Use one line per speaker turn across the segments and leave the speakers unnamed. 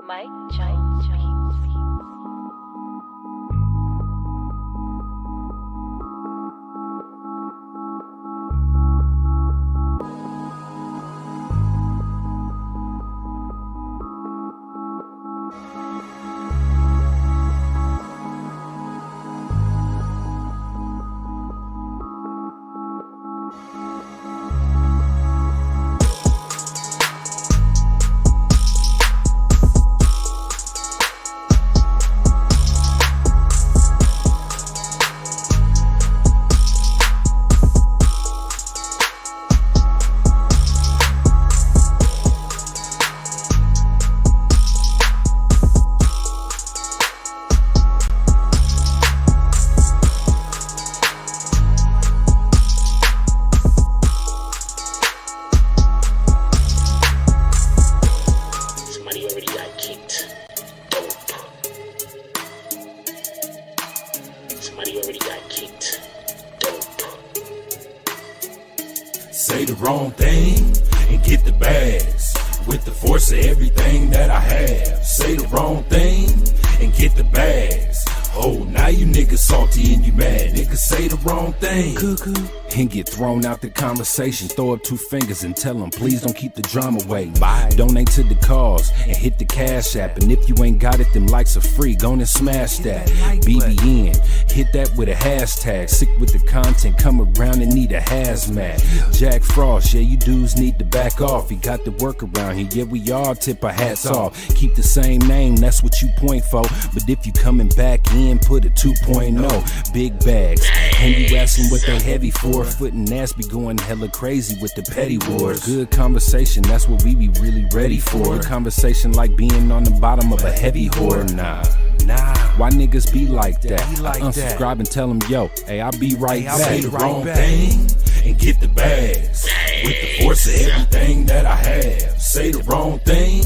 Mike Jones Beats.
Say the wrong thing and get the bags with the force of everything that I have. Say the wrong thing and get the bags. Oh, now you niggas salty and you mad. Niggas say the wrong thing and get thrown out the conversation. Throw up two fingers and tell them, please don't keep the drama away. Bye. Donate to the cause and hit the cash app. And if you ain't got it, them likes are free. Go and smash that. BBN, hit that with a hashtag. Sick with the content, come around and need a hazmat. Jack Frost, yeah, you dudes need to back off. He got the work around here, yeah, we all tip our hats off. Keep the same name, that's what you point for. But if you coming back in, put a 2.0. Big bags, and you asking what they heavy for. Foot and ass be going hella crazy with the petty wars. Good conversation, that's what we be really ready for. Good conversation like being on the bottom of a heavy whore. Nah, why niggas be like that? I unsubscribe and tell them, yo, hey, I'll be right back. Say the wrong thing and get the bags with the force of everything that I have. Say the wrong thing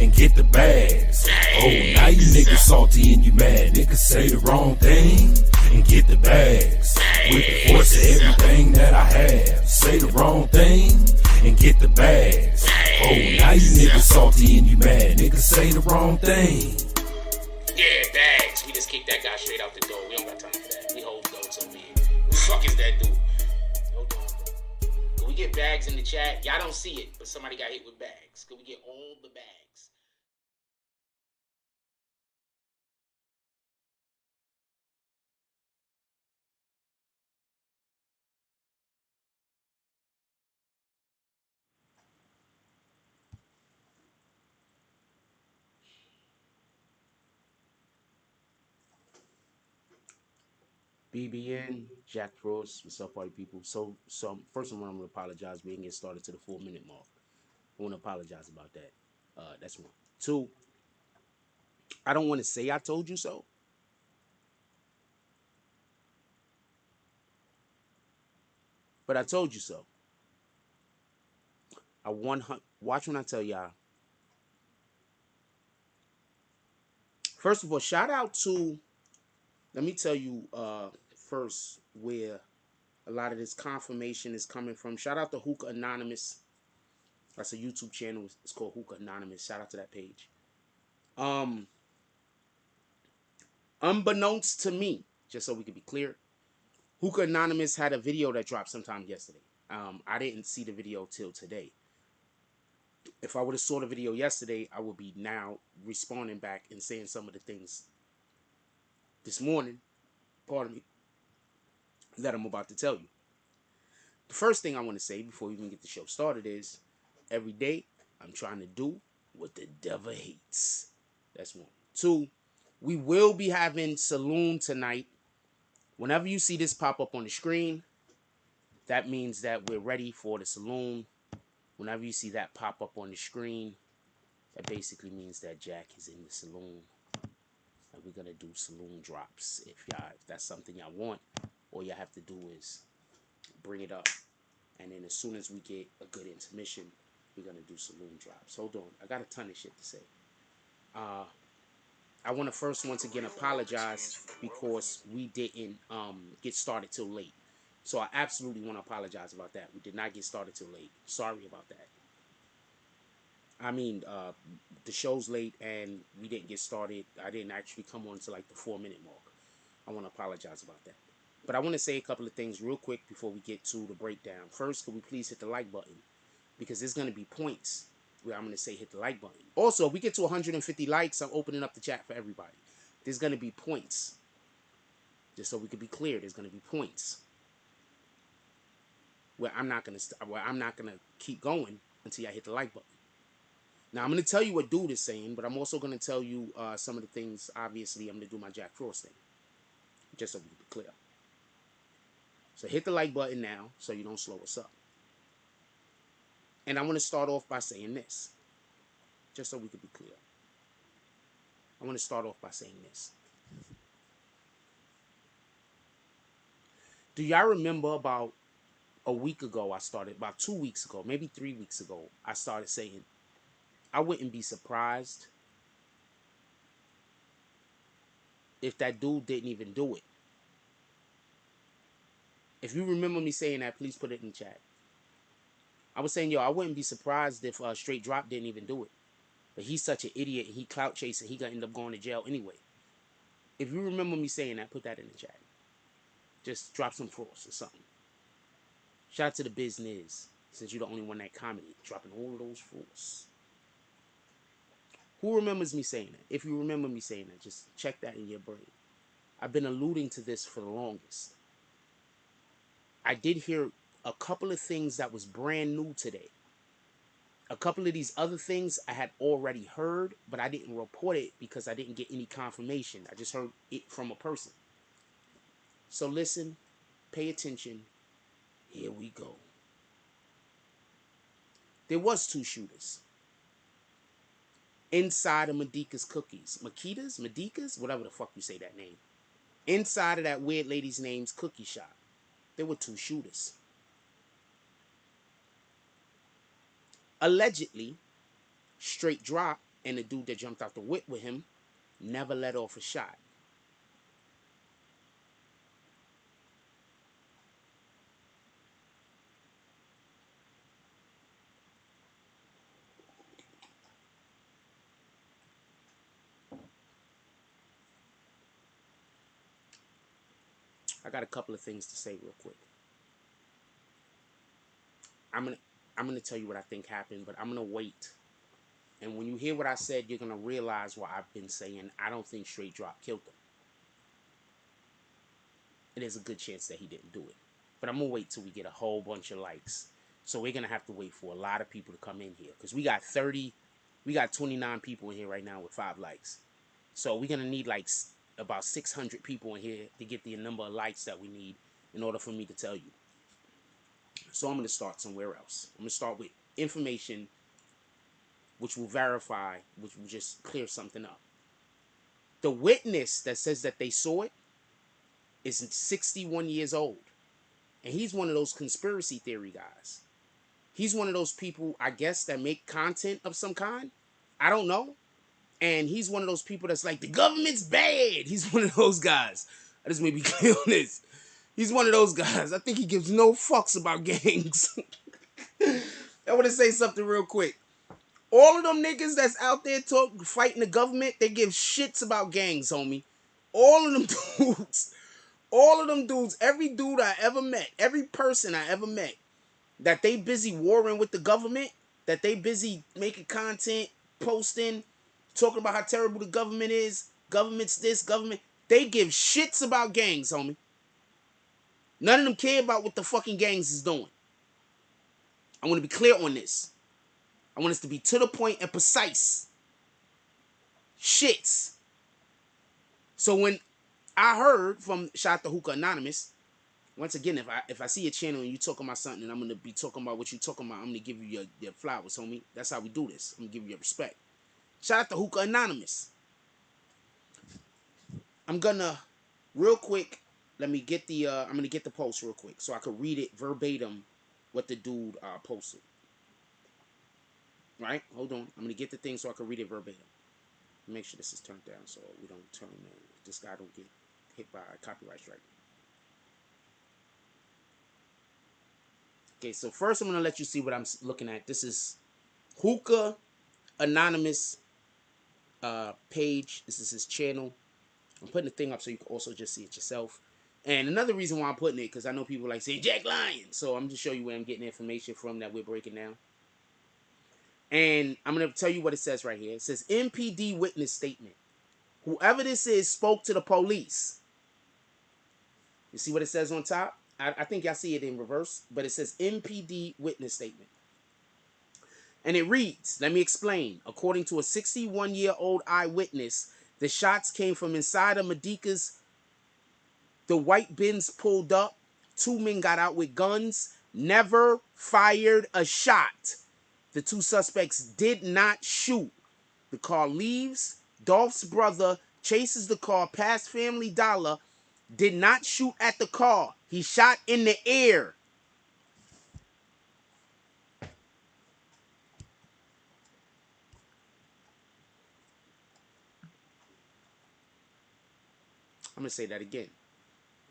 and get the bags. Oh, now you niggas salty and you mad. Niggas say the wrong thing and get the bags with the force of everything that I have. Say the wrong thing and get the bags. Oh, now you niggas salty and you mad. Niggas say the wrong thing.
Yeah, bags. We just kicked that guy straight out the door. We don't got time for that. We hold those over here. Who the fuck is that dude? Hold on. Can we get bags in the chat? Y'all don't see it, but somebody got hit with bags. Can we get all the bags? BBN, Jack Frost, what's up, party people? So first of all, I'm gonna apologize. We didn't get started to the 4-minute mark. I want to apologize about that. That's one. Two, I don't want to say I told you so, but I told you so. Watch when I tell y'all. First of all, shout out to. Let me tell you first where a lot of this confirmation is coming from. Shout out to Hookah Anonymous. That's a YouTube channel. It's called Hookah Anonymous. Shout out to that page. Unbeknownst to me, just so we can be clear, Hookah Anonymous had a video that dropped sometime yesterday. I didn't see the video till today. If I would have saw the video yesterday, I would be now responding back and saying some of the things this morning, pardon me, that I'm about to tell you. The first thing I want to say before we even get the show started is, every day I'm trying to do what the devil hates. That's one. Two, we will be having Saloon tonight. Whenever you see this pop up on the screen, that means that we're ready for the Saloon. Whenever you see that pop up on the screen, that basically means that Jack is in the Saloon. And we're going to do Saloon drops. If that's something y'all want, all y'all have to do is bring it up. And then as soon as we get a good intermission, we're going to do Saloon drops. Hold on. I got a ton of shit to say. I want to first once again apologize because we didn't get started till late. So I absolutely want to apologize about that. We did not get started till late. Sorry about that. I mean, the show's late and we didn't get started. I didn't actually come on to like the 4 minute mark. I want to apologize about that. But I want to say a couple of things real quick before we get to the breakdown. First, could we please hit the like button? Because there's going to be points where I'm going to say hit the like button. Also, if we get to 150 likes, I'm opening up the chat for everybody. There's going to be points. Just so we can be clear, there's going to be points where I'm not going to keep going until I hit the like button. Now, I'm going to tell you what dude is saying, but I'm also going to tell you some of the things, obviously, I'm going to do my Jack Frost thing. Just so we can be clear. So hit the like button now so you don't slow us up. And I want to start off by saying this. Just so we can be clear. I want to start off by saying this. Do y'all remember about a week ago about 2 weeks ago, maybe 3 weeks ago, I started saying, I wouldn't be surprised if that dude didn't even do it. If you remember me saying that, please put it in the chat. I was saying, yo, I wouldn't be surprised if Straight Drop didn't even do it. But he's such an idiot and he clout chasing, he gonna end up going to jail anyway. If you remember me saying that, put that in the chat. Just drop some frost or something. Shout out to the business, since you're the only one that commented, dropping all of those frosts. Who remembers me saying that? If you remember me saying that, just check that in your brain. I've been alluding to this for the longest. I did hear a couple of things that was brand new today. A couple of these other things I had already heard, but I didn't report it because I didn't get any confirmation. I just heard it from a person. So listen, pay attention. Here we go. There was 2 shooters inside of Madeka's cookies. Madeka's? Whatever the fuck you say that name. Inside of that weird lady's name's cookie shop. There were 2 shooters. Allegedly, Straight Drop and the dude that jumped out the whip with him never let off a shot. I got a couple of things to say real quick. I'm gonna tell you what I think happened, but I'm gonna wait. And when you hear what I said, you're gonna realize why I've been saying I don't think Straight Drop killed him. And there's a good chance that he didn't do it. But I'm gonna wait till we get a whole bunch of likes. So we're gonna have to wait for a lot of people to come in here. Because we got 29 people in here right now with 5 likes. So we're gonna need like about 600 people in here to get the number of likes that we need in order for me to tell you. So I'm gonna start somewhere else. I'm gonna start with information which will verify, which will just clear something up. The witness that says that they saw it is 61 years old. And he's one of those conspiracy theory guys. He's one of those people, I guess, that make content of some kind. I don't know. And he's one of those people that's like, the government's bad. He's one of those guys. I just may be clear on this. He's one of those guys. I think he gives no fucks about gangs. I want to say something real quick. All of them niggas that's out there fighting the government, they give shits about gangs, homie. All of them dudes. All of them dudes, every dude I ever met, every person I ever met, that they busy warring with the government, that they busy making content, posting, talking about how terrible the government is, government's this, government, they give shits about gangs, homie. None of them care about what the fucking gangs is doing. I want to be clear on this. I want us to be to the point and precise. Shits. So when I heard from shout out to Hookah Anonymous, once again, if I see a channel and you talking about something and I'm going to be talking about what you talking about, I'm going to give you your flowers, homie. That's how we do this. I'm going to give you your respect. Shout out to Hookah Anonymous. I'm going to, real quick, let me get the, I'm going to get the post real quick so I could read it verbatim what the dude posted. Right? Hold on. I'm going to get the thing so I can read it verbatim. Make sure this is turned down so we don't turn, this guy don't get hit by a copyright strike. Okay, so first I'm going to let you see what I'm looking at. This is Hookah anonymous page. This is his channel. I'm putting the thing up so you can also just see it yourself. And another reason why I'm putting it, because I know people like saying Jack Lyons. So I'm just showing you where I'm getting information from that we're breaking down. And I'm going to tell you what it says right here. It says MPD witness statement. Whoever this is spoke to the police. You see what it says on top? I think y'all see it in reverse, but it says MPD witness statement. And it reads, let me explain. According to a 61-year-old eyewitness, the shots came from inside of Madeka's. The white Benz pulled up. 2 men got out with guns. Never fired a shot. The 2 suspects did not shoot. The car leaves. Dolph's brother chases the car past Family Dollar. Did not shoot at the car. He shot in the air. I'm going to say that again.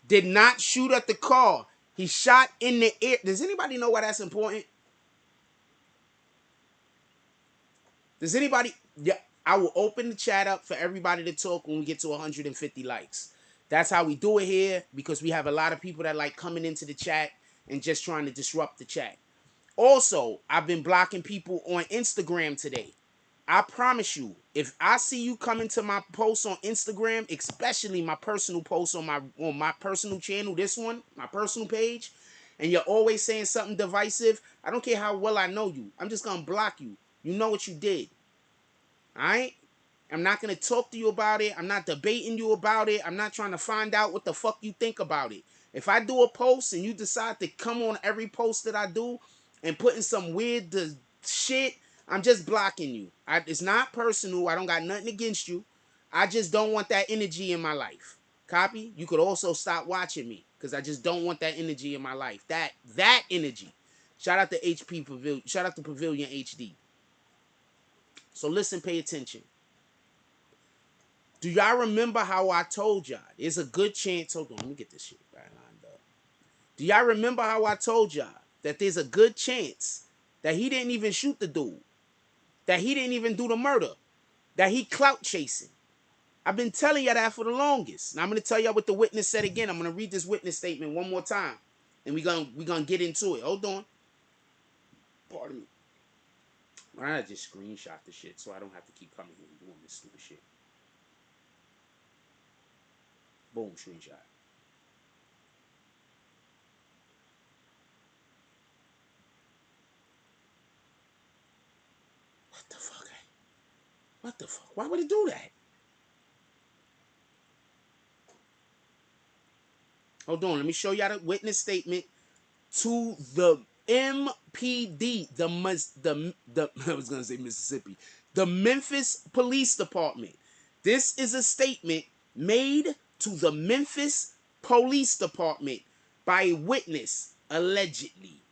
Did not shoot at the car. He shot in the air. Does anybody know why that's important? Does anybody? Yeah, I will open the chat up for everybody to talk when we get to 150 likes. That's how we do it here, because we have a lot of people that like coming into the chat and just trying to disrupt the chat. Also, I've been blocking people on Instagram today. I promise you, if I see you coming to my posts on Instagram, especially my personal posts on my personal channel, this one, my personal page, and you're always saying something divisive, I don't care how well I know you. I'm just going to block you. You know what you did. All right? I'm not going to talk to you about it. I'm not debating you about it. I'm not trying to find out what the fuck you think about it. If I do a post and you decide to come on every post that I do and put in some weird shit, I'm just blocking you. It's not personal. I don't got nothing against you. I just don't want that energy in my life. Copy? You could also stop watching me, because I just don't want that energy in my life. That energy. Shout out to HP Pavilion. Shout out to Pavilion HD. So listen, pay attention. Do y'all remember how I told y'all? There's a good chance. Hold on, let me get this shit right lined up. Do y'all remember how I told y'all that there's a good chance that he didn't even shoot the dude? That he didn't even do the murder? That he clout chasing? I've been telling y'all that for the longest. Now I'm going to tell y'all what the witness said again. I'm going to read this witness statement one more time. And we're gonna get into it. Hold on. Pardon me. I just screenshot the shit so I don't have to keep coming here and doing this stupid shit. Boom, screenshot. What the fuck? What the fuck? Why would it do that? Hold on, let me show y'all the witness statement to the MPD, I was gonna say Mississippi, the Memphis Police Department. This is a statement made to the Memphis Police Department by a witness, allegedly.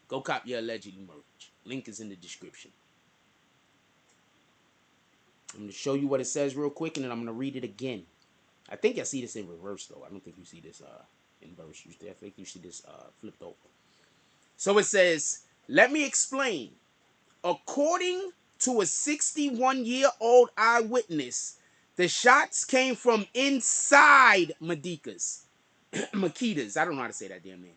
Go copy your allegedly merge. Link is in the description. I'm going to show you what it says real quick, and then I'm going to read it again. I think I see this in reverse, though. I don't think you see this in verse. I think you see this flipped over. So it says, let me explain. According to a 61-year-old eyewitness, the shots came from inside Madeka's. Makita's. I don't know how to say that damn name.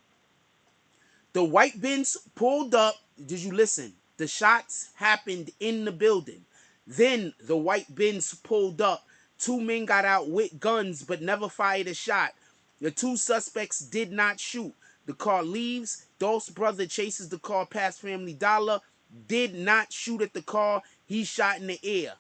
The white Benz pulled up. Did you listen? The shots happened in the building. Then the white Benz pulled up. 2 men got out with guns but never fired a shot. The 2 suspects did not shoot. The car leaves. Dolph's brother chases the car past Family Dollar. Did not shoot at the car. He shot in the air.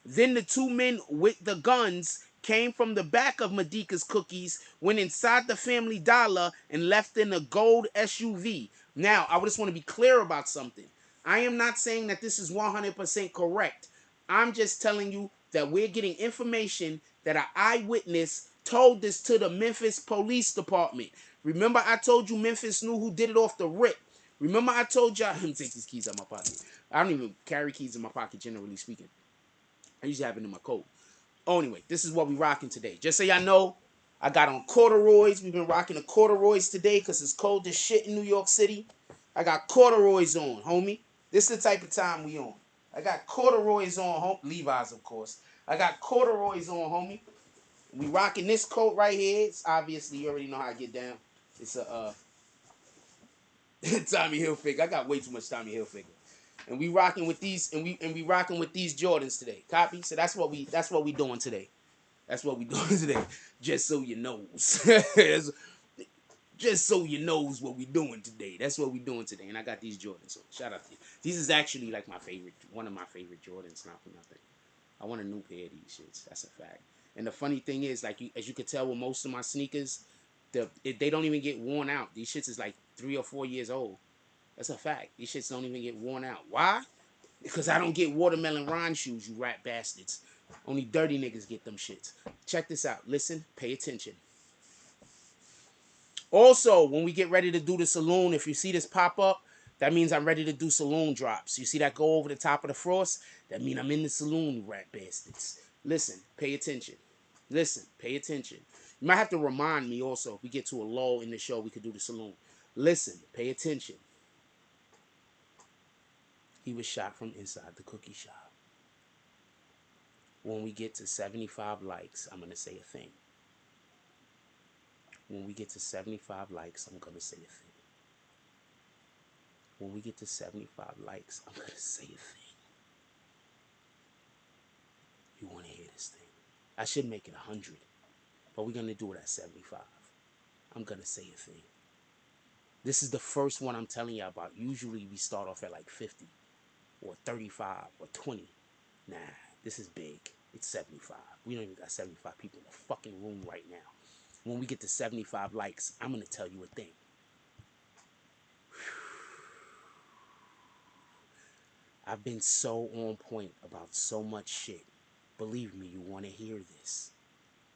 Then the 2 men with the guns came from the back of Madeka's Cookies, went inside the Family Dollar, and left in a gold SUV. Now, I just want to be clear about something. I am not saying that this is 100% correct. I'm just telling you that we're getting information that an eyewitness told this to the Memphis Police Department. Remember, I told you Memphis knew who did it off the rip. Remember, I told y'all, let me take these keys out of my pocket. I don't even carry keys in my pocket, generally speaking. I usually have it in my coat. Oh, anyway, this is what we rocking today. Just so y'all know, I got on corduroys. We've been rocking the corduroys today because it's cold as shit in New York City. I got corduroys on, homie. This is the type of time we on. I got corduroys on, Levi's, of course. I got corduroys on, homie. We rocking this coat right here. It's obviously, you already know how I get down. It's a Tommy Hilfiger. I got way too much Tommy Hilfiger. And we rocking with these, and we rocking with these Jordans today. Copy? So that's what we doing today. That's what we doing today. Just so you knows. Just so you knows what we doing today. That's what we doing today. And I got these Jordans. So shout out to you. These is actually like my favorite, one of my favorite Jordans, not for nothing. I want a new pair of these shits. That's a fact. And the funny thing is, like, as you could tell with most of my sneakers, they don't even get worn out. These shits is like 3 or 4 years old. That's a fact. These shits don't even get worn out. Why? Because I don't get watermelon rind shoes, you rat bastards. Only dirty niggas get them shits. Check this out. Listen, pay attention. Also, when we get ready to do the Saloon, if you see this pop up, that means I'm ready to do Saloon drops. You see that go over the top of the frost? That means I'm in the Saloon, you rat bastards. Listen, pay attention. Listen, pay attention. You might have to remind me also, if we get to a lull in the show, we could do the Saloon. Listen, pay attention. He was shot from inside the cookie shop. When we get to 75 likes, I'm going to say a thing. When we get to 75 likes, I'm going to say a thing. When we get to 75 likes, I'm going to say a thing. You want to hear this thing? I should make it 100, but we're going to do it at 75. I'm going to say a thing. This is the first one I'm telling you about. Usually we start off at like 50 or 35 or 20. Nah, this is big. It's 75. We don't even got 75 people in the fucking room right now. When we get to 75 likes, I'm going to tell you a thing. I've been so on point about so much shit. Believe me, you want to hear this.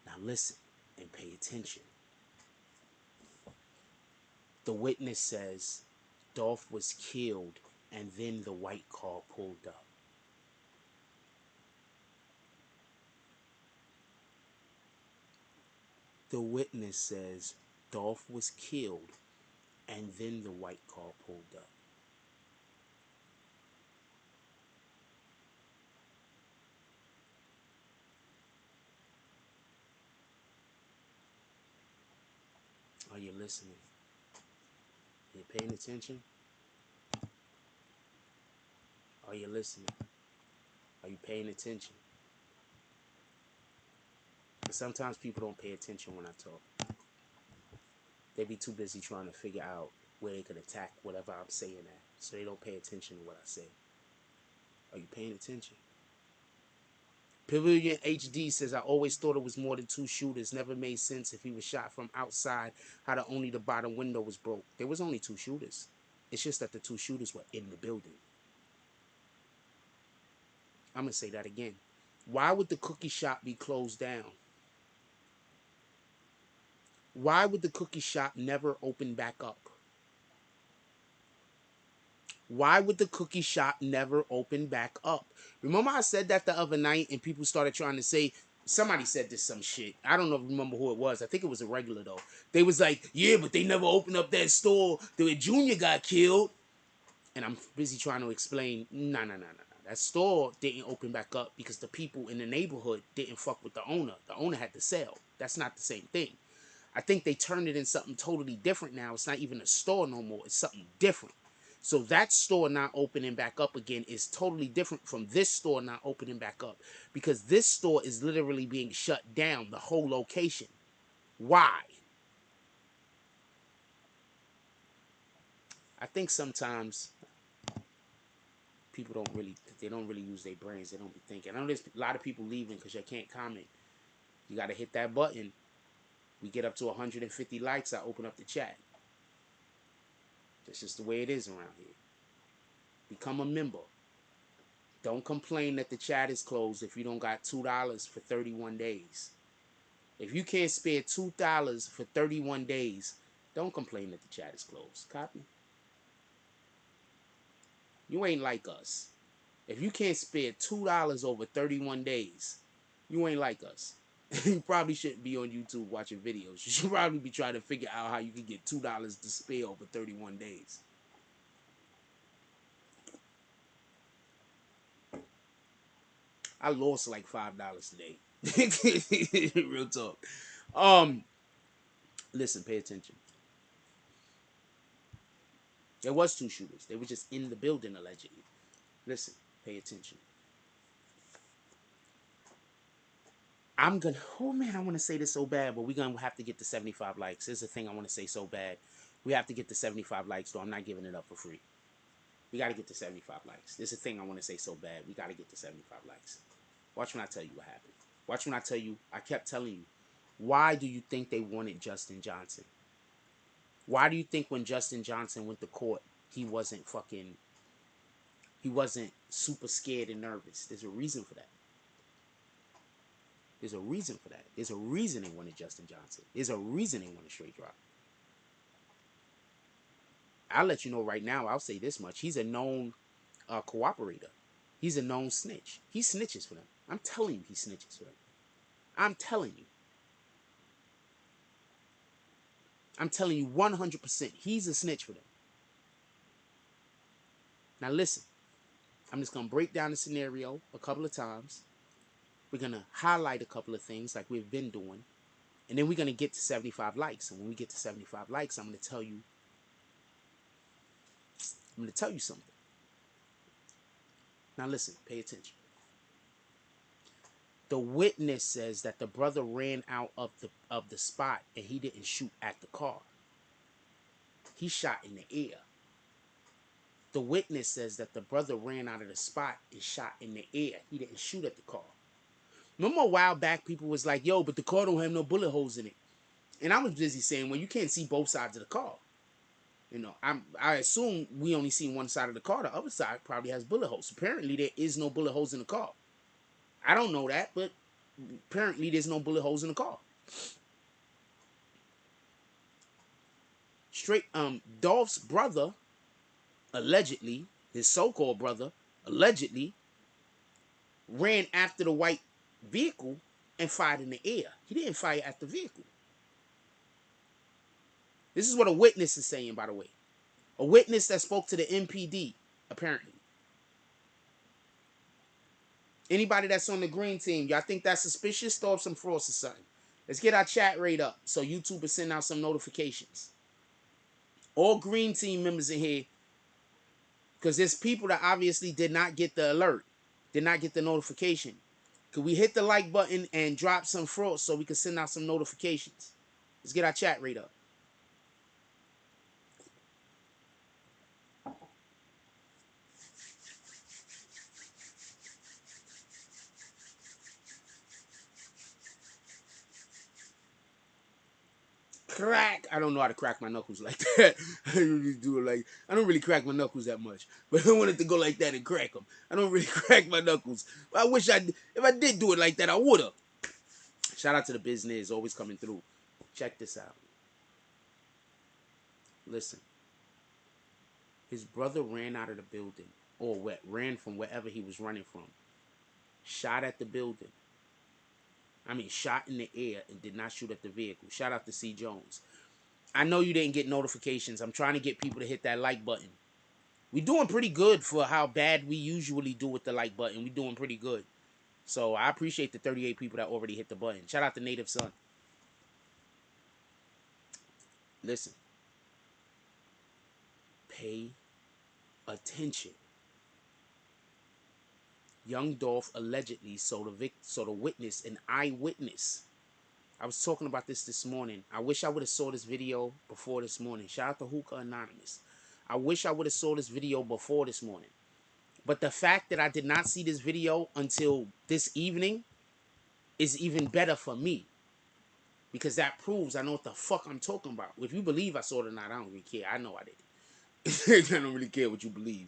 Now listen and pay attention. The witness says Dolph was killed and then the white car pulled up. The witness says Dolph was killed and then the white car pulled up. Are you listening? Are you paying attention? Are you listening? Are you paying attention? Sometimes people don't pay attention when I talk. They be too busy trying to figure out where they could attack whatever I'm saying at. So they don't pay attention to what I say. Are you paying attention? Pavilion HD says, I always thought it was more than 2 shooters. Never made sense if he was shot from outside, how only the bottom window was broke. There was only 2 shooters. It's just that the 2 shooters were in the building. I'm going to say that again. Why would the cookie shop be closed down? Why would the cookie shop never open back up? Why would the cookie shop never open back up? Remember I said that the other night and people started trying to say, somebody said this some shit. I don't know, remember who it was. I think it was a regular though. They was like, yeah, but they never opened up that store where Junior got killed. And I'm busy trying to explain, no. That store didn't open back up because the people in the neighborhood didn't fuck with the owner. The owner had to sell. That's not the same thing. I think they turned it in something totally different now. It's not even a store no more. It's something different. So that store not opening back up again is totally different from this store not opening back up. Because this store is literally being shut down, the whole location. Why? I think sometimes people don't really use their brains. They don't be thinking. I know there's a lot of people leaving because they can't comment. You got to hit that button. We get up to 150 likes, I open up the chat. That's just the way it is around here. Become a member. Don't complain that the chat is closed if you don't got $2 for 31 days. If you can't spare $2 for 31 days, don't complain that the chat is closed. Copy? You ain't like us. If you can't spare $2 over 31 days, you ain't like us. You probably shouldn't be on YouTube watching videos. You should probably be trying to figure out how you can get $2 to spare over 31 days. I lost like $5 today. Real talk. Listen, pay attention. There was 2 shooters. They were just in the building allegedly. Listen, pay attention. I'm gonna, oh man, I want to say this so bad, but we're gonna have to get to 75 likes. There's a thing I want to say so bad. We have to get to 75 likes, though. I'm not giving it up for free. We got to get to 75 likes. There's a thing I want to say so bad. We got to get to 75 likes. Watch when I tell you what happened. Watch when I tell you, I kept telling you, why do you think they wanted Justin Johnson? Why do you think when Justin Johnson went to court, he wasn't super scared and nervous? There's a reason for that. There's a reason for that. There's a reason they wanted Justin Johnson. There's a reason they wanted straight drop. I'll let you know right now. I'll say this much. He's a known cooperator. He's a known snitch. He snitches for them. I'm telling you, he snitches for them. I'm telling you. I'm telling you 100%. He's a snitch for them. Now listen. I'm just going to break down the scenario a couple of times. We're going to highlight a couple of things like we've been doing. And then we're going to get to 75 likes. And when we get to 75 likes, I'm going to tell you something. Now listen, pay attention. The witness says that the brother ran out of the spot and he didn't shoot at the car. He shot in the air. The witness says that the brother ran out of the spot and shot in the air. He didn't shoot at the car. Remember a while back, people was like, yo, but the car don't have no bullet holes in it. And I was busy saying, well, you can't see both sides of the car. You know, I assume we only see one side of the car. The other side probably has bullet holes. Apparently, there is no bullet holes in the car. I don't know that, but apparently there's no bullet holes in the car. Dolph's brother, allegedly, his so-called brother, allegedly, ran after the white vehicle and fired in the air. He didn't fire at the vehicle. This is what a witness is saying, by the way. A witness that spoke to the MPD, apparently. Anybody that's on the green team, y'all think that's suspicious? Throw up some frost or something. Let's get our chat rate up so YouTube will send out some notifications. All green team members in here, because there's people that obviously did not get the alert, did not get the notification. Could we hit the like button and drop some frost so we can send out some notifications? Let's get our chat rate up. Crack. I don't know how to crack my knuckles like that. I usually do it like, I don't really crack my knuckles that much, but I wanted to go like that and crack them. I don't really crack my knuckles. I wish if I did do it like that, I would have. Shout out to the business, always coming through. Check this out. Listen. His brother ran out of the building, or ran from wherever he was running from. Shot at the building. Shot in the air and did not shoot at the vehicle. Shout out to C. Jones. I know you didn't get notifications. I'm trying to get people to hit that like button. We're doing pretty good for how bad we usually do with the like button. We're doing pretty good. So I appreciate the 38 people that already hit the button. Shout out to Native Son. Listen. Pay attention. Young Dolph allegedly sold a witness, an eyewitness. I was talking about this morning. I wish I would have saw this video before this morning. Shout out to Hookah Anonymous. I wish I would have saw this video before this morning. But the fact that I did not see this video until this evening is even better for me. Because that proves I know what the fuck I'm talking about. If you believe I saw it or not, I don't really care. I know I did. I don't really care what you believe.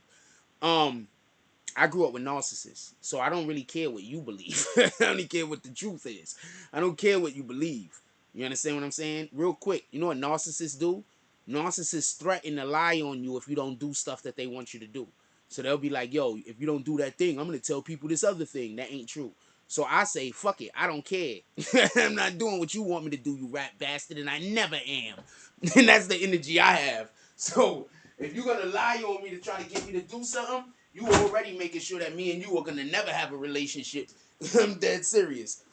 I grew up with narcissists, so I don't really care what you believe. I only care what the truth is. I don't care what you believe. You understand what I'm saying? Real quick, you know what narcissists do? Narcissists threaten to lie on you if you don't do stuff that they want you to do. So they'll be like, yo, if you don't do that thing, I'm going to tell people this other thing that ain't true. So I say, fuck it, I don't care. I'm not doing what you want me to do, you rat bastard, and I never am. And that's the energy I have. So if you're going to lie on me to try to get me to do something, You already making sure that me and you are gonna never have a relationship. I'm dead serious.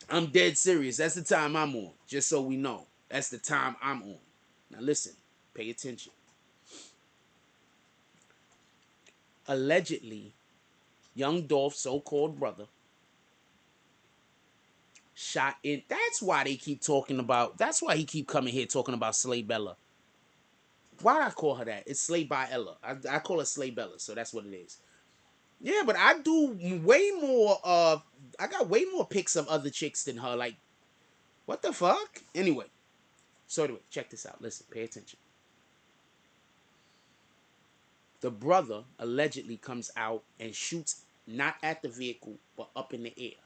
I'm dead serious. That's the time I'm on. Just so we know. That's the time I'm on. Now listen, pay attention. Allegedly, Young Dolph's so-called brother shot in. That's why they keep talking about. That's why he keep coming here talking about Slay Bella. Why do I call her that? It's Slay by Ella. I call her Slay Bella, so that's what it is. Yeah, but I do way more. I got way more pics of other chicks than her. Like, what the fuck? Anyway, check this out. Listen, pay attention. The brother allegedly comes out and shoots not at the vehicle, but up in the air.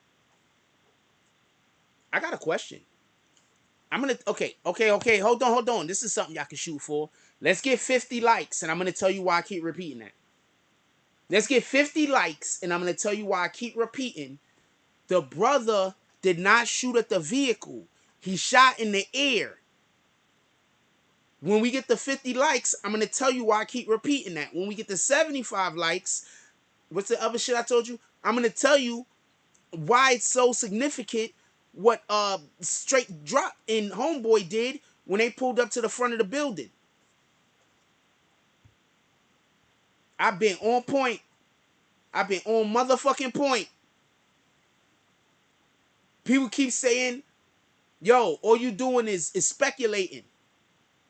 I got a question. Okay. Hold on. This is something y'all can shoot for. Let's get 50 likes, and I'm gonna tell you why I keep repeating that. Let's get 50 likes, and I'm gonna tell you why I keep repeating. The brother did not shoot at the vehicle. He shot in the air. When we get the 50 likes, I'm gonna tell you why I keep repeating that. When we get the 75 likes, what's the other shit I told you? I'm gonna tell you why it's so significant what straight drop in Homeboy did when they pulled up to the front of the building. I've been on point. I've been on motherfucking point. People keep saying, yo, all you doing is speculating.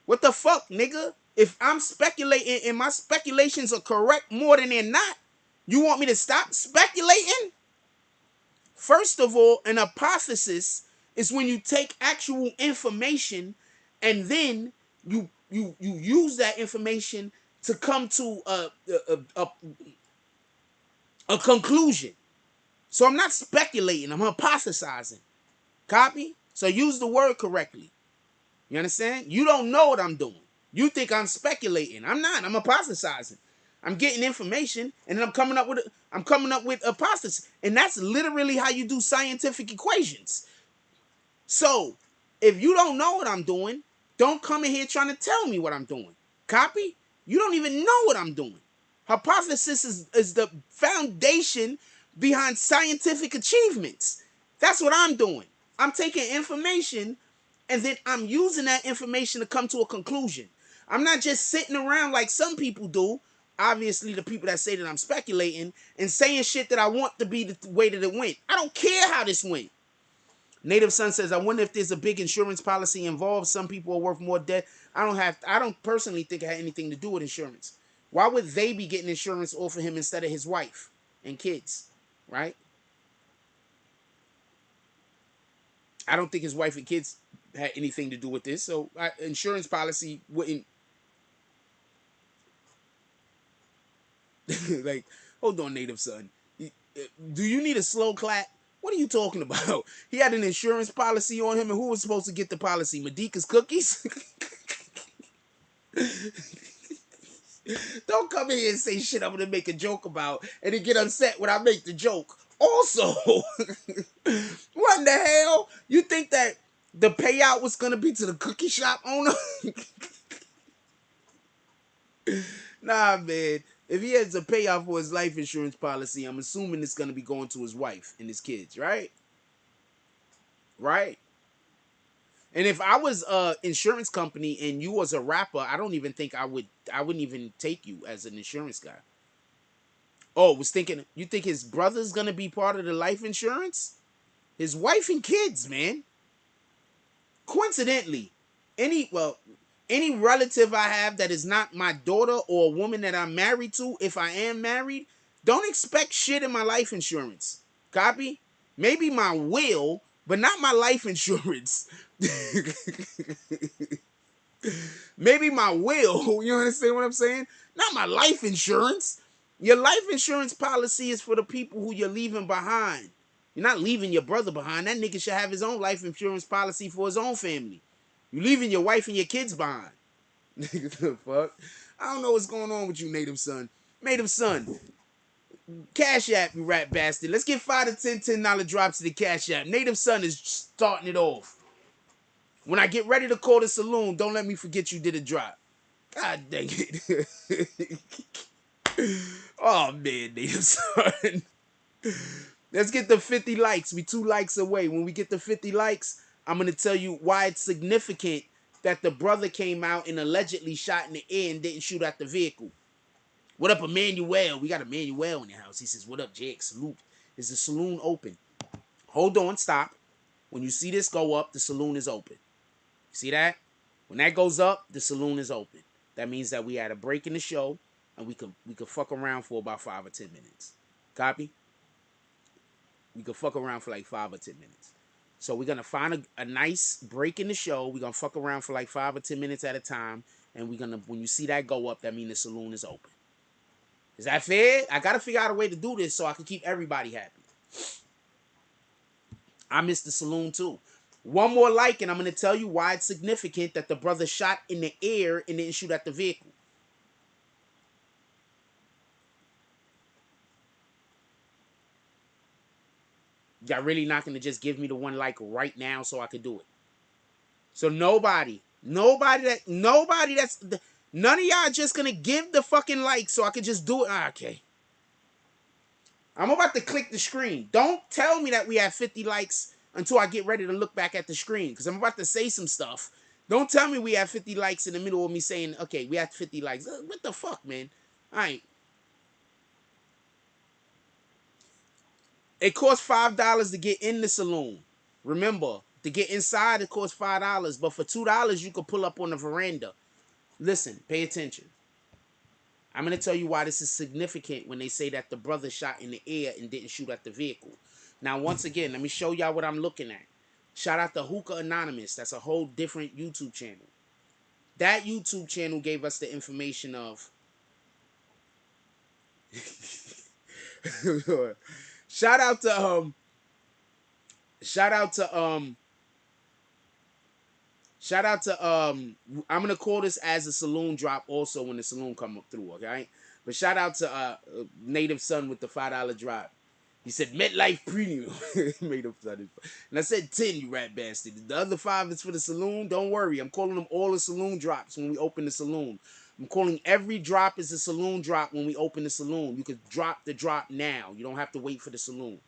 What the fuck, nigga? If I'm speculating and my speculations are correct more than they're not, you want me to stop speculating? First of all, an hypothesis is when you take actual information and then you use that information to come to a conclusion. So I'm not speculating, I'm hypothesizing. Copy? So use the word correctly. You understand? You don't know what I'm doing. You think I'm speculating. I'm not. I'm hypothesizing. I'm getting information, and then I'm coming up with hypothesis, and that's literally how you do scientific equations. So, if you don't know what I'm doing, don't come in here trying to tell me what I'm doing. Copy? You don't even know what I'm doing. Hypothesis is the foundation behind scientific achievements. That's what I'm doing. I'm taking information and then I'm using that information to come to a conclusion. I'm not just sitting around like some people do. Obviously, the people that say that I'm speculating and saying shit that I want to be the way that it went. I don't care how this went. Native Son says, I wonder if there's a big insurance policy involved. Some people are worth more dead. I don't personally think it had anything to do with insurance. Why would they be getting insurance off of him instead of his wife and kids? Right? I don't think his wife and kids had anything to do with this. So insurance policy wouldn't. Like, hold on, Native Son. Do you need a slow clap? What are you talking about? He had an insurance policy on him, and who was supposed to get the policy? Madeka's Cookies? Don't come in here and say shit I'm going to make a joke about, and then get upset when I make the joke. Also, what in the hell? You think that the payout was going to be to the cookie shop owner? Nah, man. If he has a payout for his life insurance policy, I'm assuming it's going to be going to his wife and his kids, right? Right. And if I was a insurance company and you was a rapper, I don't even think I wouldn't even take you as an insurance guy. Oh, was thinking, you think his brother's going to be part of the life insurance? His wife and kids, man. Coincidentally, any relative I have that is not my daughter or a woman that I'm married to, if I am married, don't expect shit in my life insurance. Copy? Maybe my will, but not my life insurance. Maybe my will, you understand what I'm saying? Not my life insurance. Your life insurance policy is for the people who you're leaving behind. You're not leaving your brother behind. That nigga should have his own life insurance policy for his own family. You're leaving your wife and your kids behind. Nigga, the fuck? I don't know what's going on with you, Native Son. Native Son, Cash App, you rat bastard. Let's get 5 to 10 $10 drops to the Cash App. Native Son is starting it off. When I get ready to call the Saloon, don't let me forget you did a drop. God dang it. Oh man, damn son. Let's get the 50 likes. We 2 likes away. When we get the 50 likes, I'm gonna tell you why it's significant that the brother came out and allegedly shot in the air and didn't shoot at the vehicle. What up, Emmanuel? We got Emmanuel in the house. He says, what up, Jake? Salute. Is the saloon open? Hold on, stop. When you see this go up, the saloon is open. See that? When that goes up, the saloon is open. That means that we had a break in the show and we could fuck around for about 5 or 10 minutes. Copy? We could fuck around for like 5 or 10 minutes. So we're gonna find a nice break in the show. We're gonna fuck around for like 5 or 10 minutes at a time. And when you see that go up, that means the saloon is open. Is that fair? I gotta figure out a way to do this so I can keep everybody happy. I missed the saloon too. One more like, and I'm gonna tell you why it's significant that the brother shot in the air and didn't shoot at the vehicle. Y'all really not gonna just give me the 1 like right now so I could do it. So nobody that's none of y'all just gonna give the fucking like so I could just do it. Okay. I'm about to click the screen. Don't tell me that we have 50 likes until I get ready to look back at the screen, because I'm about to say some stuff. Don't tell me we have 50 likes in the middle of me saying, okay, we have 50 likes. What the fuck, man? All right. It costs $5 to get in the saloon. Remember, to get inside, it costs $5. But for $2, you can pull up on the veranda. Listen, pay attention. I'm going to tell you why this is significant when they say that the brother shot in the air and didn't shoot at the vehicle. Now, once again, let me show y'all what I'm looking at. Shout out to Hookah Anonymous. That's a whole different YouTube channel. That YouTube channel gave us the information of... Shout out to I'm gonna call this as a saloon drop also when the saloon come up through, okay? But shout out to Native Son with the $5 drop. He said MetLife Premium. Native Son. And I said 10, you rat bastard. The other 5 is for the saloon. Don't worry. I'm calling them all the saloon drops when we open the saloon. I'm calling every drop as a saloon drop when we open the saloon. You could drop the drop now. You don't have to wait for the saloon.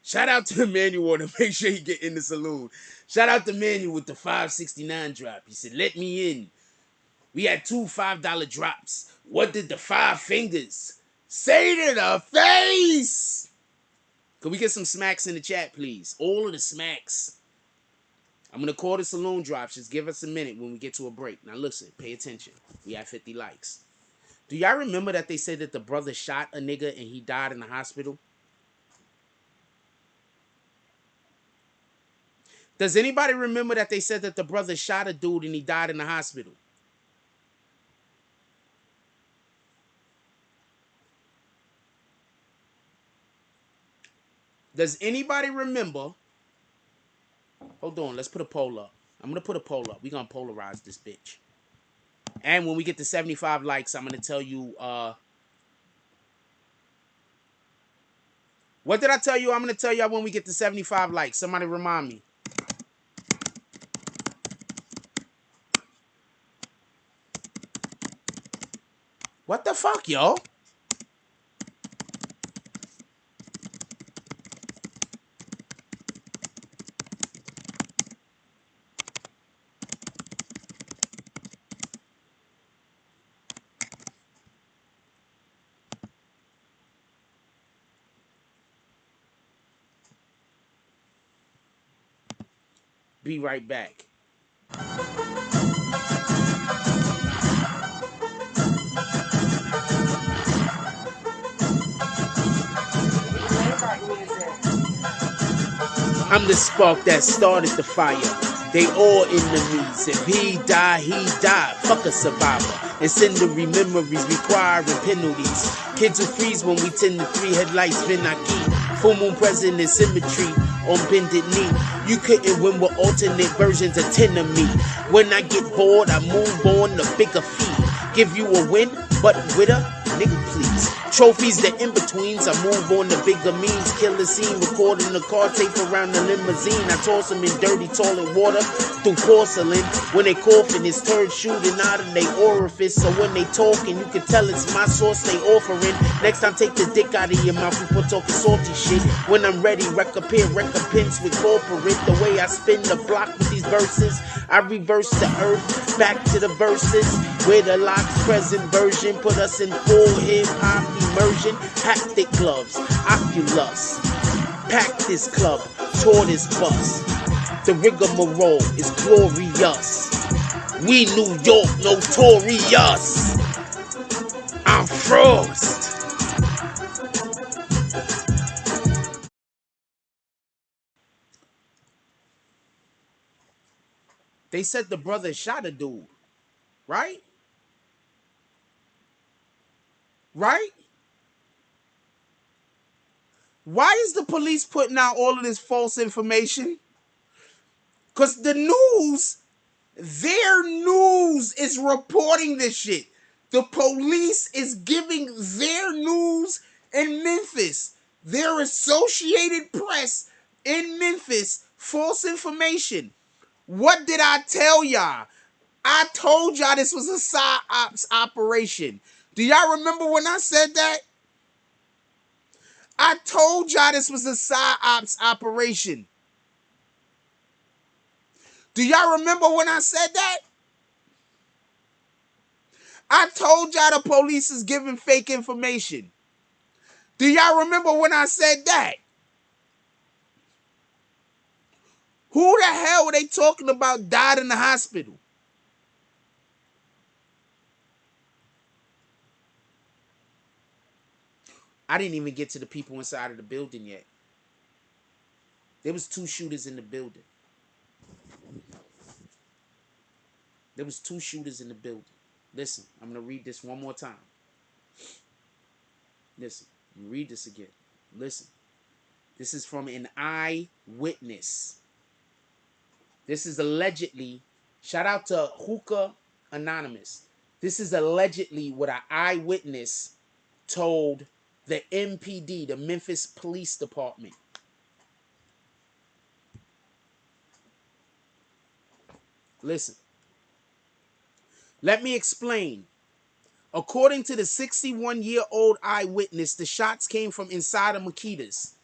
Shout out to Emmanuel to make sure you get in the saloon. Shout out to Emmanuel with the $5.69 drop. He said, let me in. We had 2 $5 drops. What did the 5 fingers say to the face? Could we get some smacks in the chat, please? All of the smacks. I'm going to call the saloon drops. Just give us a minute when we get to a break. Now listen, pay attention. We have 50 likes. Do y'all remember that they said that the brother shot a nigga and he died in the hospital? Does anybody remember that they said that the brother shot a dude and he died in the hospital? Does anybody remember? Hold on, let's put a poll up. I'm going to put a poll up. We're going to polarize this bitch. And when we get to 75 likes, I'm going to tell you... What did I tell you? I'm going to tell y'all when we get to 75 likes. Somebody remind me. What the fuck, yo? Be right back. I'm the spark that started the fire. They all enemies. If he die, he die. Fuck a survivor. Incendiary memories requiring penalties. Kids who freeze when we tend to 3 headlights, then I keep. Full moon present in symmetry on bended knee. You couldn't win with alternate versions of 10 of me. When I get bored, I move on to bigger feet. Give you a win, but with a nigga, please. Trophies, the in-betweens. I move on the bigger means. Kill the scene, recording the car tape around the limousine. I toss them in dirty toilet water through porcelain. When they coughing, it's turd shooting out of their orifice. So when they talking, you can tell it's my sauce they offering. Next time, take the dick out of your mouth and put talking salty shit. When I'm ready, recompense with corporate. The way I spin the block with these verses, I reverse the earth, back to the verses. Where the locks present version put us in full hip-hop immersion. Haptic gloves, Oculus. Pack this club, tour this bus. The rigmarole is glorious. We New York notorious. I'm Frost. They said the brother shot a dude, right? Right? Why is the police putting out all of this false information? Because the news, their news is reporting this shit. The police is giving their news in Memphis, their Associated Press in Memphis, false information. What did I tell y'all? I told y'all this was a PSYOPs operation. Do y'all remember when I said that? I told y'all this was a PSYOPs operation. Do y'all remember when I said that? I told y'all the police is giving fake information. Do y'all remember when I said that? Who the hell were they talking about died in the hospital? I didn't even get to the people inside of the building yet. There was 2 shooters in the building. There was 2 shooters in the building. Listen, I'm going to read this one more time. Listen, I'm going to read this again. Listen. This is from an eyewitness. This is allegedly, shout out to Hookah Anonymous. This is allegedly what an eyewitness told the MPD, the Memphis Police Department. Listen. Let me explain. According to the 61-year-old eyewitness, the shots came from inside of Makita's.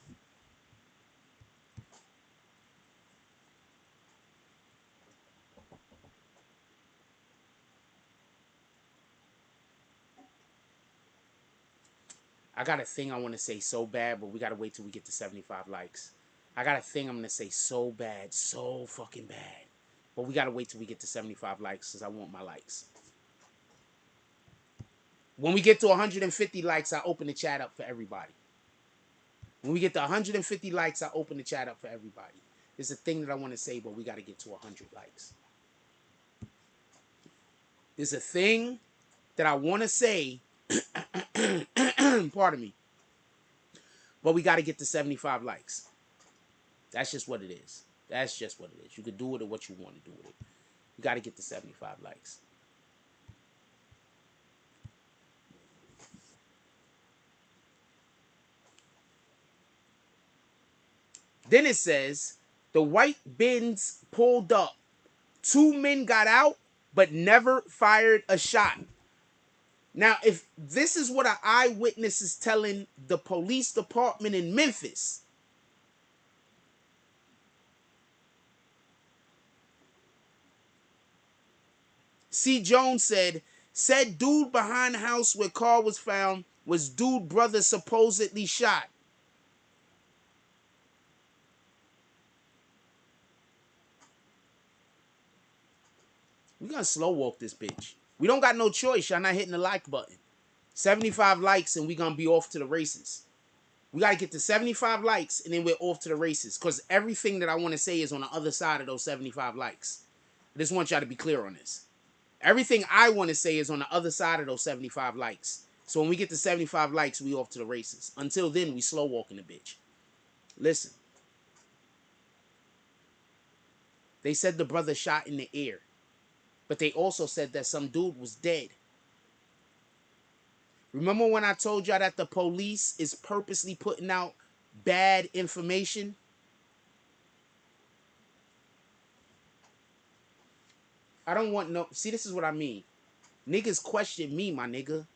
I got a thing I want to say so bad, but we got to wait till we get to 75 likes. I got a thing I'm going to say so bad, so fucking bad. But we got to wait till we get to 75 likes because I want my likes. When we get to 150 likes, I open the chat up for everybody. When we get to 150 likes, I open the chat up for everybody. It's a thing that I want to say, but we got to get to 100 likes. There's a thing that I want to say, pardon me, but we got to get to 75 likes. That's just what it is. That's just what it is. You can do with it what you want to do with it. You got to get to 75 likes. Then it says, the white Benz pulled up. 2 men got out, but never fired a shot. Now, if this is what an eyewitness is telling the police department in Memphis, C. Jones said dude behind the house where car was found was dude brother supposedly shot. We gonna slow walk this bitch. We don't got no choice. Y'all not hitting the like button. 75 likes and we gonna be off to the races. We gotta get to 75 likes and then we're off to the races. Because everything that I want to say is on the other side of those 75 likes. I just want y'all to be clear on this. Everything I want to say is on the other side of those 75 likes. So when we get to 75 likes, we off to the races. Until then, we slow walking the bitch. Listen. They said the brother shot in the air. But they also said that some dude was dead. Remember when I told y'all that the police is purposely putting out bad information? I don't want no... See, this is what I mean. Niggas question me, my nigga.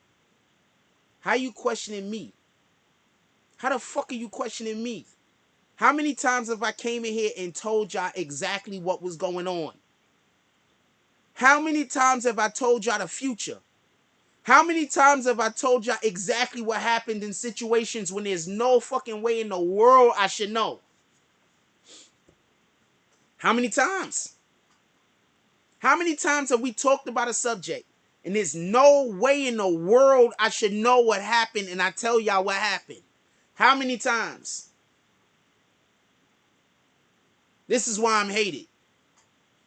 How you questioning me? How the fuck are you questioning me? How many times have I came in here and told y'all exactly what was going on? How many times have I told y'all the future? How many times have I told y'all exactly what happened in situations when there's no fucking way in the world I should know? How many times? How many times have we talked about a subject and there's no way in the world I should know what happened and I tell y'all what happened? How many times? This is why I'm hated.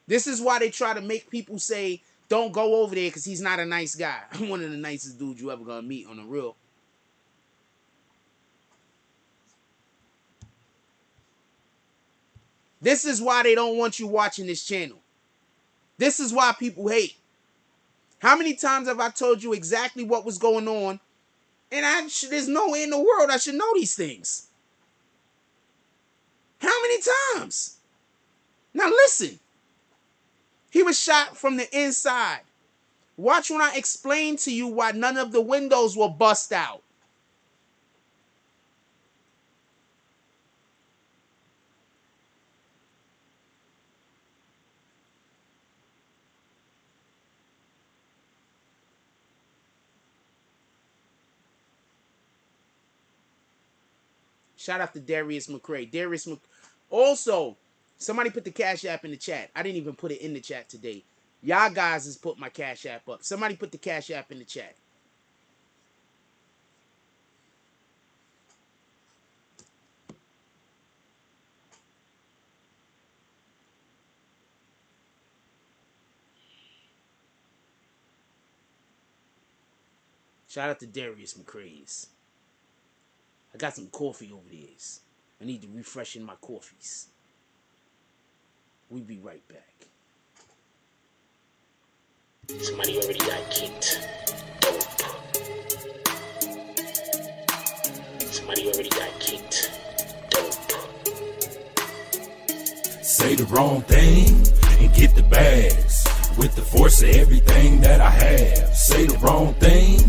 This is why they try to make people say, don't go over there because he's not a nice guy. I'm one of the nicest dudes you ever gonna meet on the real. This is why they don't want you watching this channel. This is why people hate. How many times have I told you exactly what was going on? And there's no way in the world I should know these things. How many times? Now listen. He was shot from the inside. Watch when I explain to you why none of the windows were bust out. Shout out to Darius McCray. Also, somebody put the Cash App in the chat. I didn't even put it in the chat today. Y'all guys has put my Cash App up. Somebody put the Cash App in the chat. Shout out to Darius McCrays. I got some coffee over there. I need to refresh in my coffees. We'll be right back. Somebody already got kicked. Dope. Somebody already got kicked. Dope.
Say the wrong thing and get the bags. With the force of everything that I have. Say the wrong thing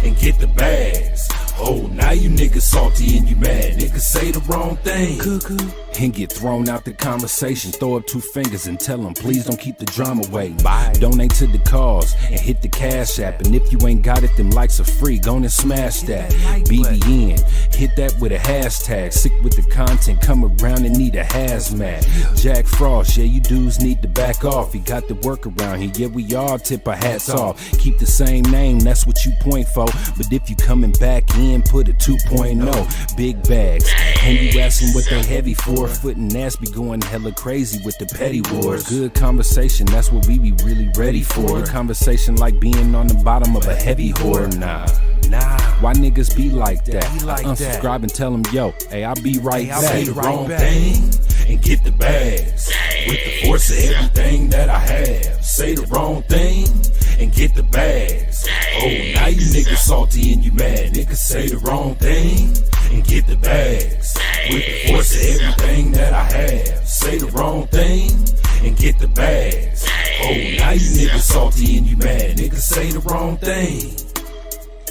and get the bags. Oh, now you niggas salty and you mad. Niggas say the wrong thing. Cuckoo. And get thrown out the conversation. Throw up two fingers and tell them, please don't keep the drama away. Bye. Donate to the cause and hit the Cash App. And if you ain't got it, them likes are free. Go and smash that. BBN. Hit that with a hashtag. Sick with the content. Come around and need a hazmat. Jack Frost. Yeah, you dudes need to back off. You got the work around here. Yeah, we all tip our hats off. Keep the same name. That's what you point for. But if you coming back in, put a 2.0. Big bags. And you asking what they heavy for. Foot and ass be going hella crazy with the petty wars. Good conversation, that's what we be really ready for. Conversation like being on the bottom of a heavy whore. Nah. Why niggas be like that? Unsubscribe and tell them, yo, hey, I'll be right back. Say the wrong thing and get the bags. With the force of everything that I have. Say the wrong thing and get the bags. Oh, now you niggas salty and you mad. Niggas say the wrong thing and get the bags. With the force of everything that I have. Say the wrong thing and get the bags. Oh, now you niggas salty and you mad. Niggas say the wrong thing.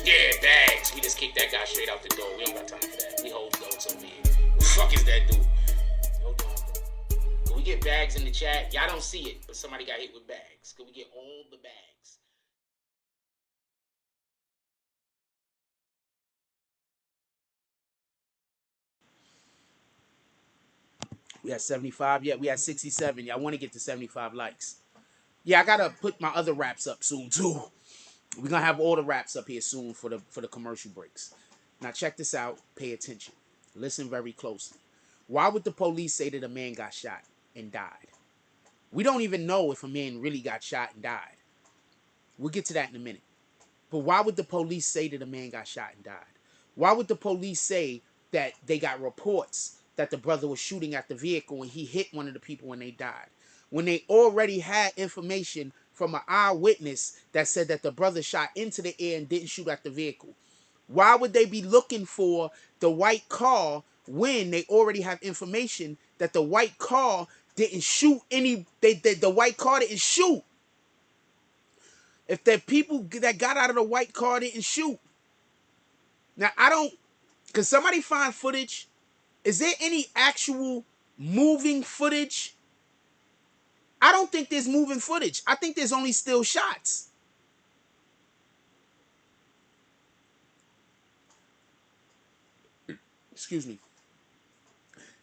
Yeah, bags. We just kicked that guy straight out the door. We don't got time for that. We hold those over here. Who the fuck is that dude? Hold on, bro. Can we get bags in the chat? Y'all don't see it, but somebody got hit with bags. Can we get all the bags? We had 75. Yeah, we had 67. Yeah, I want to get to 75 likes. Yeah, I gotta put my other raps up soon too. We're gonna have all the raps up here soon for the commercial breaks. Now check this out. Pay attention. Listen very closely. Why would the police say that a man got shot and died? We don't even know if a man really got shot and died. We'll get to that in a minute. But why would the police say that a man got shot and died? Why would the police say that they got reports that the brother was shooting at the vehicle and he hit one of the people and they died, when they already had information from an eyewitness that said that the brother shot into the air and didn't shoot at the vehicle? Why would they be looking for the white car when they already have information that the white car didn't shoot any, the white car didn't shoot. If the people that got out of the white car didn't shoot. Now, I don't, can somebody find footage? Is there any actual moving footage? I don't think there's moving footage. I think there's only still shots. Excuse me.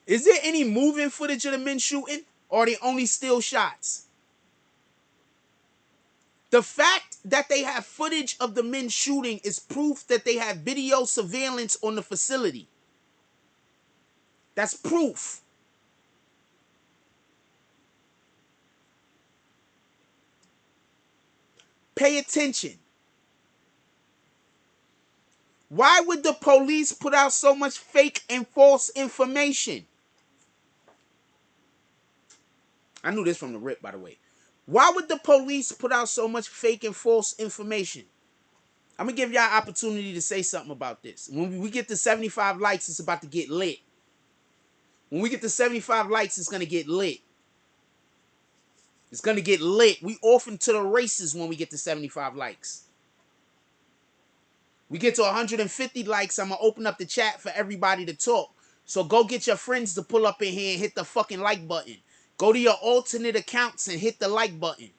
Is there any moving footage of the men shooting? Or are they only still shots? The fact that they have footage of the men shooting is proof that they have video surveillance on the facility. That's proof. Pay attention. Why would the police put out so much fake and false information? I knew this from the rip, by the way. Why would the police put out so much fake and false information? I'm going to give y'all an opportunity to say something about this. When we get to 75 likes, it's about to get lit. When we get to 75 likes, it's going to get lit. It's going to get lit. We off into the races when we get to 75 likes. We get to 150 likes, I'm going to open up the chat for everybody to talk. So go get your friends to pull up in here and hit the fucking like button. Go to your alternate accounts and hit the like button.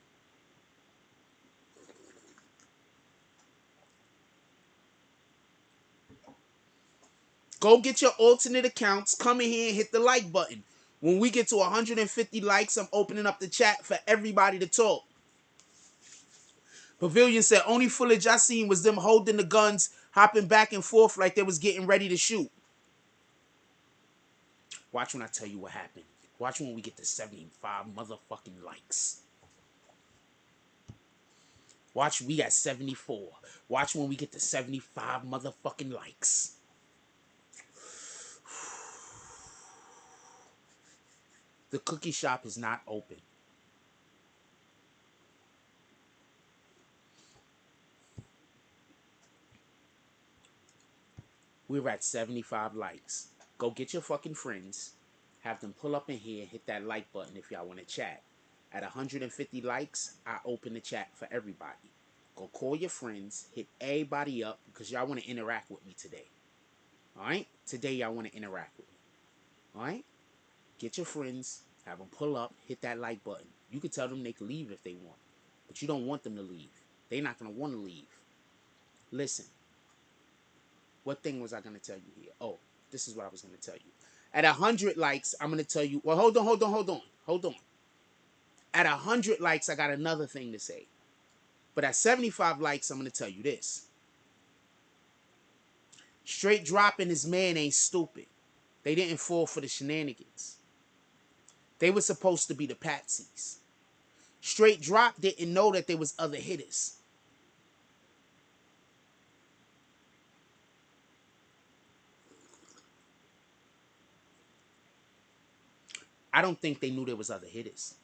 Go get your alternate accounts, come in here and hit the like button. When we get to 150 likes, I'm opening up the chat for everybody to talk. Pavilion said, only footage I seen was them holding the guns, hopping back and forth like they was getting ready to shoot. Watch when I tell you what happened. Watch when we get to 75 motherfucking likes. Watch, we got 74. Watch when we get to 75 motherfucking likes. The cookie shop is not open. We're at 75 likes. Go get your fucking friends. Have them pull up in here and hit that like button if y'all want to chat. At 150 likes, I open the chat for everybody. Go call your friends. Hit everybody up because y'all want to interact with me today. Alright? Today y'all want to interact with me. Alright? Get your friends. Have them pull up. Hit that like button. You can tell them they can leave if they want. But you don't want them to leave. They're not going to want to leave. Listen. What thing was I going to tell you here? Oh, this is what I was going to tell you. At 100 likes, I'm going to tell you. Well, hold on. At 100 likes, I got another thing to say. But at 75 likes, I'm going to tell you this. Straight dropping his man ain't stupid. They didn't fall for the shenanigans. They were supposed to be the patsies. Straight drop didn't know that there was other hitters. I don't think they knew there was other hitters.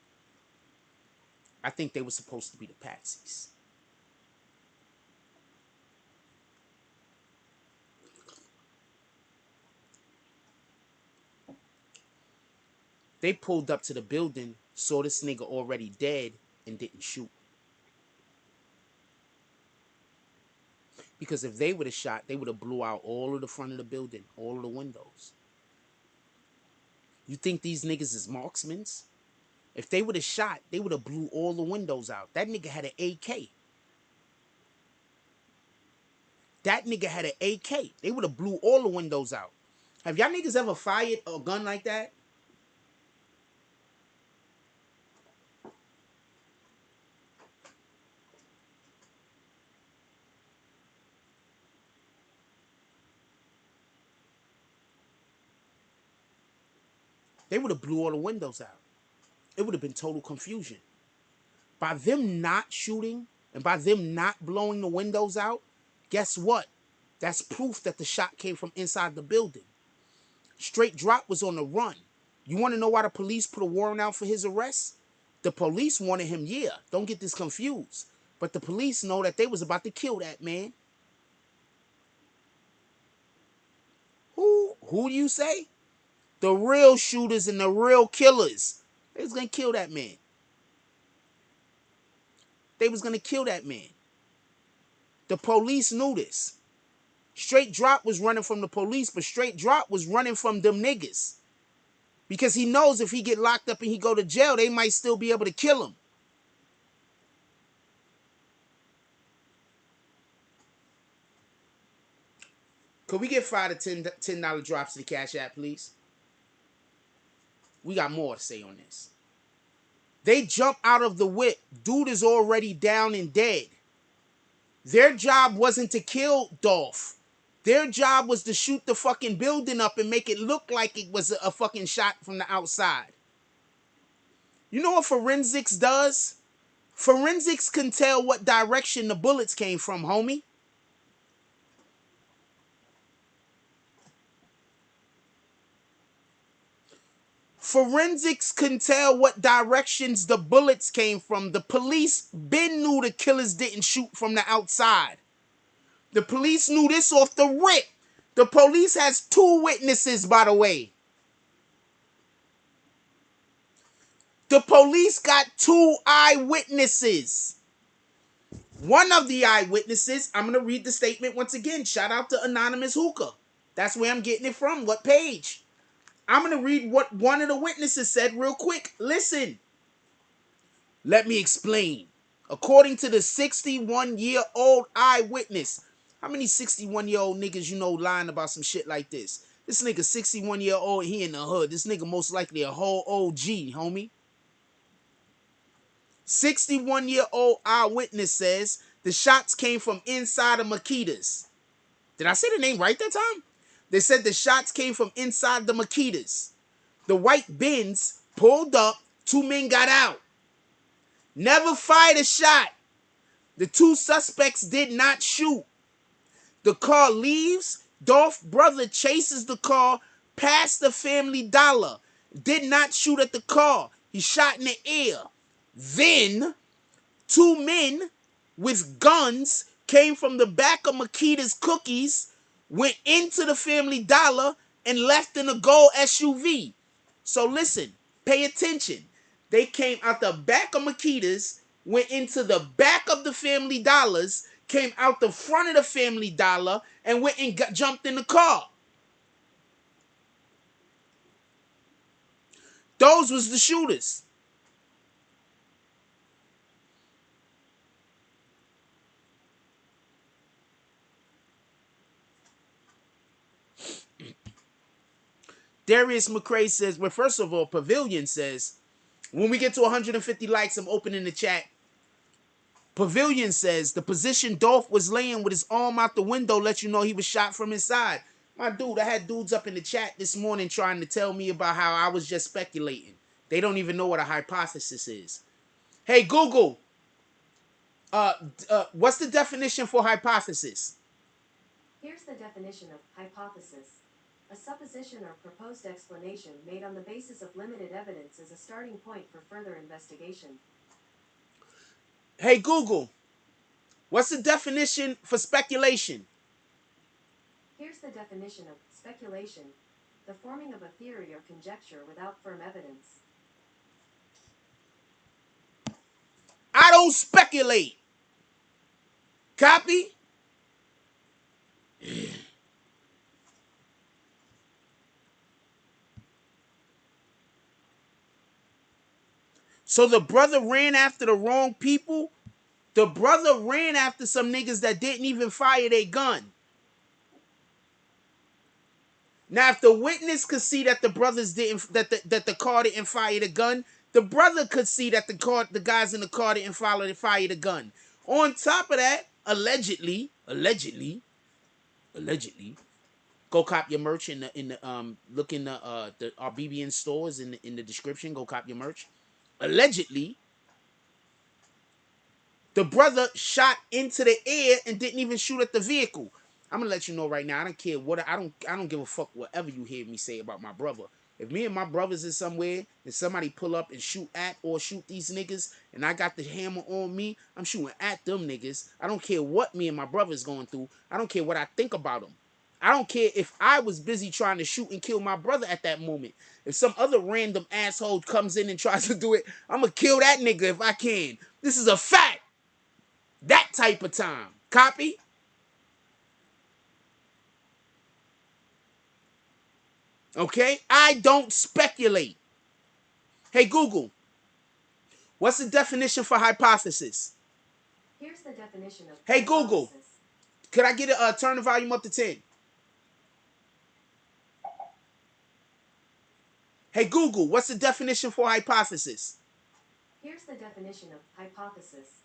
I think they were supposed to be the patsies. They pulled up to the building, saw this nigga already dead, and didn't shoot. Because if they would have shot, they would have blew out all of the front of the building, all of the windows. You think these niggas is marksmen? If they would have shot, they would have blew all the windows out. That nigga had an AK. That nigga had an AK. They would have blew all the windows out. Have y'all niggas ever fired a gun like that? They would have blew all the windows out. It would have been total confusion. By them not shooting and by them not blowing the windows out, guess what? That's proof that the shot came from inside the building. Straight Drop was on the run. You want to know why the police put a warrant out for his arrest? The police wanted him, yeah. Don't get this confused. But the police know that they was about to kill that man. Who do you say? The real shooters and the real killers. They was gonna kill that man. They was gonna kill that man. The police knew this. Straight Drop was running from the police, but Straight Drop was running from them niggas. Because he knows if he get locked up and he go to jail, they might still be able to kill him. Could we get $5 to $10 drops to the Cash App, please? We got more to say on this. They jump out of the whip. Dude is already down and dead. Their job wasn't to kill Dolph. Their job was to shoot the fucking building up and make it look like it was a fucking shot from the outside. You know what forensics does? Forensics can tell what direction the bullets came from, homie. Forensics can tell what directions the bullets came from. The police been knew the killers didn't shoot from the outside. The police knew this off the rip. The police has 2 witnesses, by the way. The police got 2 eyewitnesses. One of the eyewitnesses, I'm going to read the statement once again. Shout out to Anonymous Hookah. That's where I'm getting it from. What page? I'm going to read what one of the witnesses said real quick. Listen. Let me explain. According to the 61-year-old eyewitness. How many 61-year-old niggas you know lying about some shit like this? This nigga 61-year-old, he in the hood. This nigga most likely a whole OG, homie. 61-year-old eyewitness says the shots came from inside of Makita's. Did I say the name right that time? They said the shots came from inside the Makita's. The white Benz pulled up. 2 men got out. Never fired a shot. The 2 suspects did not shoot. The car leaves. Dolph's brother chases the car past the Family Dollar. Did not shoot at the car. He shot in the air. Then 2 men with guns came from the back of Makita's Cookies, went into the Family Dollar, and left in a gold SUV. So listen, pay attention. They came out the back of Makita's, went into the back of the Family Dollars, came out the front of the Family Dollar, and went and jumped in the car. Those was the shooters. Darius McCrae says, well, first of all, Pavilion says, when we get to 150 likes, I'm opening the chat. Pavilion says, the position Dolph was laying with his arm out the window let you know he was shot from inside. My dude, I had dudes up in the chat this morning trying to tell me about how I was just speculating. They don't even know what a hypothesis is. Hey, Google, what's the definition for hypothesis?
Here's the definition of hypothesis. A supposition or proposed explanation made on the basis of limited evidence as a starting point for further investigation.
Hey, Google, what's the definition for speculation?
Here's the definition of speculation. The forming of a theory or conjecture without firm evidence.
I don't speculate. Copy? So the brother ran after the wrong people. The brother ran after some niggas that didn't even fire their gun. Now, if the witness could see that the brothers didn't, that the car didn't fire the gun, the brother could see that the guys in the car didn't fire the gun. On top of that, allegedly, go cop your merch in the look in our BBN stores in the description. Go cop your merch. Allegedly, the brother shot into the air and didn't even shoot at the vehicle. I'm gonna let you know right now. I don't care what I don't give a fuck whatever you hear me say about my brother. If me and my brothers is somewhere and somebody pull up and shoot at or shoot these niggas and I got the hammer on me, I'm shooting at them niggas. I don't care what me and my brother's going through. I don't care what I think about them. I don't care if I was busy trying to shoot and kill my brother at that moment. If some other random asshole comes in and tries to do it, I'm going to kill that nigga if I can. This is a fact. That type of time. Copy? Okay? I don't speculate. Hey, Google, what's the definition for hypothesis?
Here's the definition of
Hey, Google,
hypothesis.
could I get a turn the volume up to 10? Hey, Google, what's the definition for hypothesis?
Here's the definition of hypothesis.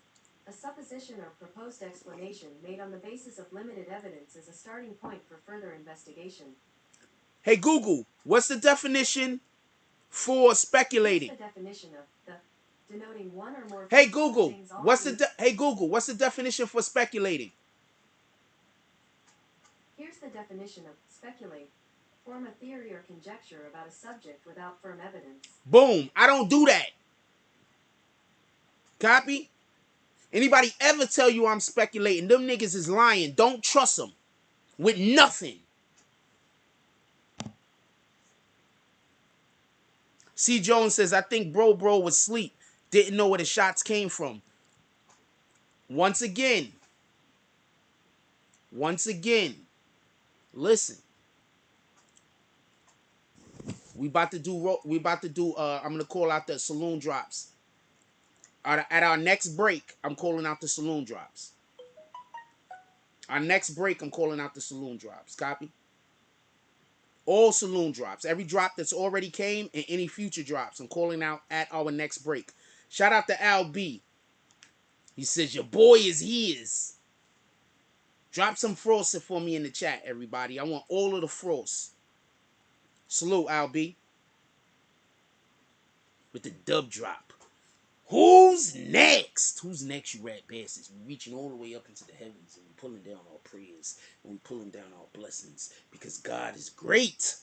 A supposition or proposed explanation made on the basis of limited evidence is a starting point for further investigation.
Hey, Google, what's the definition for speculating?
Here's the definition of the denoting one or more.
Hey, Google,
things all
what's the
these-
hey Google, what's the definition for speculating?
Here's the definition of speculate. Form a theory or conjecture about a subject without firm evidence.
Boom. I don't do that. Copy? Anybody ever tell you I'm speculating, them niggas is lying. Don't trust them with nothing. C. Jones says, I think bro was asleep. Didn't know where the shots came from. Once again, listen. We about to do, I'm going to call out the Saloon drops. At our next break, I'm calling out the Saloon drops. Our next break, I'm calling out the Saloon drops. Copy? All Saloon drops. Every drop that's already came and any future drops, I'm calling out at our next break. Shout out to Al B. He says, your boy is his. Drop some frosting for me in the chat, everybody. I want all of the frost. Salute, Al B. With the dub drop. Who's next? Who's next, you rat bastards? We're reaching all the way up into the heavens and we're pulling down our prayers and we're pulling down our blessings because God is great.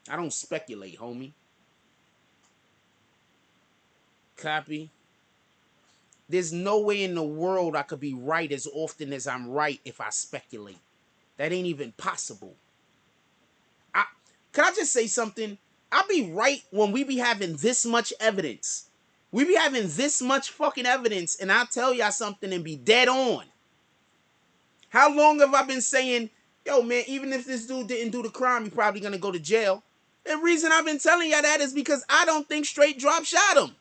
I don't speculate, homie. Copy? There's no way in the world I could be right as often as I'm right if I speculate. That ain't even possible. Can I just say something? I'll be right when we be having this much evidence. We be having this much fucking evidence, and I'll tell y'all something and be dead on. How long have I been saying, yo, man, even if this dude didn't do the crime, he probably gonna go to jail? The reason I've been telling y'all that is because I don't think Straight Drop shot him.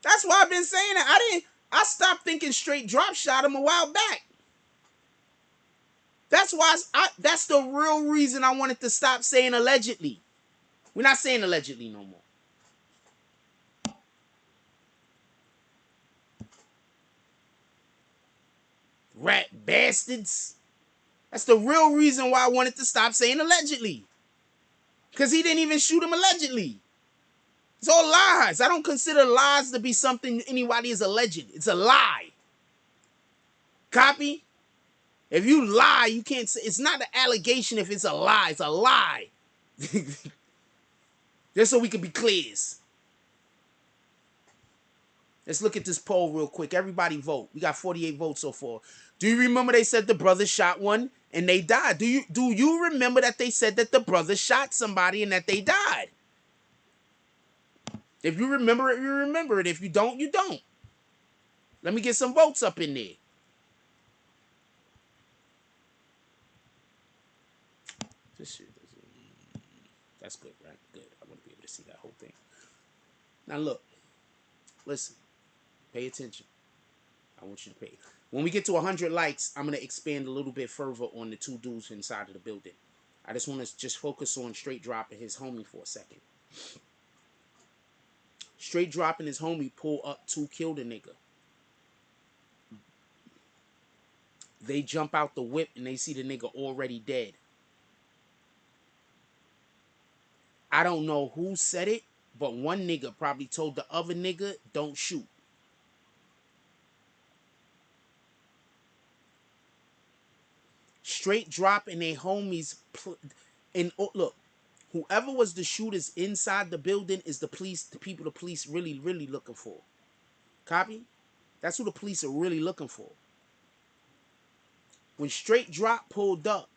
That's why I've been saying that. I stopped thinking Straight Drop shot him a while back. That's why that's the real reason I wanted to stop saying allegedly. We're not saying allegedly no more. Rat bastards. That's the real reason why I wanted to stop saying allegedly. Because he didn't even shoot him allegedly. It's all lies. I don't consider lies to be something anybody is alleged. It's a lie. Copy? If you lie, you can't say, it's not an allegation if it's a lie. It's a lie. Just so we can be clear. Let's look at this poll real quick. Everybody vote. We got 48 votes so far. Do you remember they said the brother shot one and they died? Do you remember that they said that the brother shot somebody and that they died? If you remember it, you remember it. If you don't, you don't. Let me get some votes up in there. This shit is, that's good, right? Good. I want to be able to see that whole thing. Now look, listen, pay attention. I want you to pay. When we get to 100 likes, I'm going to expand a little bit further on the two dudes inside of the building. I just want to just focus on Straight Drop and his homie for a second. Straight Drop and his homie pull up to kill the nigga. They jump out the whip and they see the nigga already dead. I don't know who said it, but one nigga probably told the other nigga, don't shoot. Straight Drop and their homies. And look, Whoever was the shooters inside the building is the people the police really, really looking for. Copy? That's who the police are really looking for. When Straight Drop pulled up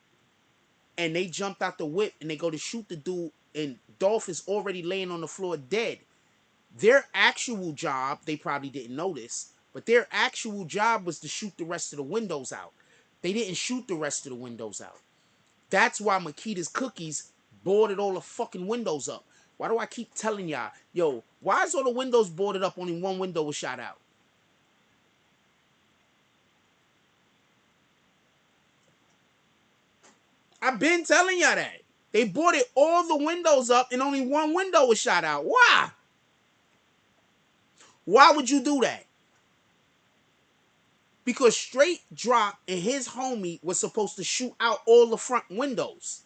and they jumped out the whip and they go to shoot the dude and Dolph is already laying on the floor dead, their actual job, they probably didn't notice, but their actual job was to shoot the rest of the windows out. They didn't shoot the rest of the windows out. That's why Makita's Cookies boarded all the fucking windows up. Why do I keep telling y'all, yo, why is all the windows boarded up, only one window was shot out? I've been telling y'all that. They boarded all the windows up and only one window was shot out. Why? Why would you do that? Because Straight Drop and his homie was supposed to shoot out all the front windows.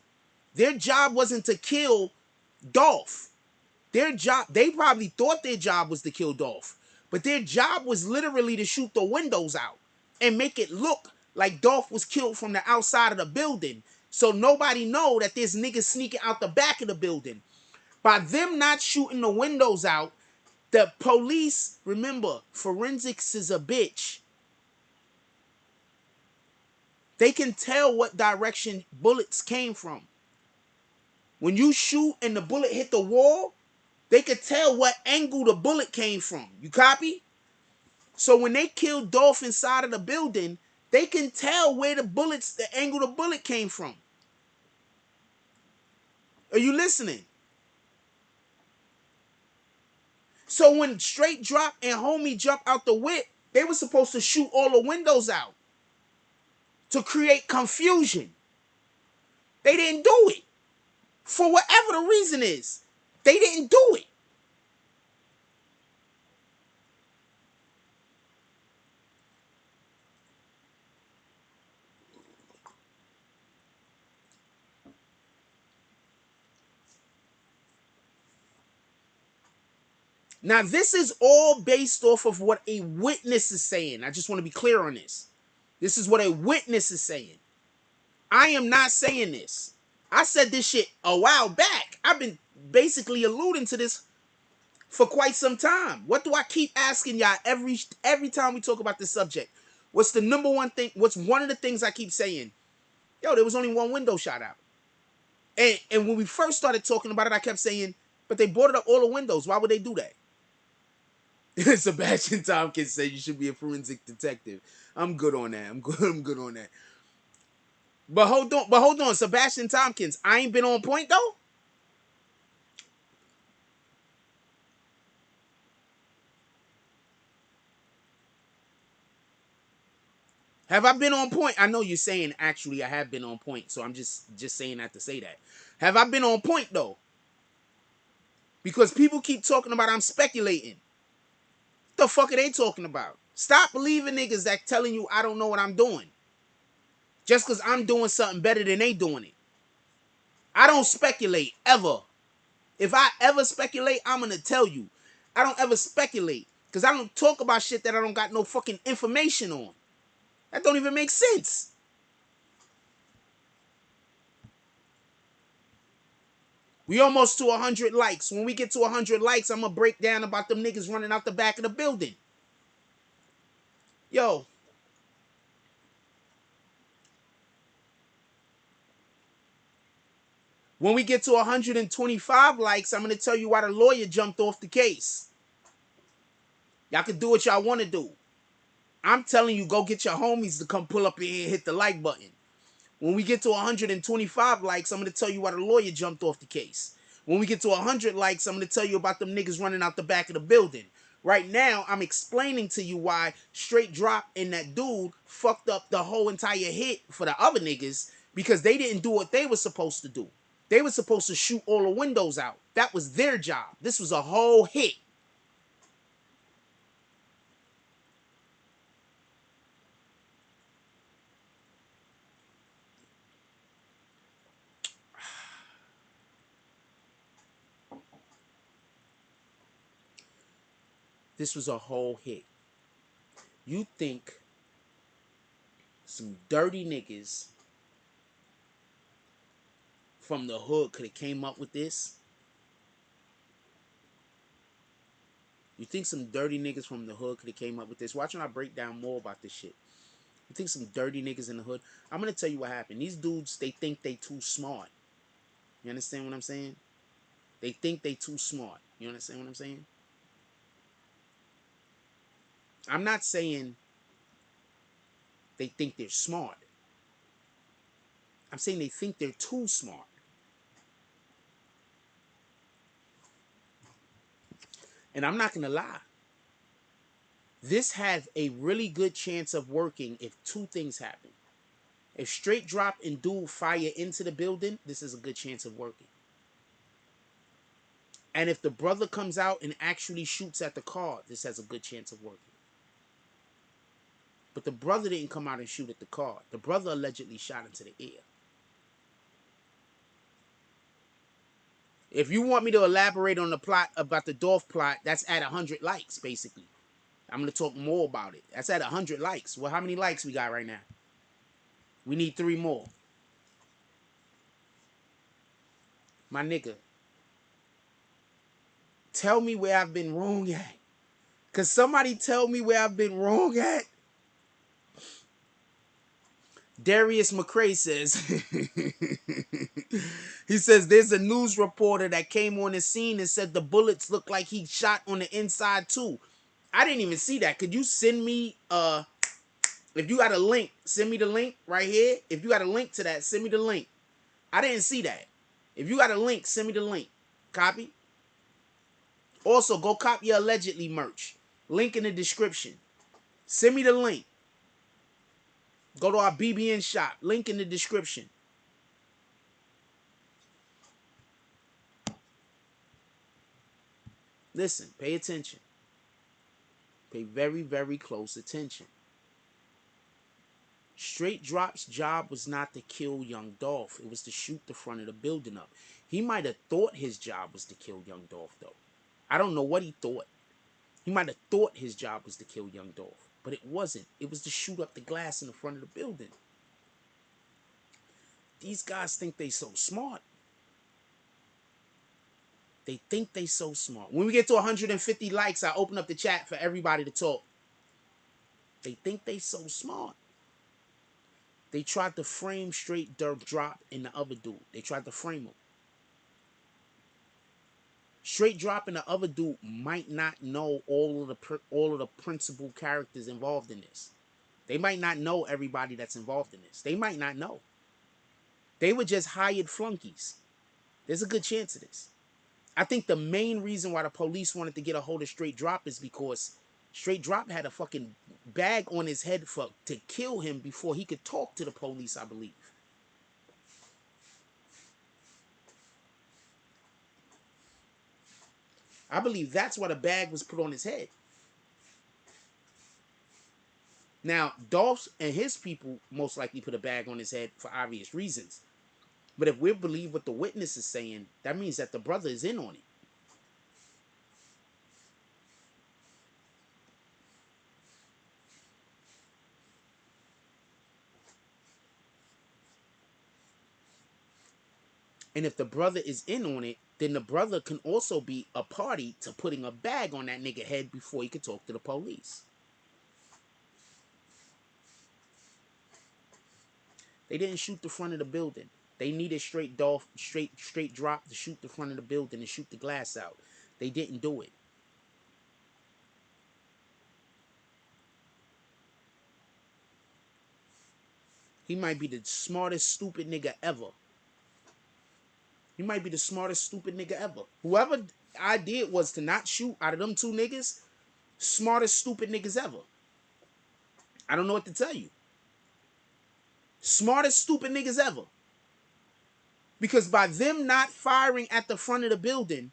Their job wasn't to kill Dolph. Their job, they probably thought their job was to kill Dolph, but their job was literally to shoot the windows out and make it look like Dolph was killed from the outside of the building, so nobody know that there's niggas sneaking out the back of the building. By them not shooting the windows out, the police, remember, forensics is a bitch. They can tell what direction bullets came from. When you shoot and the bullet hit the wall, they could tell what angle the bullet came from. You copy? So when they killed Dolph inside of the building, they can tell where the angle the bullet came from. Are you listening? So when Straight Drop and Homie jump out the whip, they were supposed to shoot all the windows out to create confusion. They didn't do it. For whatever the reason is, they didn't do it. Now, this is all based off of what a witness is saying. I just want to be clear on this. This is what a witness is saying. I am not saying this. I said this shit a while back. I've been basically alluding to this for quite some time. What do I keep asking y'all every time we talk about this subject? What's the number one thing? What's one of the things I keep saying? Yo, there was only one window shot out. And when we first started talking about it, I kept saying, but they boarded up all the windows. Why would they do that? Sebastian Tompkins said you should be a forensic detective. I'm good on that. I'm good on that. But hold on, Sebastian Tompkins. I ain't been on point though. Have I been on point? I know you're saying actually I have been on point, so I'm just saying that to say that. Have I been on point though? Because people keep talking about I'm speculating. What the fuck are they talking about? Stop believing niggas that telling you I don't know what I'm doing. Just because I'm doing something better than they doing it. I don't speculate, ever. If I ever speculate, I'm going to tell you. I don't ever speculate. Because I don't talk about shit that I don't got no fucking information on. That don't even make sense. We almost to 100 likes. When we get to 100 likes, I'm going to break down about them niggas running out the back of the building. Yo. When we get to 125 likes, I'm going to tell you why the lawyer jumped off the case. Y'all can do what y'all want to do. I'm telling you, go get your homies to come pull up in here and hit the like button. When we get to 125 likes, I'm going to tell you why the lawyer jumped off the case. When we get to 100 likes, I'm going to tell you about them niggas running out the back of the building. Right now, I'm explaining to you why Straight Drop and that dude fucked up the whole entire hit for the other niggas because they didn't do what they were supposed to do. They were supposed to shoot all the windows out. That was their job. This was a whole hit. This was a whole hit. You think some dirty niggas from the hood could have came up with this? You think some dirty niggas from the hood could have came up with this? Watch when I break down more about this shit. You think some dirty niggas in the hood? I'm gonna tell you what happened. These dudes, they think they too smart. You understand what I'm saying? They think they too smart. You understand what I'm saying? I'm not saying they think they're smart. I'm saying they think they're too smart. And I'm not gonna lie. This has a really good chance of working if two things happen. If straight drop and dude fire into the building, this is a good chance of working. And if the brother comes out and actually shoots at the car, this has a good chance of working. But the brother didn't come out and shoot at the car. The brother allegedly shot into the air. If you want me to elaborate on the plot about the Dolph plot, that's at 100 likes, basically. I'm going to talk more about it. That's at 100 likes. Well, how many likes we got right now? We need 3 more. My nigga, tell me where I've been wrong at. Cause somebody tell me where I've been wrong at. Darius McCrae says, he says there's a news reporter that came on the scene and said the bullets look like he shot on the inside too. I didn't even see that. Could you send me, if you got a link, send me the link right here. If you got a link to that, send me the link. I didn't see that. If you got a link, send me the link. Copy. Also, go copy your allegedly merch. Link in the description. Send me the link. Go to our BBN shop. Link in the description. Listen, pay attention. Pay very, very close attention. Straight Drop's job was not to kill Young Dolph. It was to shoot the front of the building up. He might have thought his job was to kill Young Dolph, though. I don't know what he thought. He might have thought his job was to kill Young Dolph. But it wasn't. It was to shoot up the glass in the front of the building. These guys think they so smart. They think they so smart. When we get to 150 likes, I open up the chat for everybody to talk. They think they so smart. They tried to frame Straight Drop and the other dude. They tried to frame him. Straight Drop and the other dude might not know all of the principal characters involved in this. They might not know everybody that's involved in this. They might not know. They were just hired flunkies. There's a good chance of this. I think the main reason why the police wanted to get a hold of Straight Drop is because Straight Drop had a fucking bag on his head to kill him before he could talk to the police, I believe. I believe that's why the bag was put on his head. Now, Dolph and his people most likely put a bag on his head for obvious reasons. But if we believe what the witness is saying, that means that the brother is in on it. And if the brother is in on it, then the brother can also be a party to putting a bag on that nigga head before he could talk to the police. They didn't shoot the front of the building. They needed Straight Drop to shoot the front of the building and shoot the glass out. They didn't do it. He might be the smartest stupid nigga ever. He might be the smartest stupid nigga ever. Whoever idea it was to not shoot out of them two niggas, smartest stupid niggas ever. I don't know what to tell you. Smartest stupid niggas ever. Because by them not firing at the front of the building,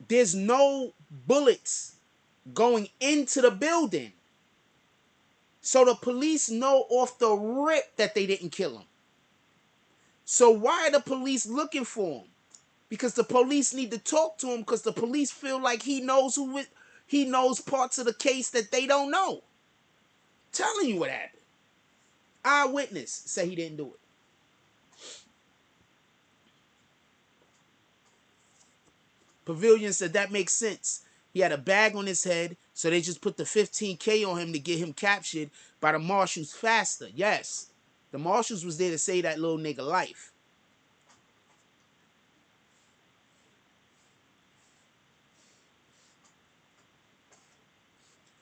there's no bullets going into the building. So the police know off the rip that they didn't kill him. So why are the police looking for him? Because the police need to talk to him because the police feel like he knows he knows parts of the case that they don't know. Telling you what happened. Eyewitness say he didn't do it. Pavilion said that makes sense. He had a bag on his head, so they just put the 15K on him to get him captured by the marshals faster. Yes, the marshals was there to save that little nigga life.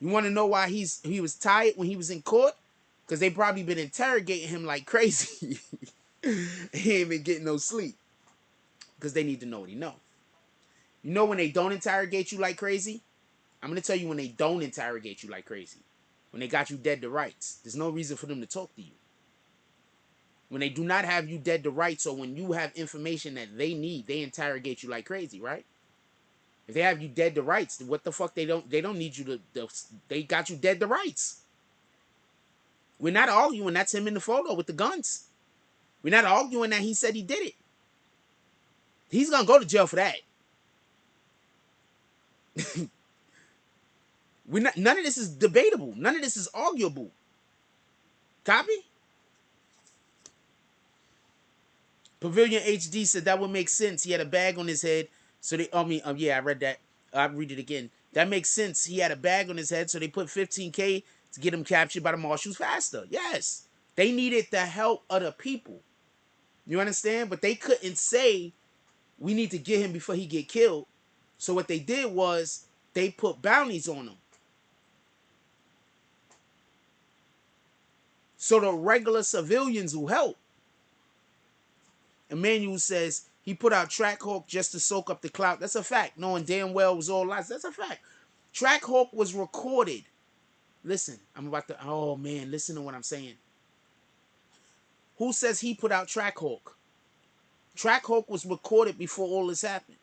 You want to know why he was tired when he was in court? Because they probably been interrogating him like crazy. He ain't been getting no sleep. Because they need to know what he know. You know when they don't interrogate you like crazy? I'm going to tell you when they don't interrogate you like crazy. When they got you dead to rights. There's no reason for them to talk to you. When they do not have you dead to rights, or when you have information that they need, they interrogate you like crazy, right? If they have you dead to rights, what the fuck they don't need you to they got you dead to rights. We're not arguing that's him in the photo with the guns. We're not arguing that he said he did it. He's gonna go to jail for that. None of this is debatable. None of this is arguable. Copy? Pavilion HD said that would make sense. He had a bag on his head, so they. Yeah, I read that. I'll read it again. That makes sense. He had a bag on his head, so they put 15K to get him captured by the marshals faster. Yes, they needed the help of the people. You understand? But they couldn't say we need to get him before he get killed. So what they did was they put bounties on him. So the regular civilians will help. Emmanuel says he put out Trackhawk just to soak up the clout. That's a fact. Knowing damn well it was all lies. That's a fact. Trackhawk was recorded. Listen, I'm about to... Oh, man, listen to what I'm saying. Who says he put out Trackhawk? Trackhawk was recorded before all this happened.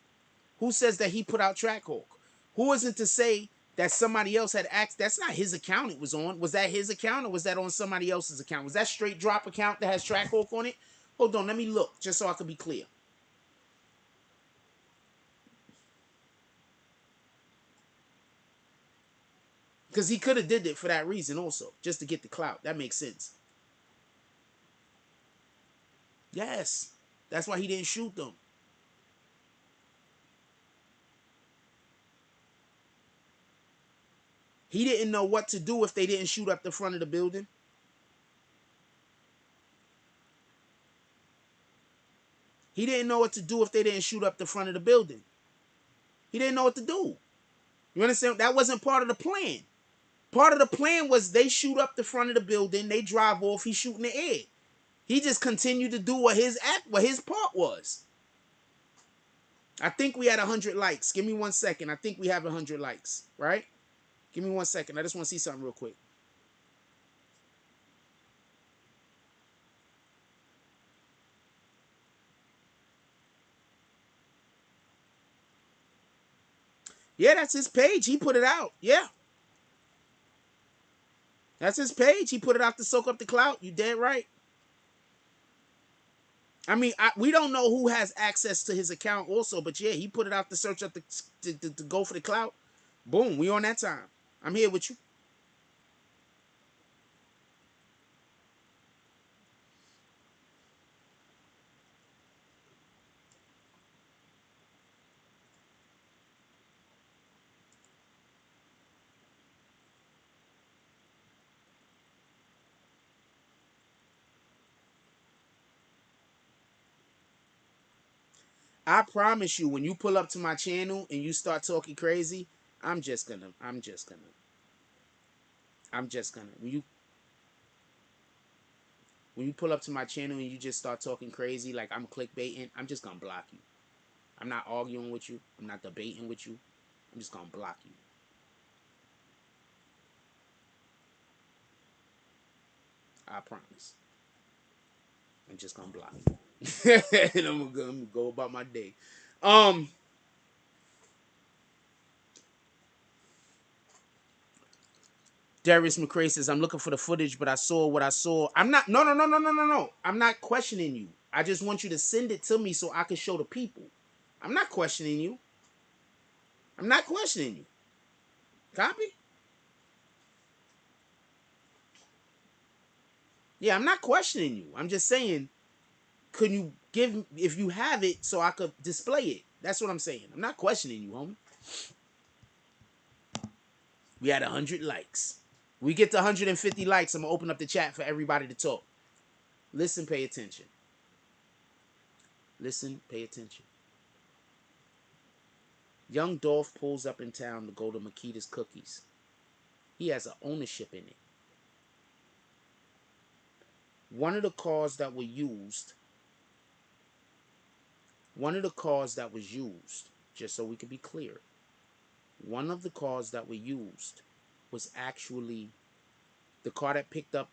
Who says that he put out Trackhawk? Who isn't to say that somebody else had asked? That's not his account it was on. Was that his account or was that on somebody else's account? Was that straight drop account that has Trackhawk on it? Hold on, let me look just so I can be clear. Because he could have did it for that reason also, just to get the clout. That makes sense. Yes, that's why he didn't shoot them. He didn't know what to do if they didn't shoot up the front of the building. He didn't know what to do if they didn't shoot up the front of the building. He didn't know what to do. You understand? That wasn't part of the plan. Part of the plan was they shoot up the front of the building, they drive off, he shoot in the air. He just continued to do what his part was. I think we had 100 likes. Give me 1 second. I think we have 100 likes, right? Give me 1 second. I just want to see something real quick. Yeah, that's his page. He put it out. Yeah. That's his page. He put it out to soak up the clout. You dead right. I mean, we don't know who has access to his account also, but yeah, he put it out to search up to go for the clout. Boom, we on that time. I'm here with you. I promise you, when you pull up to my channel and you start talking crazy, I'm just gonna. When you pull up to my channel and you just start talking crazy like I'm clickbaiting, I'm just gonna block you. I'm not arguing with you. I'm not debating with you. I'm just gonna block you. I promise. I'm just gonna block you. And I'm gonna go about my day. Darius McCray says, I'm looking for the footage, but I saw what I saw. I'm not, no. I'm not questioning you. I just want you to send it to me so I can show the people. I'm not questioning you. I'm not questioning you. Copy? Yeah, I'm not questioning you. I'm just saying, could you if you have it so I could display it. That's what I'm saying. I'm not questioning you, homie. We had 100 likes. We get to 150 likes, I'm gonna open up the chat for everybody to talk. Listen, pay attention. Listen, pay attention. Young Dolph pulls up in town to go to Makita's Cookies. He has an ownership in it. One of the cars that was used, just so we could be clear, one of the cars that were used was actually the car that picked up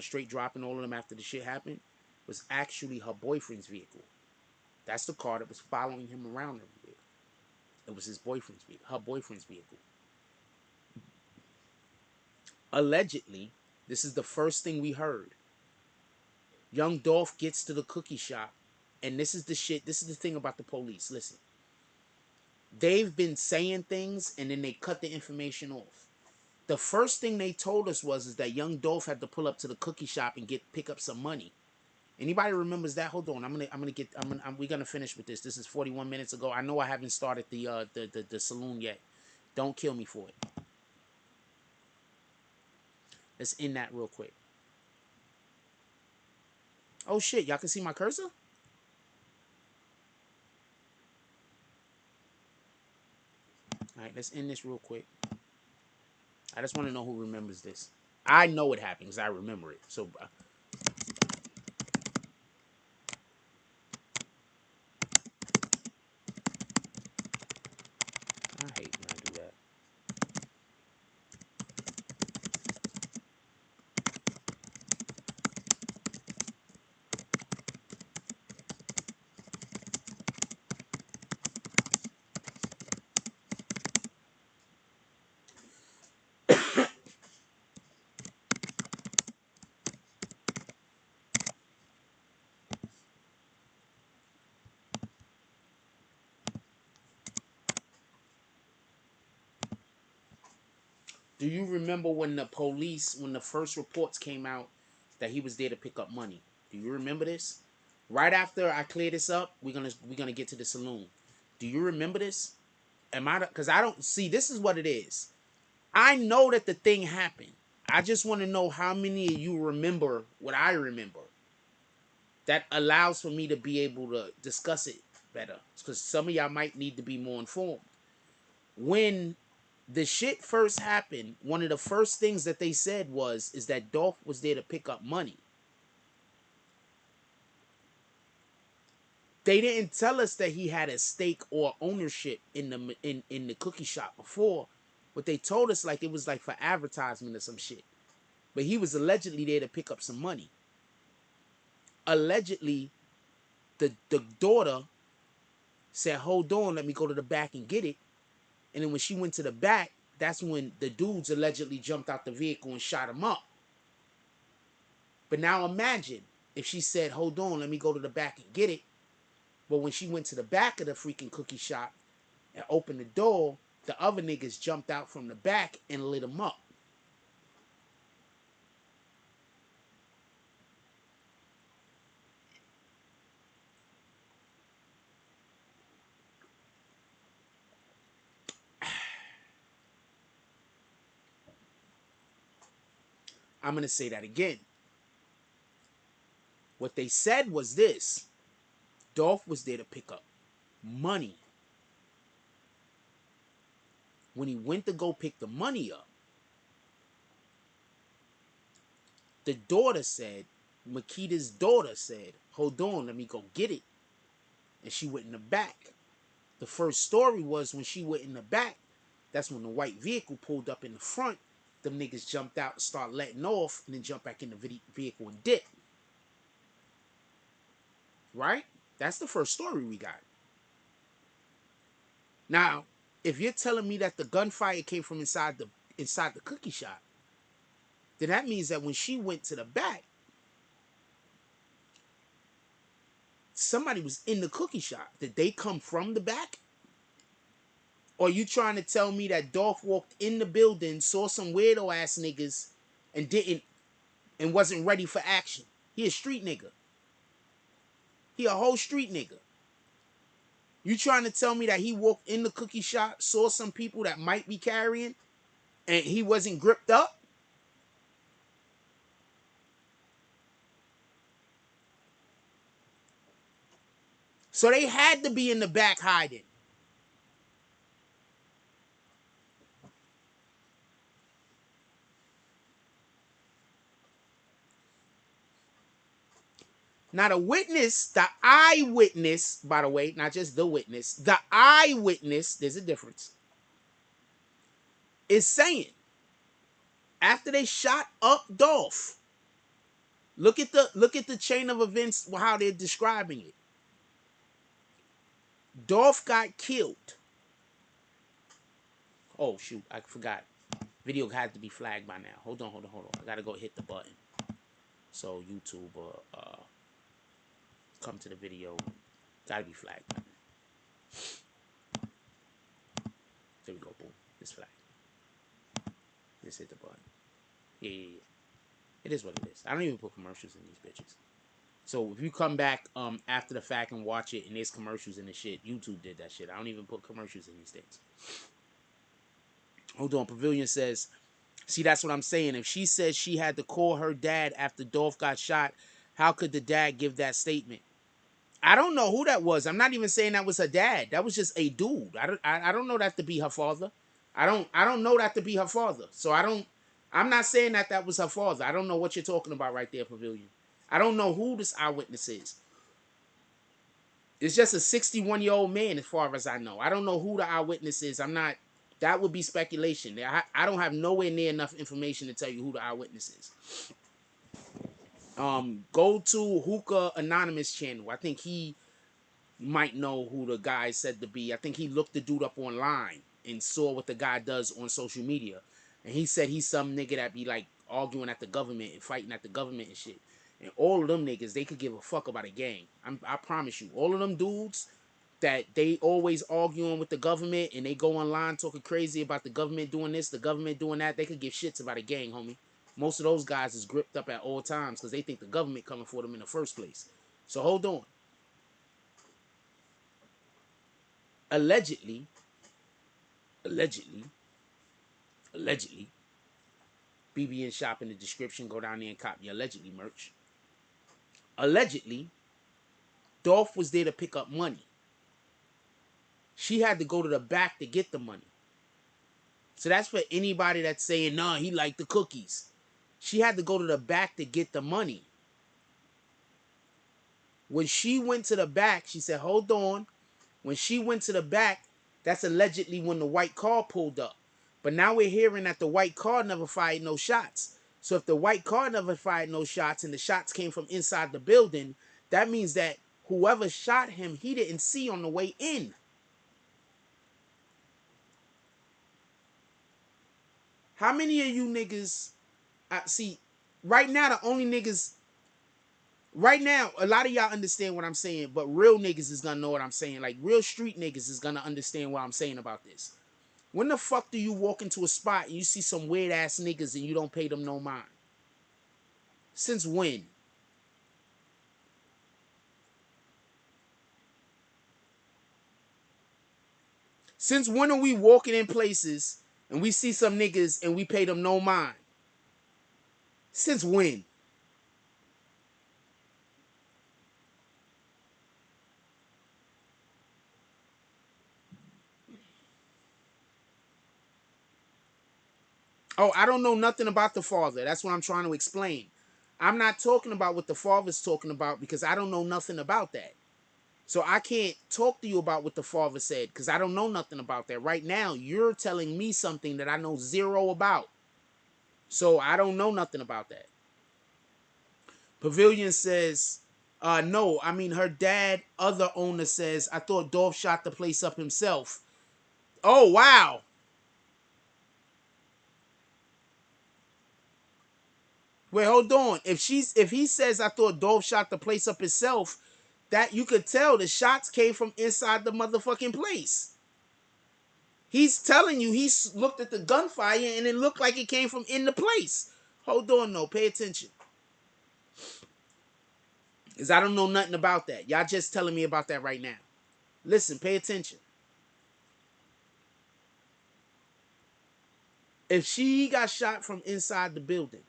straight dropping all of them after the shit happened, was actually her boyfriend's vehicle. That's the car that was following him around everywhere. It was his boyfriend's vehicle, her boyfriend's vehicle. Allegedly, this is the first thing we heard. Young Dolph gets to the cookie shop, and this is the shit. This is the thing about the police. Listen, they've been saying things, and then they cut the information off. The first thing they told us is that Young Dolph had to pull up to the cookie shop and pick up some money. Anybody remembers that? Hold on, we're gonna finish with this. This is 41 minutes ago. I know I haven't started the saloon yet. Don't kill me for it. Let's end that real quick. Oh shit, y'all can see my cursor? Alright, let's end this real quick. I just want to know who remembers this. I know it happened because I remember it. So I hate when I do that. Do you remember when the first reports came out that he was there to pick up money? Do you remember this? Right after I clear this up, we're gonna get to the saloon. Do you remember this? Because I don't see. This is what it is. I know that the thing happened. I just want to know how many of you remember what I remember. That allows for me to be able to discuss it better. Because some of y'all might need to be more informed. When the shit first happened, one of the first things that they said is that Dolph was there to pick up money. They didn't tell us that he had a stake or ownership in the cookie shop before. What they told us, like, it was like for advertisement or some shit. But he was allegedly there to pick up some money. Allegedly, the daughter said, hold on, let me go to the back and get it. And then when she went to the back, that's when the dudes allegedly jumped out the vehicle and shot him up. But now imagine if she said, hold on, let me go to the back and get it. But when she went to the back of the freaking cookie shop and opened the door, the other niggas jumped out from the back and lit him up. I'm going to say that again. What they said was this. Dolph was there to pick up money. When he went to go pick the money up, the daughter said, Makita's daughter said, hold on, let me go get it. And she went in the back. The first story was when she went in the back, that's when the white vehicle pulled up in the front. Them niggas jumped out and started letting off and then jumped back in the vehicle and dipped. Right? That's the first story we got. Now, if you're telling me that the gunfire came from inside the cookie shop, then that means that when she went to the back, somebody was in the cookie shop. Did they come from the back? Or are you trying to tell me that Dolph walked in the building, saw some weirdo ass niggas, and wasn't ready for action? He a street nigga. He a whole street nigga. You trying to tell me that he walked in the cookie shop, saw some people that might be carrying, and he wasn't gripped up? So they had to be in the back hiding. Now the witness, the eyewitness, by the way, not just the witness, the eyewitness, there's a difference, is saying after they shot up Dolph, look at the chain of events, how they're describing it. Dolph got killed. Oh shoot, I forgot. Video had to be flagged by now. Hold on. I gotta go hit the button. So YouTube come to the video. Gotta be flagged by now. There we go, boom. It's flagged. Just hit the button. Yeah. It is what it is. I don't even put commercials in these bitches. So if you come back after the fact and watch it and there's commercials in the shit, YouTube did that shit. I don't even put commercials in these things. Hold on. Pavilion says, see, that's what I'm saying. If she says she had to call her dad after Dolph got shot, how could the dad give that statement? I don't know who that was. I'm not even saying that was her dad. That was just a dude. I don't know that to be her father. I don't know that to be her father. So I'm not saying that was her father. I don't know what you're talking about right there, Pavilion. I don't know who this eyewitness is. It's just a 61-year-old man as far as I know. I don't know who the eyewitness is. That would be speculation. I don't have nowhere near enough information to tell you who the eyewitness is. Go to Hookah Anonymous channel. I think he might know who the guy said to be. I think he looked the dude up online and saw what the guy does on social media. And he said he's some nigga that be like arguing at the government and fighting at the government and shit. And all of them niggas, they could give a fuck about a gang. I promise you. All of them dudes that they always arguing with the government and they go online talking crazy about the government doing this, the government doing that, they could give shits about a gang, homie. Most of those guys is gripped up at all times because they think the government coming for them in the first place. So hold on. Allegedly, BBN shop in the description. Go down there and cop your allegedly merch. Allegedly, Dolph was there to pick up money. She had to go to the back to get the money. So that's for anybody that's saying, nah, he liked the cookies. She had to go to the back to get the money. When she went to the back, she said, hold on. When she went to the back, that's allegedly when the white car pulled up. But now we're hearing that the white car never fired no shots. So if the white car never fired no shots and the shots came from inside the building, that means that whoever shot him, he didn't see on the way in. How many of you niggas, see, right now the only niggas, right now, a lot of y'all understand what I'm saying, but real niggas is gonna know what I'm saying. Like, real street niggas is gonna understand what I'm saying about this. When the fuck do you walk into a spot and you see some weird ass niggas and you don't pay them no mind? Since when? Since when are we walking in places and we see some niggas and we pay them no mind? Since when? Oh, I don't know nothing about the father. That's what I'm trying to explain. I'm not talking about what the father's talking about because I don't know nothing about that. So I can't talk to you about what the father said because I don't know nothing about that. Right now, you're telling me something that I know zero about. So I don't know nothing about that. Pavilion says, no, I mean her dad, other owner says, I thought Dolph shot the place up himself. Oh, wow. Wait, hold on. If he says I thought Dolph shot the place up himself, that you could tell the shots came from inside the motherfucking place. He's telling you he looked at the gunfire and it looked like it came from in the place. Hold on, no, pay attention. Because I don't know nothing about that. Y'all just telling me about that right now. Listen, pay attention. If she got shot from inside the building,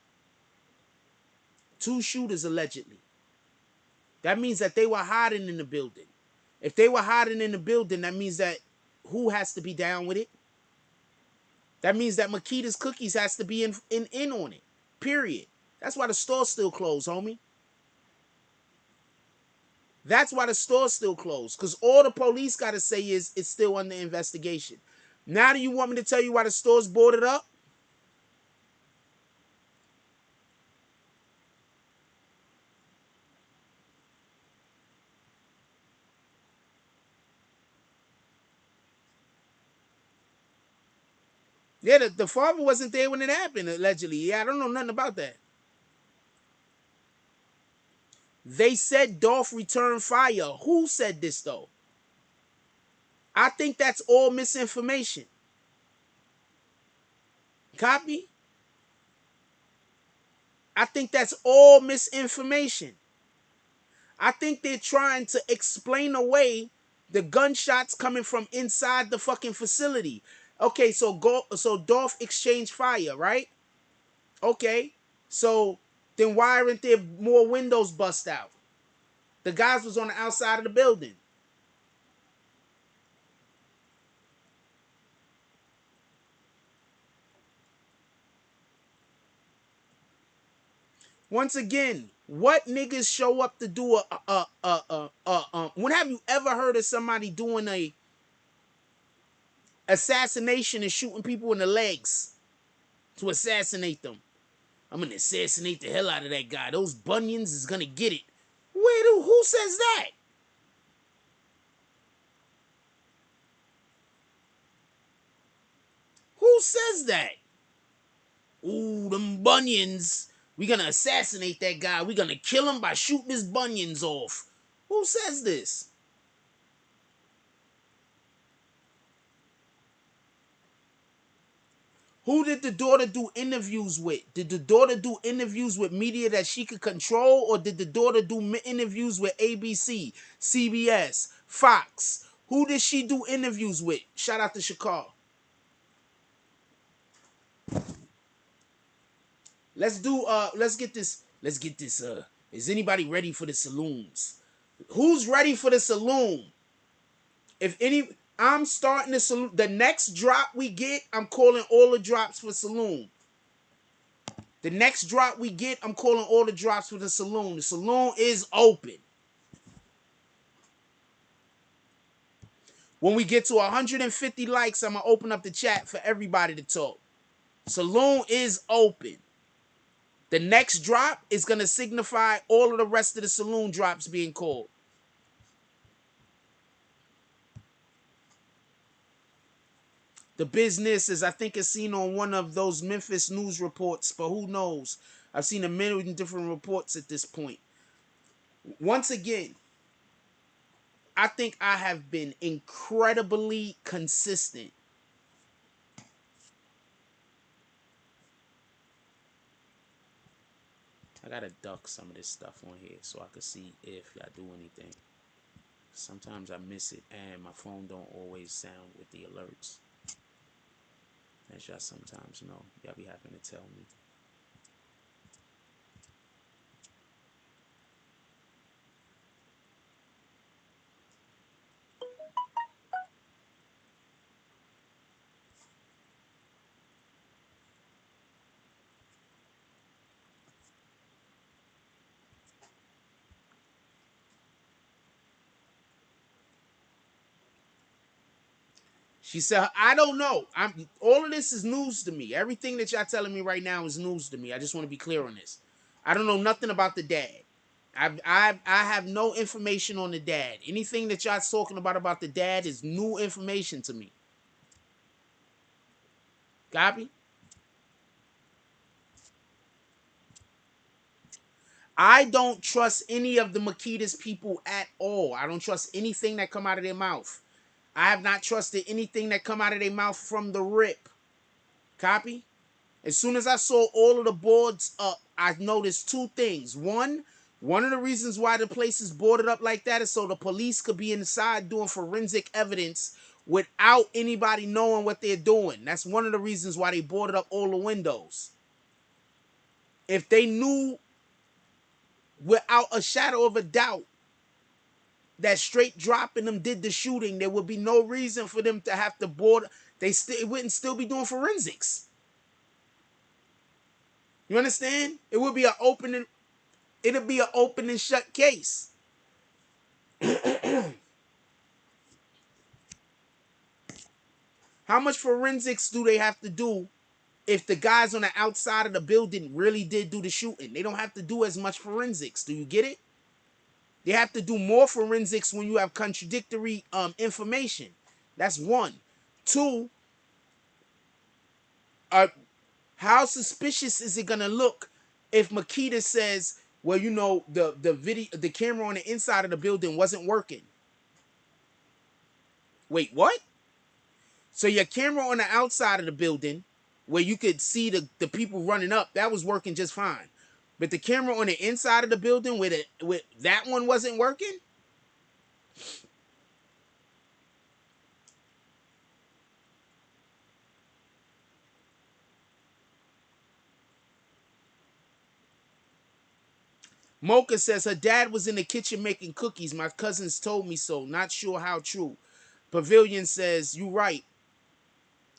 2 shooters allegedly, that means that they were hiding in the building. If they were hiding in the building, that means that who has to be down with it? That means that Makita's Cookies has to be in on it. Period. That's why the store's still closed, homie. That's why the store's still closed. Because all the police got to say is it's still under investigation. Now do you want me to tell you why the store's boarded up? Yeah, the father wasn't there when it happened, allegedly. Yeah, I don't know nothing about that. They said Dolph returned fire. Who said this, though? I think that's all misinformation. Copy? I think that's all misinformation. I think they're trying to explain away the gunshots coming from inside the fucking facility. Okay, so Dolph exchanged fire, right? Okay, so then why aren't there more windows bust out? The guys was on the outside of the building. Once again, what niggas show up to do when have you ever heard of somebody doing a assassination and shooting people in the legs to assassinate them? I'm gonna assassinate the hell out of that guy. Those bunions is gonna get it. Who says that? Who says that? Ooh, them bunions. We gonna assassinate that guy. We gonna kill him by shooting his bunions off. Who says this? Who did the daughter do interviews with? Did the daughter do interviews with media that she could control, or did the daughter do interviews with ABC, CBS, Fox? Who did she do interviews with? Shout out to Chicago. Let's get this. Is anybody ready for the saloons? Who's ready for the saloon? I'm starting the saloon. The next drop we get, I'm calling all the drops for saloon. The next drop we get, I'm calling all the drops for the saloon. The saloon is open. When we get to 150 likes, I'm going to open up the chat for everybody to talk. Saloon is open. The next drop is going to signify all of the rest of the saloon drops being called. The business is, I think it's seen on one of those Memphis news reports, but who knows? I've seen a million different reports at this point. Once again, I think I have been incredibly consistent. I gotta duck some of this stuff on here so I can see if y'all do anything. Sometimes I miss it and my phone don't always sound with the alerts. As y'all sometimes know, y'all be having to tell me. She said, I don't know. All of this is news to me. Everything that y'all telling me right now is news to me. I just want to be clear on this. I don't know nothing about the dad. I have no information on the dad. Anything that y'all talking about the dad is new information to me. Copy? I don't trust any of the Makita's people at all. I don't trust anything that come out of their mouth. I have not trusted anything that come out of their mouth from the rip. Copy? As soon as I saw all of the boards up, I noticed 2 things. One, One of the reasons why the place is boarded up like that is so the police could be inside doing forensic evidence without anybody knowing what they're doing. That's one of the reasons why they boarded up all the windows. If they knew without a shadow of a doubt that Straight Dropping them did the shooting, there would be no reason for them to have to board. It wouldn't still be doing forensics. You understand? It would be an open. It'll be an open and shut case. How much forensics do they have to do if the guys on the outside of the building really did do the shooting? They don't have to do as much forensics. Do you get it? They have to do more forensics when you have contradictory information. That's one. Two, how suspicious is it gonna look if Makita says, well, you know, the camera on the inside of the building wasn't working? Wait, what? So your camera on the outside of the building, where you could see the people running up, that was working just fine. But the camera on the inside of the building with that one wasn't working? Mocha says her dad was in the kitchen making cookies. My cousins told me so. Not sure how true. Pavilion says, you right.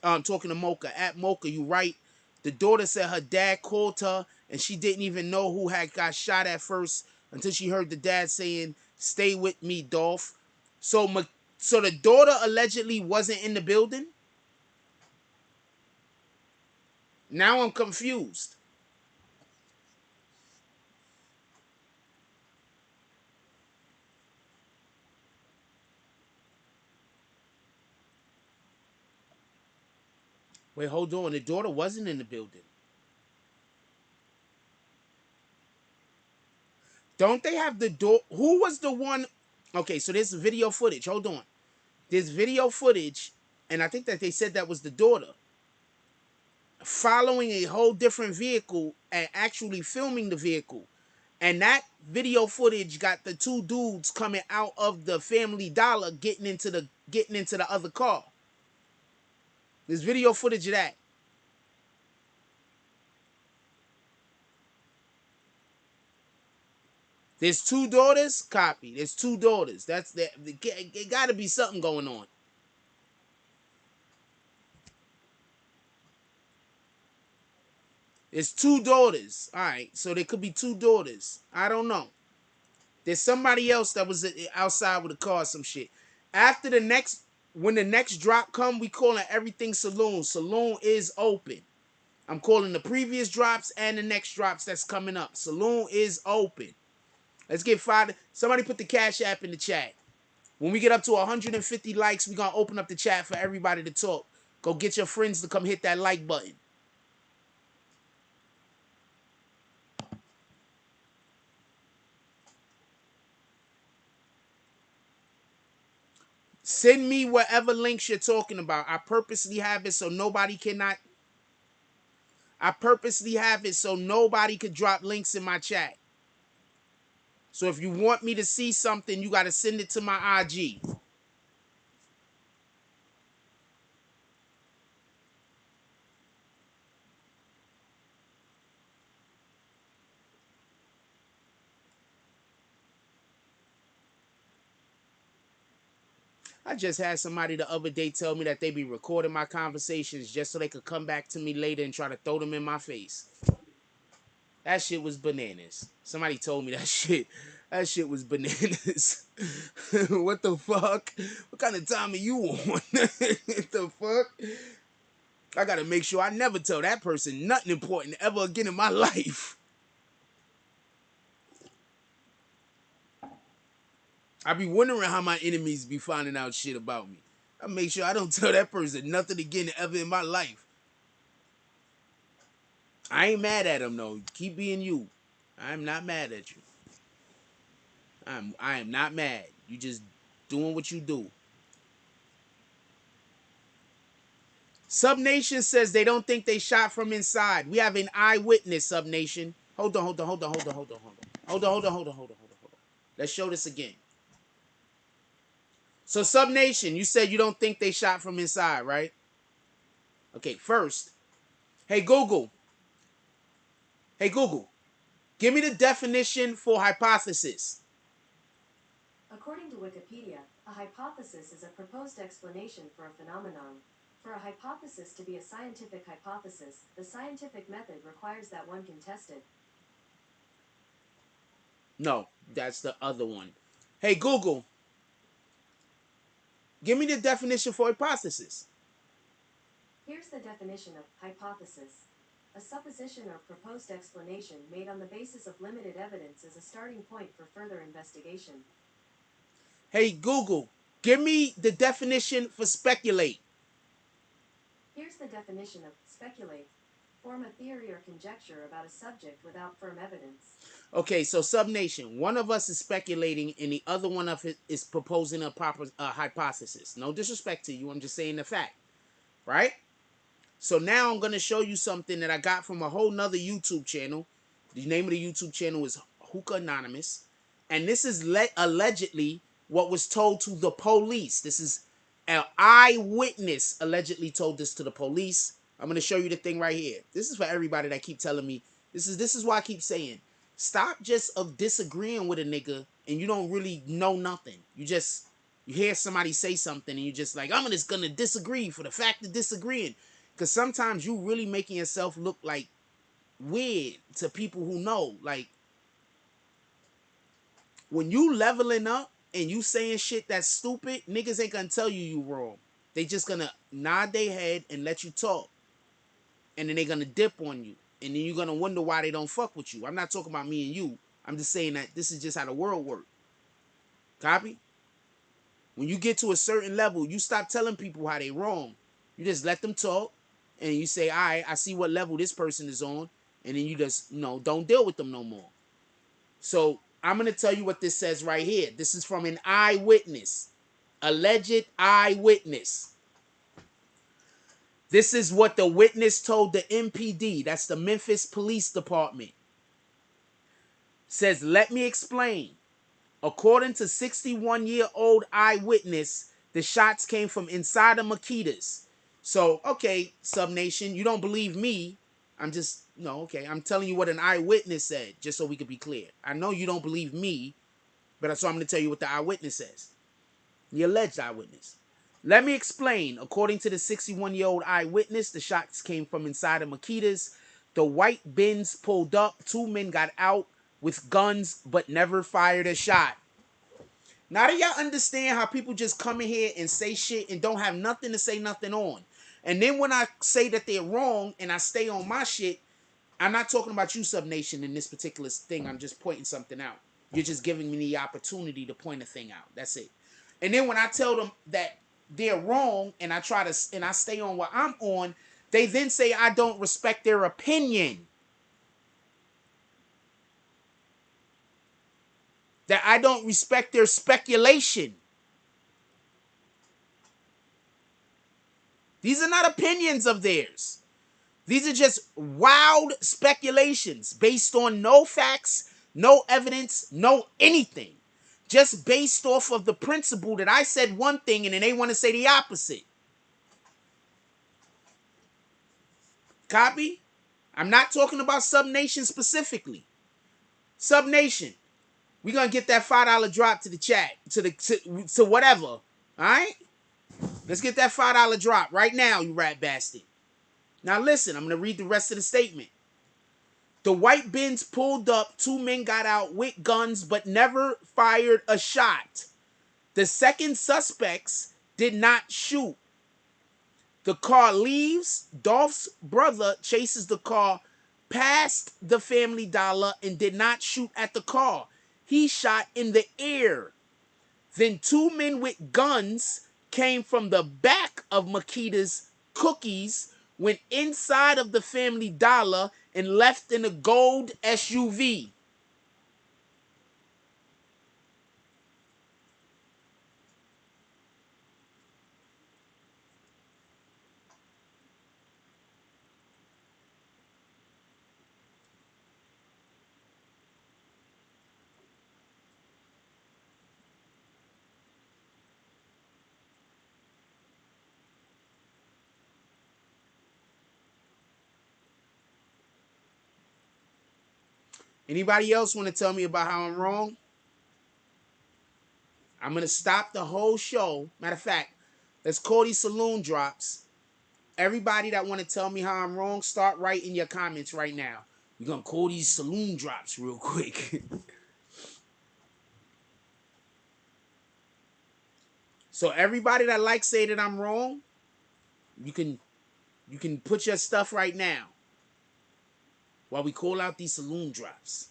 I'm talking to Mocha. At Mocha, you right. The daughter said her dad called her and she didn't even know who had got shot at first until she heard the dad saying, stay with me, Dolph. So the daughter allegedly wasn't in the building? Now I'm confused. Wait, hold on. The daughter wasn't in the building. Don't they have the door? Who was the one? Okay, so there's video footage. Hold on. There's video footage, and I think that they said that was the daughter following a whole different vehicle and actually filming the vehicle. And that video footage got the two dudes coming out of the Family Dollar getting into the other car. There's video footage of that. There's two daughters. Copy. There's two daughters. That's that. It got to be something going on. There's two daughters. All right, so there could be two daughters. I don't know. There's somebody else that was outside with a car or some shit. After when the next drop come, we calling everything Saloon. Saloon is open. I'm calling the previous drops and the next drops that's coming up. Saloon is open. Let's get 5. Somebody put the Cash App in the chat. When we get up to 150 likes, we're going to open up the chat for everybody to talk. Go get your friends to come hit that like button. Send me whatever links you're talking about. I purposely have it so nobody cannot. I purposely have it so nobody could drop links in my chat. So if you want me to see something, you got to send it to my IG. I just had somebody the other day tell me that they be recording my conversations just so they could come back to me later and try to throw them in my face. That shit was bananas. Somebody told me that shit. That shit was bananas. What the fuck? What kind of time are you on? What the fuck? I gotta make sure I never tell that person nothing important ever again in my life. I be wondering how my enemies be finding out shit about me. I make sure I don't tell that person nothing again ever in my life. I ain't mad at him though. Keep being you. I'm not mad at you. I am not mad. You just doing what you do. Subnation says they don't think they shot from inside. We have an eyewitness, Subnation. Hold on. Hold on. Let's show this again. So, Sub Nation, you said you don't think they shot from inside, right? Okay, first, hey Google, give me the definition for hypothesis.
According to Wikipedia, a hypothesis is a proposed explanation for a phenomenon. For a hypothesis to be a scientific hypothesis, the scientific method requires that one can test it.
No, that's the other one. Hey Google, give me the definition for hypothesis.
Here's the definition of hypothesis. A supposition or proposed explanation made on the basis of limited evidence as a starting point for further investigation.
Hey Google, give me the definition for speculate.
Here's the definition of speculate. Form a theory or conjecture about a subject without firm evidence.
Okay, so Sub Nation, one of us is speculating and the other one of it is proposing a hypothesis. No disrespect to you, I'm just saying the fact, right? So now I'm going to show you something that I got from a whole nother YouTube channel. The name of the YouTube channel is Hookah Anonymous. And this is allegedly what was told to the police. This is an eyewitness allegedly told this to the police. I'm going to show you the thing right here. This is for everybody that keep telling me. This is why I keep saying, stop just of disagreeing with a nigga and you don't really know nothing. You hear somebody say something and you just like, I'm just going to disagree for the fact of disagreeing. Because sometimes you really making yourself look like weird to people who know. Like, when you leveling up and you saying shit that's stupid, niggas ain't gonna tell you wrong. They just gonna nod their head and let you talk. And then they gonna dip on you. And then you're gonna wonder why they don't fuck with you. I'm not talking about me and you. I'm just saying that this is just how the world works. Copy? When you get to a certain level, you stop telling people how they wrong. You just let them talk. And you say, all right, I see what level this person is on. And then you just, don't deal with them no more. So I'm going to tell you what this says right here. This is from an eyewitness. Alleged eyewitness. This is what the witness told the MPD. That's the Memphis Police Department. Says, let me explain. According to 61-year-old eyewitness, the shots came from inside of Makeda's. So, okay, Sub Nation, you don't believe me. I'm telling you what an eyewitness said, just so we could be clear. I know you don't believe me, but so I'm going to tell you what the eyewitness says. The alleged eyewitness. Let me explain. According to the 61-year-old eyewitness, the shots came from inside of Makeda's. The white Benz pulled up. Two men got out with guns, but never fired a shot. Now do y'all understand how people just come in here and say shit and don't have nothing to say nothing on? And then when I say that they're wrong and I stay on my shit, I'm not talking about you, Sub Nation, in this particular thing. I'm just pointing something out. You're just giving me the opportunity to point a thing out. That's it. And then when I tell them that they're wrong and I stay on what I'm on, they then say I don't respect their opinion. That I don't respect their speculation. These are not opinions of theirs. These are just wild speculations based on no facts, no evidence, no anything. Just based off of the principle that I said one thing and then they want to say the opposite. Copy? I'm not talking about Sub Nation specifically. Sub Nation, we're going to get that $5 drop to the chat, to whatever. All right? Let's get that $5 drop right now, you rat bastard. Now listen, I'm going to read the rest of the statement. The white Benz pulled up. Two men got out with guns but never fired a shot. The second suspects did not shoot. The car leaves. Dolph's brother chases the car past the Family Dollar and did not shoot at the car. He shot in the air. Then two men with guns came from the back of Makeda's Cookies, went inside of the Family Dollar, and left in a gold SUV. Anybody else want to tell me about how I'm wrong? I'm going to stop the whole show. Matter of fact, let's call these saloon drops. Everybody that want to tell me how I'm wrong, start writing your comments right now. We're going to call these saloon drops real quick. So everybody that likes say that I'm wrong, you can put your stuff right now while we call out these saloon drops.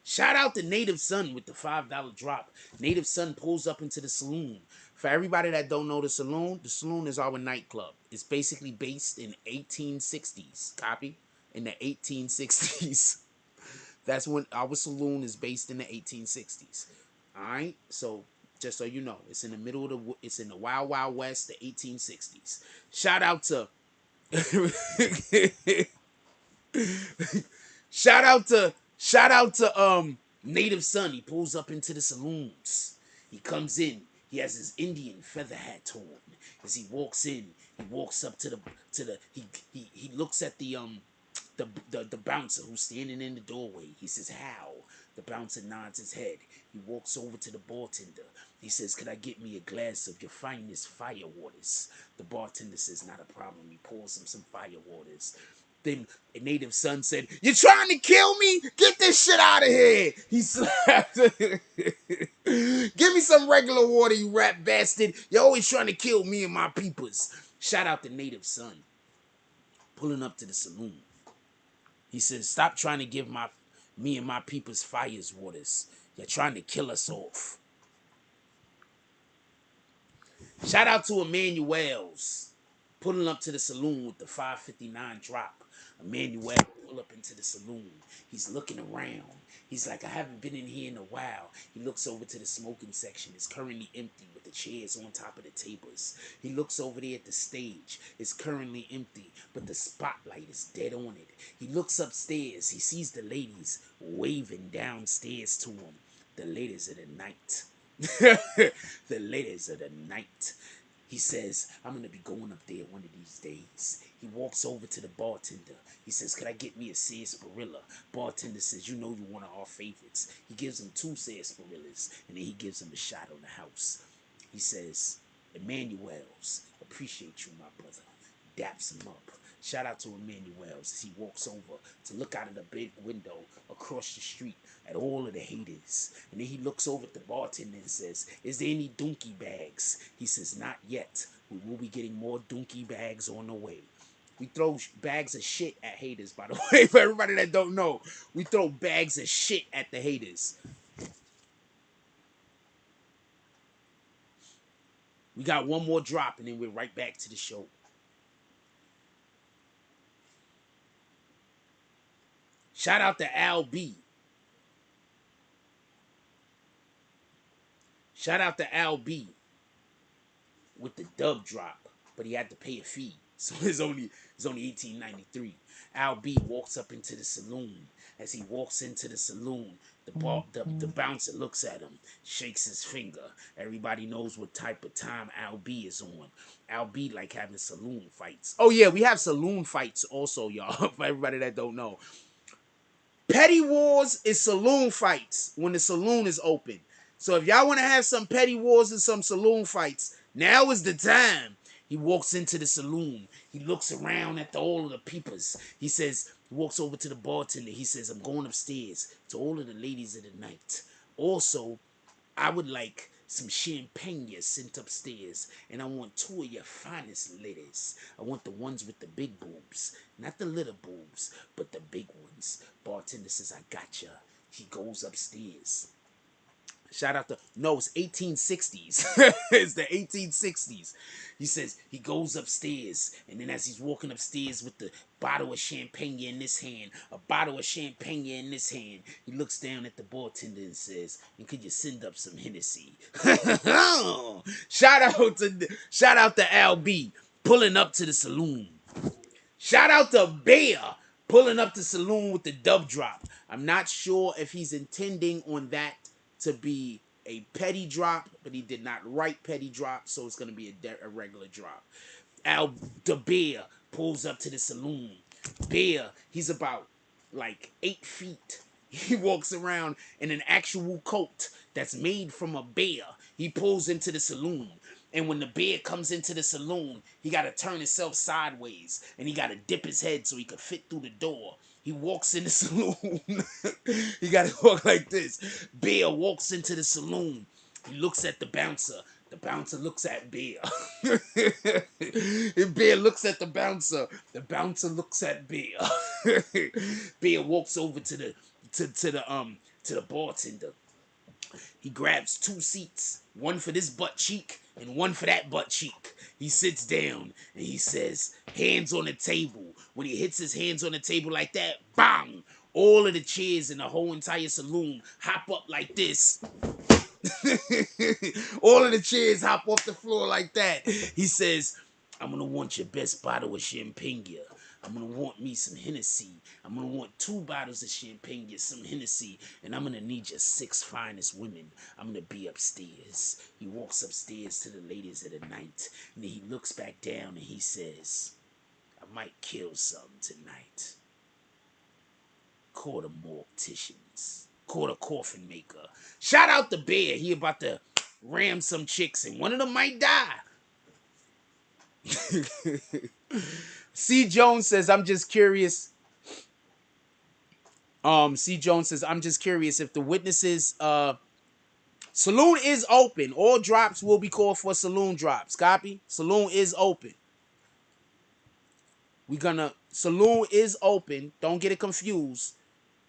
Shout out to Native Son with the $5 drop. Native Son pulls up into the Saloon. For everybody that don't know the Saloon is our nightclub. It's basically based in 1860s. Copy? In the 1860s. That's when our Saloon is based in the 1860s. Alright? So, just so you know, it's in the middle of it's in the Wild Wild West, the 1860s. Shout out to Shout out to Native Son. He pulls up into the saloons. He comes in. He has his Indian feather hat on. As he walks in, he walks up to the he looks at the bouncer who's standing in the doorway. He says, "How?" The bouncer nods his head. He walks over to the bartender. He says, "Could I get me a glass of your finest fire waters?" The bartender says, "Not a problem." He pours him some fire waters. Then a Native Son said, "You're trying to kill me? Get this shit out of here!" He slapped. "Give me some regular water, you rat bastard. You're always trying to kill me and my peoples." Shout out to Native Son. Pulling up to the saloon. He says, "Stop trying to give me and my people's fires waters. You're trying to kill us off." Shout out to Emmanuel's. Pulling up to the saloon with the 559 drop. Emmanuel pull up into the saloon. He's looking around. He's like, "I haven't been in here in a while." He looks over to the smoking section. It's currently empty with the chairs on top of the tables. He looks over there at the stage. It's currently empty, but the spotlight is dead on it. He looks upstairs. He sees the ladies waving downstairs to him. The ladies of the night. The ladies of the night. He says, "I'm going to be going up there one of these days." He walks over to the bartender. He says, "Could I get me a sarsaparilla?" Bartender says, "You know you're one of our favorites." He gives him 2 sarsaparillas, and then he gives him a shot on the house. He says, "Emmanuel's, appreciate you, my brother." Daps him up. Shout out to Emmanuel's as he walks over to look out of the big window across the street at all of the haters. And then he looks over at the bartender and says, "Is there any donkey bags?" He says, "Not yet. We will be getting more donkey bags on the way." We throw bags of shit at haters, by the way, for everybody that don't know. We throw bags of shit at the haters. We got one more drop and then we're right back to the show. Shout out to Al B. Shout out to Al B with the dub drop, but he had to pay a fee, so it's only $18.93. Al B walks up into the saloon. As he walks into the saloon, the bouncer looks at him, shakes his finger. Everybody knows what type of time Al B is on. Al B like having saloon fights. Oh yeah, we have saloon fights also, y'all. For everybody that don't know. Petty wars is saloon fights when the saloon is open. So if y'all want to have some petty wars and some saloon fights, now is the time. He walks into the saloon. He looks around at all of the peepers. He says, he walks over to the bartender. He says, "I'm going upstairs to all of the ladies of the night. Also, I would like some champagne sent upstairs, and I want 2 of your finest ladies. I want the ones with the big boobs, not the little boobs, but the big ones." Bartender says, "I gotcha." He goes upstairs. Shout out to, no, it's 1860s. It's the 1860s. He says he goes upstairs, and then as he's walking upstairs with the bottle of champagne in this hand, a bottle of champagne in this hand, he looks down at the bartender and says, "And could you send up some Hennessy?" Shout out to Al B pulling up to the saloon. Shout out to Bear pulling up to the saloon with the dub drop. I'm not sure if he's intending on that to be a petty drop, but he did not write petty drop, so it's gonna be a regular drop. The bear pulls up to the saloon. Bear, he's about like 8 feet. He walks around in an actual coat that's made from a bear. He pulls into the saloon. And when the bear comes into the saloon, he got to turn himself sideways. And he got to dip his head so he could fit through the door. He walks in the saloon. He got to walk like this. Bear walks into the saloon. He looks at the bouncer. The bouncer looks at Bear. If Bear looks at the bouncer looks at Bear. Bear walks over to the bartender. He grabs 2 seats, one for this butt cheek and one for that butt cheek. He sits down and he says, hands on the table. When he hits his hands on the table like that, bang! All of the chairs in the whole entire saloon hop up like this. All of the chairs hop off the floor like that. He says, I'm gonna want your best bottle of champagne. I'm gonna want me some Hennessy. I'm gonna want 2 bottles of champagne, some Hennessy, and I'm gonna need your 6 finest women. I'm gonna be upstairs. He walks upstairs to the ladies of the night, and then he looks back down and he says, I might kill some tonight. Call the morticians. Call the coffin maker. Shout out the bear. He about to ram some chicks, and one of them might die. C. Jones says, I'm just curious. C. Jones says, I'm just curious if the witnesses, Saloon is open. All drops will be called for Saloon drops. Copy? Saloon is open. Saloon is open. Don't get it confused.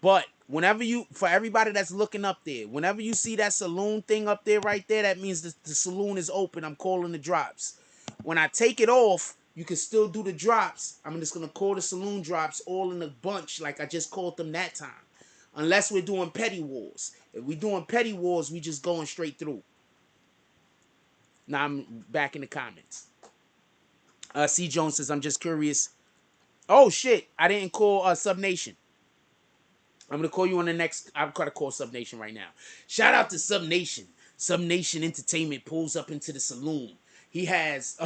But whenever for everybody that's looking up there, whenever you see that Saloon thing up there right there, that means the Saloon is open. I'm calling the drops. When I take it off, you can still do the drops. I'm just going to call the Saloon drops all in a bunch like I just called them that time. Unless we're doing petty wars. If we're doing petty wars, we just going straight through. Now I'm back in the comments. C. Jones says, I'm just curious. Oh, shit. I didn't call Sub Nation. I'm going to call you on the next. I'm going to call Sub Nation right now. Shout out to Sub Nation. Sub Nation Entertainment pulls up into the saloon. He has...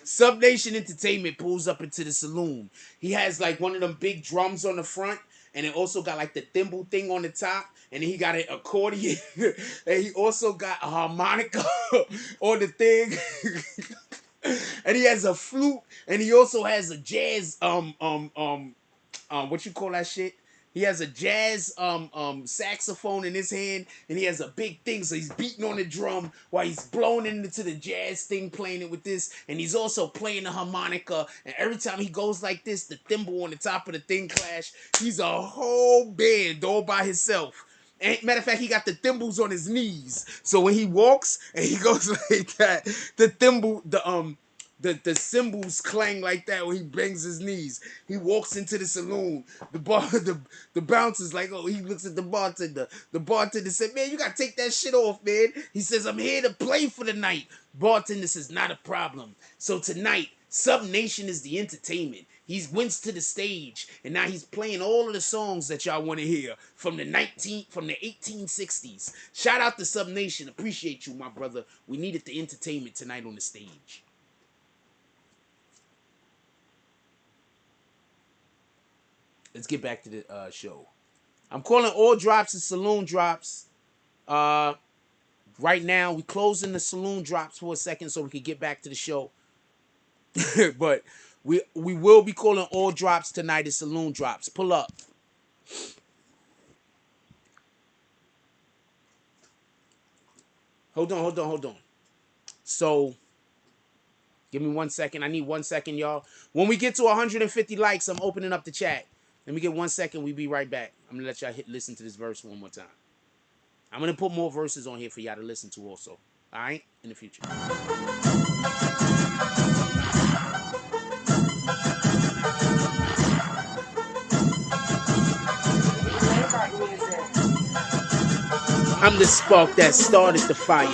Sub Nation Entertainment pulls up into the saloon. He has like one of them big drums on the front. And it also got like the thimble thing on the top. And then he got an accordion. And he also got a harmonica on the thing. And he has a flute. And he also has a jazz, what you call that shit? He has a jazz saxophone in his hand, and he has a big thing, so he's beating on the drum while he's blowing into the jazz thing, playing it with this, and he's also playing the harmonica, and every time he goes like this, the thimble on the top of the thing clash. He's a whole band all by himself. And matter of fact, he got the thimbles on his knees, so when he walks and he goes like that, the thimble, the cymbals clang like that when he bangs his knees. He walks into the saloon. The bouncer's like, oh, he looks at the bartender. The bartender said, man, you got to take that shit off, man. He says, I'm here to play for the night. Bartender says, not a problem. So tonight, Sub Nation is the entertainment. He went to the stage, and now he's playing all of the songs that y'all want to hear from the 1860s. Shout out to Sub Nation. Appreciate you, my brother. We needed the entertainment tonight on the stage. Let's get back to the show. I'm calling all drops and Saloon drops. Right now, we closing the Saloon drops for a second so we can get back to the show. But we will be calling all drops tonight as Saloon drops. Pull up. Hold on. So, give me 1 second. I need 1 second, y'all. When we get to 150 likes, I'm opening up the chat. Let me get 1 second. We'll be right back. I'm going to let y'all listen to this verse one more time. I'm going to put more verses on here for y'all to listen to also. All right? In the future. I'm the spark that started the fire.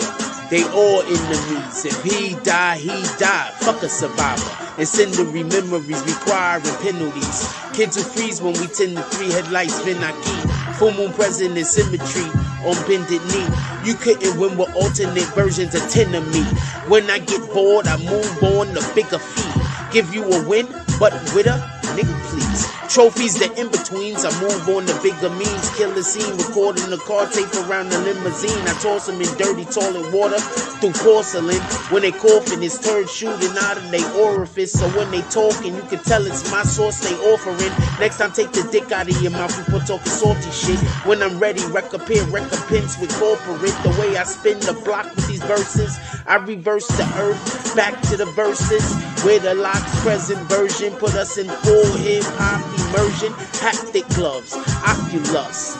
They all enemies. If he die, he die. Fuck a survivor. Incendiary memories requiring penalties. Kids who freeze when we tend to three headlights, then I keep. Full moon present in symmetry on bended knee. You couldn't win with alternate versions of 10 of me. When I get bored, I move on to bigger feet. Give you a win, but with a nigga, please. Trophies, the in-betweens. I move on to bigger means. Kill the scene, recording the car tape around the limousine. I toss them in dirty toilet water through porcelain. When they coughing, it's turd shooting out of their orifice. So when they talking, you can tell it's my sauce they offering. Next time, take the dick out of your mouth and put talking salty shit. When I'm ready, recompense with corporate. The way I spin the block with these verses, I reverse the earth, back to the verses. Where the locks present version put us in full hip-hop immersion. Haptic gloves, Oculus.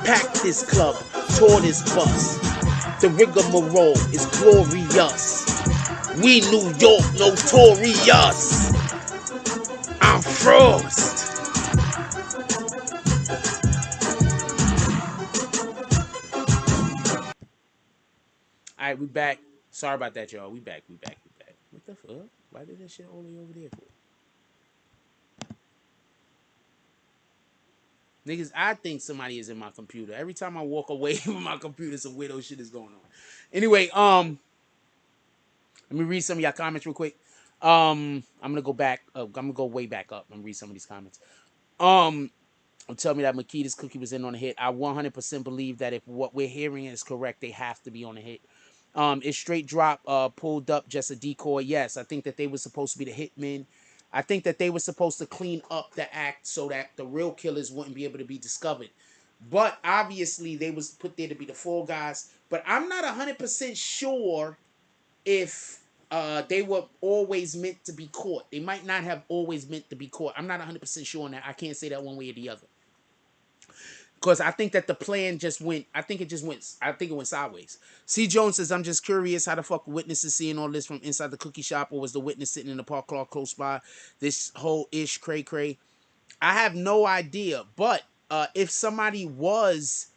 Pack this club, tour this bus. The rigmarole is glorious. We New York notorious. I'm Frost. Alright, we back. Sorry about that, y'all. We back. What the fuck? Why did that shit all the way over there for? Niggas, I think somebody is in my computer. Every time I walk away from my computer, some weirdo shit is going on. Anyway, let me read some of y'all comments real quick. I'm gonna go back. I'm gonna go way back up and read some of these comments. Tell me that Makita's Cookie was in on the hit. I 100% believe that if what we're hearing is correct, they have to be on the hit. Is Straight Drop pulled up just a decoy? Yes, I think that they were supposed to be the hitmen. I think that they were supposed to clean up the act so that the real killers wouldn't be able to be discovered. But obviously, they was put there to be the fall guys. But I'm not 100% sure if they were always meant to be caught. They might not have always meant to be caught. I'm not 100% sure on that. I can't say that one way or the other. Because I think that the plan just went, I think it went sideways. C. Jones says, I'm just curious how the fuck witnesses seeing all this from inside the cookie shop, or was the witness sitting in the park car close by? This whole ish cray cray. I have no idea. But if somebody was,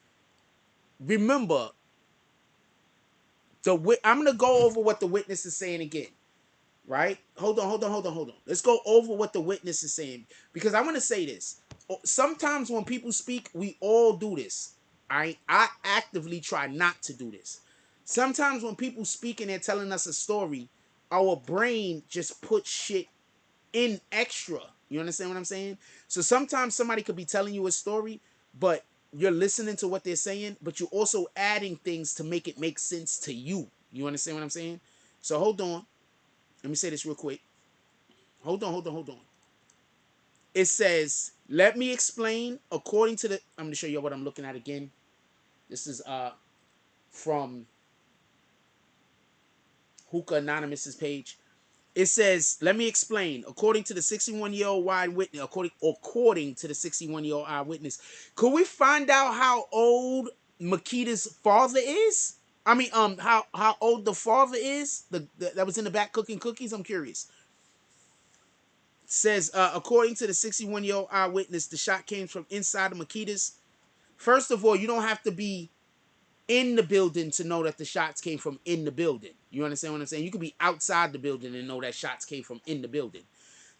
remember, I'm going to go over what the witness is saying again. Right? Hold on. Let's go over what the witness is saying. Because I want to say this. Sometimes when people speak, we all do this. I actively try not to do this. Sometimes when people speak and they're telling us a story, our brain just puts shit in extra. You understand what I'm saying? So sometimes somebody could be telling you a story, but you're listening to what they're saying, but you're also adding things to make it make sense to you. You understand what I'm saying? So hold on. Let me say this real quick. Hold on. It says, let me explain according to the, I'm going to show you what I'm looking at again. This is from Hookah Anonymous's page. It says, let me explain. According to the 61-year-old eyewitness, according to the 61-year-old eyewitness, could we find out how old Makita's father is? I mean, how old the father is? That was in the back cooking cookies? I'm curious. Says, according to the 61-year-old eyewitness, the shot came from inside of Makita's. First of all, you don't have to be in the building to know that the shots came from in the building. You understand what I'm saying? You could be outside the building and know that shots came from in the building.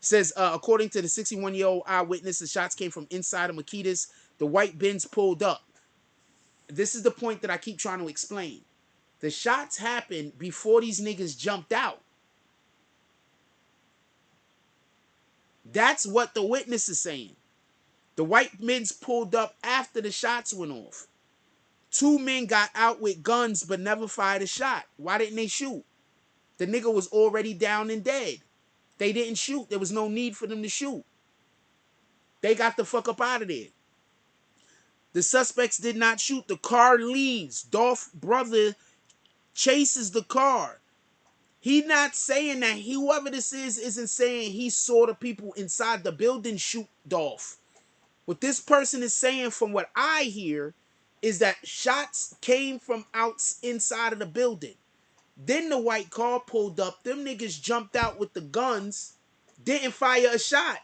Says, according to the 61-year-old eyewitness, the shots came from inside of Makita's. The white Benz pulled up. This is the point that I keep trying to explain. The shots happened before these niggas jumped out. That's what the witness is saying. The white men pulled up after the shots went off. Two men got out with guns but never fired a shot. Why didn't they shoot? The nigga was already down and dead. They didn't shoot. There was no need for them to shoot. They got the fuck up out of there. The suspects did not shoot. The car leaves. Dolph brother chases the car. He not saying that whoever this is isn't saying he saw the people inside the building shoot Dolph. What this person is saying, from what I hear, is that shots came from inside of the building. Then the white car pulled up. Them niggas jumped out with the guns, didn't fire a shot,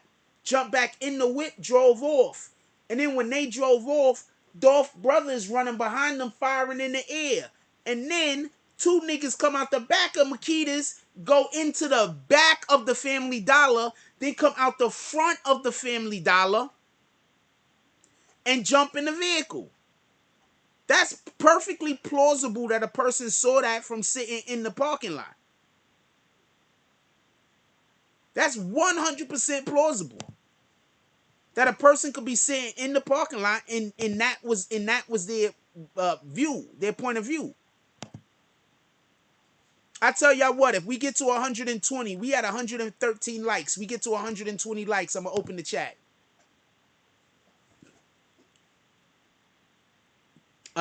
jumped back in the whip, drove off. And then when they drove off, Dolph brothers running behind them, firing in the air. And then Two niggas come out the back of Makita's, go into the back of the Family Dollar, then come out the front of the Family Dollar and jump in the vehicle. That's perfectly plausible that a person saw that from sitting in the parking lot. That's 100% plausible. That a person could be sitting in the parking lot and that was their view, their point of view. I tell y'all what, if we get to 120, we had 113 likes. We get to 120 likes, I'm gonna open the chat.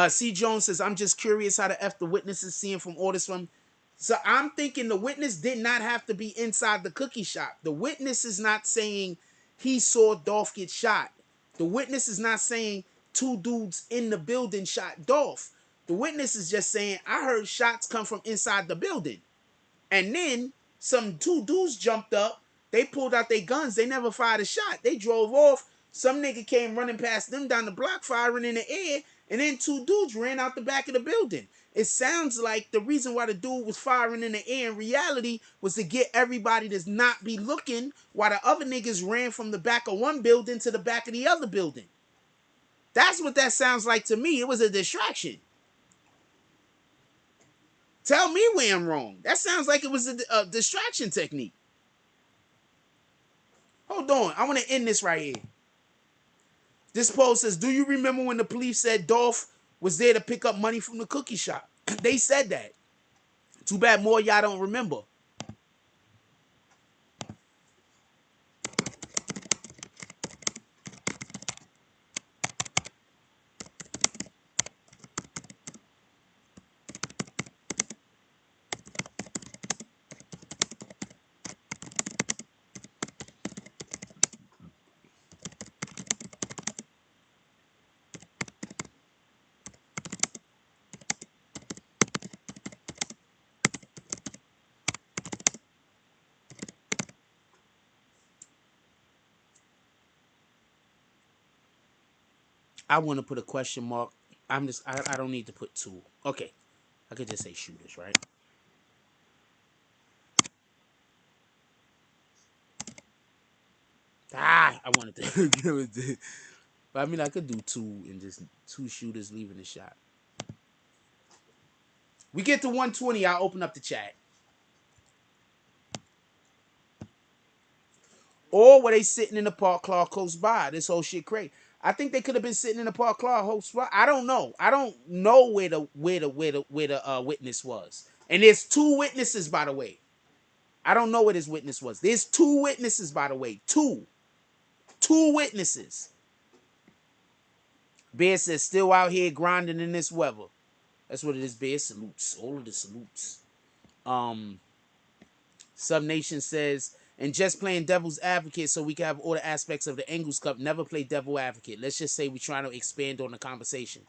C. Jones says, I'm just curious how the F the witness is seeing from orders from. So I'm thinking the witness did not have to be inside the cookie shop. The witness is not saying he saw Dolph get shot. The witness is not saying two dudes in the building shot Dolph. The witness is just saying, I heard shots come from inside the building. And then some two dudes jumped up. They pulled out their guns. They never fired a shot. They drove off. Some nigga came running past them down the block, firing in the air. And then two dudes ran out the back of the building. It sounds like the reason why the dude was firing in the air in reality was to get everybody to not be looking while the other niggas ran from the back of one building to the back of the other building. That's what that sounds like to me. It was a distraction. Tell me where I'm wrong. That sounds like it was a distraction technique. Hold on. I want to end this right here. This post says, do you remember when the police said Dolph was there to pick up money from the cookie shop? They said that. Too bad more y'all don't remember. I want to put a question mark. I don't need to put two. Okay. I could just say shooters, right? I wanted to give it to, but I mean, I could do two and just two shooters leaving the shot. We get to 120, I'll open up the chat. Or were they sitting in the park car close by? This whole shit crazy. I think they could have been sitting in the park car close by. I don't know. I don't know where the witness was. And there's two witnesses, by the way. I don't know where this witness was. There's two witnesses, by the way. Two witnesses. Bear says, still out here grinding in this weather. That's what it is, Bear. Salutes. All of the salutes. Subnation says, and just playing devil's advocate so we can have all the aspects of the Engels Cup. Never play devil advocate. Let's just say we're trying to expand on the conversation.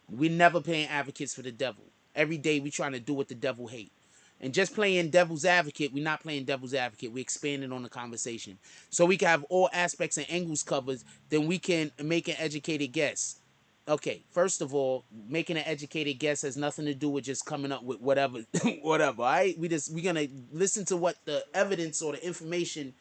We're never playing advocates for the devil. Every day we're trying to do what the devil hate. And just playing devil's advocate, we're not playing devil's advocate. We're expanding on the conversation. So we can have all aspects and angles covered. Then we can make an educated guess. Okay, first of all, making an educated guess has nothing to do with just coming up with whatever, whatever. All right, we're gonna listen to what the evidence or the information.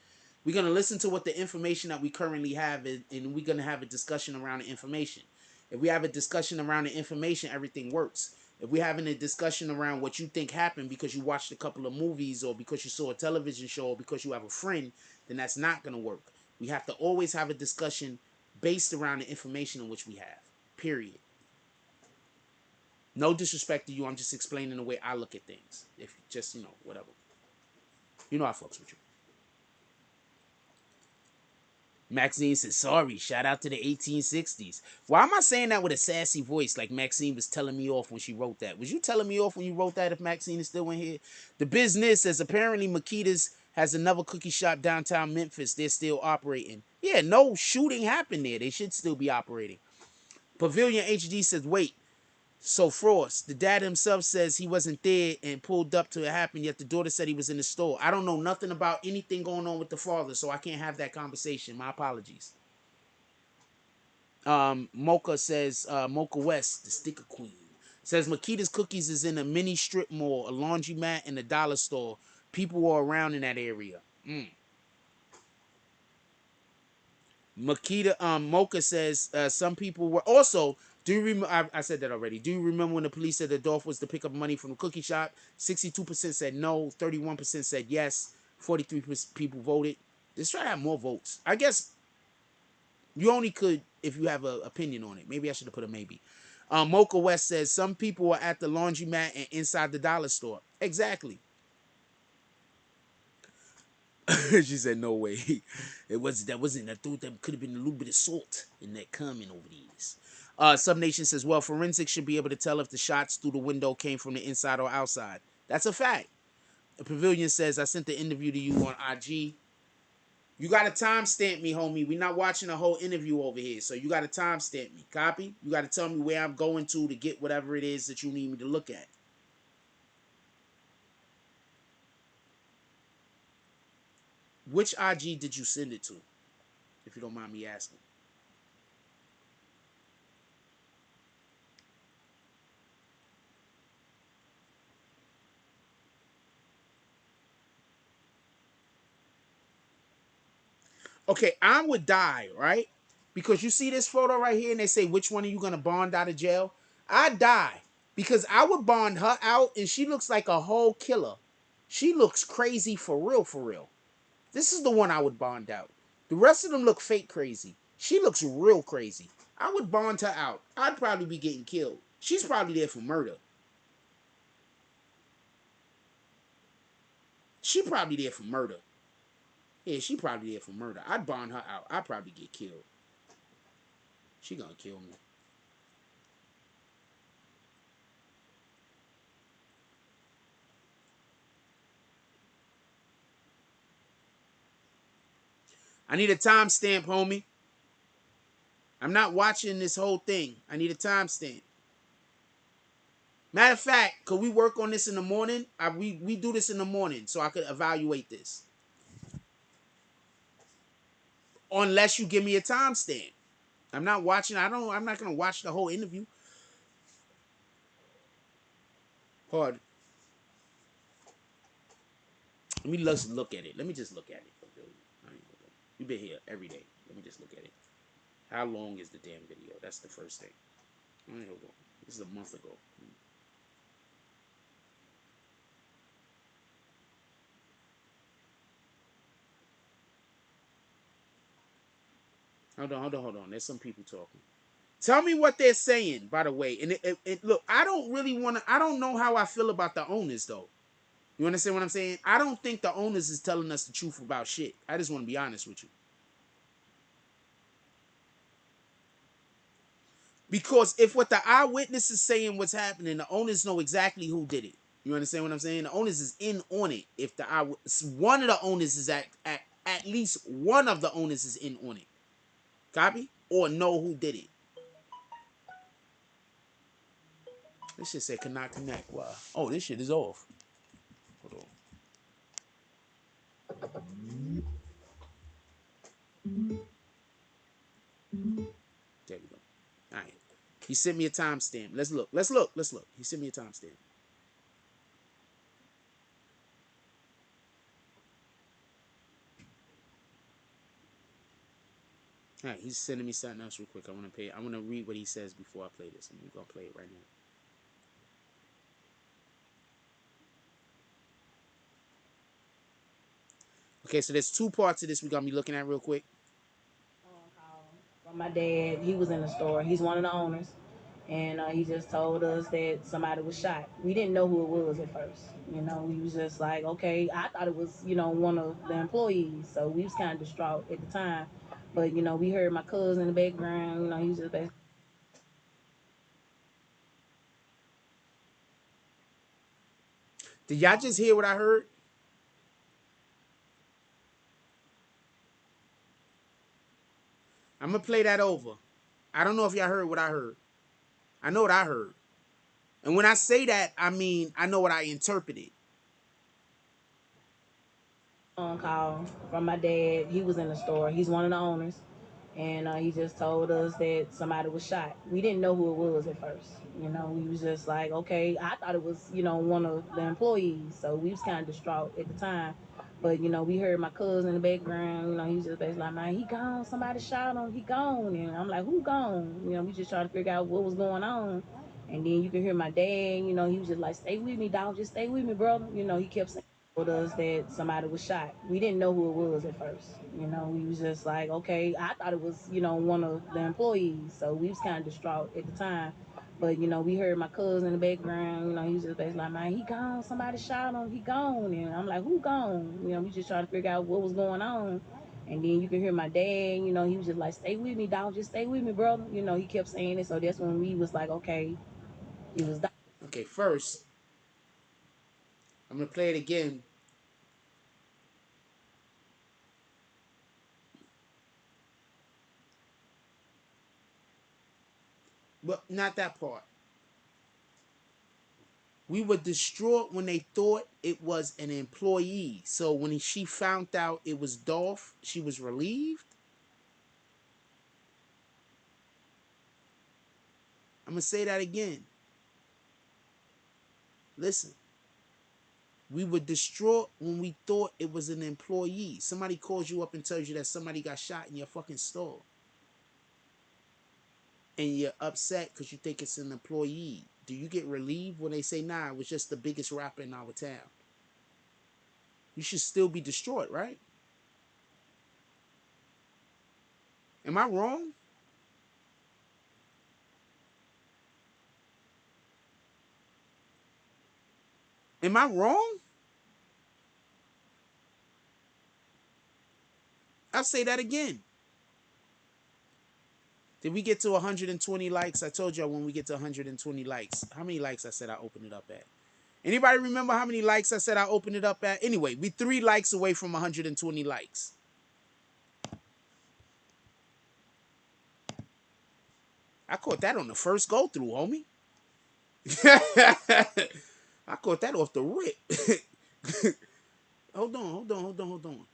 We're gonna listen to what the information that we currently have, and we're gonna have a discussion around the information. If we have a discussion around the information, everything works. If we're having a discussion around what you think happened because you watched a couple of movies or because you saw a television show or because you have a friend, then that's not gonna work. We have to always have a discussion based around the information in which we have. Period. No disrespect to you. I'm just explaining the way I look at things. If just, whatever. You know I fucks with you. Maxine says, sorry, shout out to the 1860s. Why am I saying that with a sassy voice like Maxine was telling me off when she wrote that? Was you telling me off when you wrote that if Maxine is still in here? The business says apparently Makita's has another cookie shop downtown Memphis. They're still operating. Yeah, no shooting happened there. They should still be operating. Pavilion HD says, wait, so Frost, the dad himself says he wasn't there and pulled up to it happen, yet the daughter said he was in the store. I don't know nothing about anything going on with the father, so I can't have that conversation. My apologies. Mocha says, Mocha West, the sticker queen, Says Makita's Cookies is in a mini strip mall, a laundromat, and a dollar store. People were around in that area. Makita Mocha says some people were also. Do you remember? I said that already. Do you remember when the police said that Dolph was to pick up money from the cookie shop? 62% said no. 31% said yes. 43% people voted. Let's try to have more votes. I guess you only could if you have an opinion on it. Maybe I should have put a maybe. Mocha West says some people were at the laundromat and inside the dollar store. Exactly. She said, "No way, that wasn't. I thought that could have been a little bit of salt in that comment over these." Some Nation says, "Well, forensics should be able to tell if the shots through the window came from the inside or outside." That's a fact. The Pavilion says, "I sent the interview to you on IG. You got to timestamp me, homie. We're not watching a whole interview over here, so you got to timestamp me. Copy? You got to tell me where I'm going to get whatever it is that you need me to look at." Which IG did you send it to, if you don't mind me asking? Okay, I would die, right? Because you see this photo right here, and they say, which one are you gonna bond out of jail? I die because I would bond her out, and she looks like a whole killer. She looks crazy for real, for real. This is the one I would bond out. The rest of them look fake crazy. She looks real crazy. I would bond her out. I'd probably be getting killed. She's probably there for murder. She probably there for murder. Yeah, she probably there for murder. I'd bond her out. I'd probably get killed. She gonna kill me. I need a timestamp, homie. I'm not watching this whole thing. I need a timestamp. Matter of fact, could we work on this in the morning? We do this in the morning so I could evaluate this. Unless you give me a timestamp. I'm not watching. I'm not gonna watch the whole interview. Hard. Let me just look at it. Let me just look at it. We've been here every day. Let me just look at it. How long is the damn video? That's the first thing. Hold on. This is a month ago. Hold on. There's some people talking. Tell me what they're saying, by the way. And look, I don't really want to. I don't know how I feel about the owners, though. You understand what I'm saying? I don't think the owners is telling us the truth about shit. I just want to be honest with you. Because if what the eyewitness is saying what's happening, the owners know exactly who did it. You understand what I'm saying? The owners is in on it. If the one of the owners is at least one of the owners is in on it. Copy? Or know who did it. This shit say cannot connect. Wow. Oh, this shit is off. Hold on. There we go. All right. He sent me a timestamp. Let's look. He sent me a timestamp. All right. He's sending me something else real quick. I want to read what he says before I play this. I'm going to play it right now. Okay, so there's two parts of this we're going to be looking at real quick.
From my dad, he was in the store. He's one of the owners. And he just told us that somebody was shot. We didn't know who it was at first. You know, we was just like, okay, I thought it was, one of the employees. So we was kind of distraught at the time. But, we heard my cousin in the background, he was just basically.
Did y'all just hear what I heard? I'm going to play that over. I don't know if y'all heard what I heard. I know what I heard. And when I say that, I mean, I know what I interpreted.
Phone call from my dad. He was in the store. He's one of the owners. and he just told us that somebody was shot. We didn't know who it was at first. You know, we was just like, okay, I thought it was, you know, one of the employees. So we was kind of distraught at the time. But, you know, we heard my cousin in the background, you know, he was just basically like, man, he gone, somebody shot him, he gone. And I'm like, who gone? You know, we just trying to figure out what was going on. And then you can hear my dad, you know, he was just like, stay with me, dog, just stay with me, brother. You know, he kept saying, told us that somebody was shot. We didn't know who it was at first. You know, we was just like, okay, I thought it was, you know, one of the employees. So we was kind of distraught at the time. But, you know, we heard my cousin in the background, you know, he was just basically like, man, he gone, somebody shot him, he gone. And I'm like, who gone? You know, we just trying to figure out what was going on. And then you can hear my dad, you know, he was just like, stay with me, dog, just stay with me, brother. You know, he kept saying it. So that's when we was like, okay, it was dog.
Okay, first, I'm going to play it again. But not that part. We were distraught when they thought it was an employee. So when she found out it was Dolph, she was relieved. I'm going to say that again. Listen. We were distraught when we thought it was an employee. Somebody calls you up and tells you that somebody got shot in your fucking store. And you're upset because you think it's an employee. Do you get relieved when they say, nah, it was just the biggest rapper in our town? You should still be distraught, right? Am I wrong? Am I wrong? I'll say that again. Did we get to 120 likes? I told y'all when we get to 120 likes. How many likes I said I opened it up at? Anybody remember how many likes I said I opened it up at? Anyway, we 3 likes away from 120 likes. I caught that on the first go through, homie. I caught that off the rip. Hold on.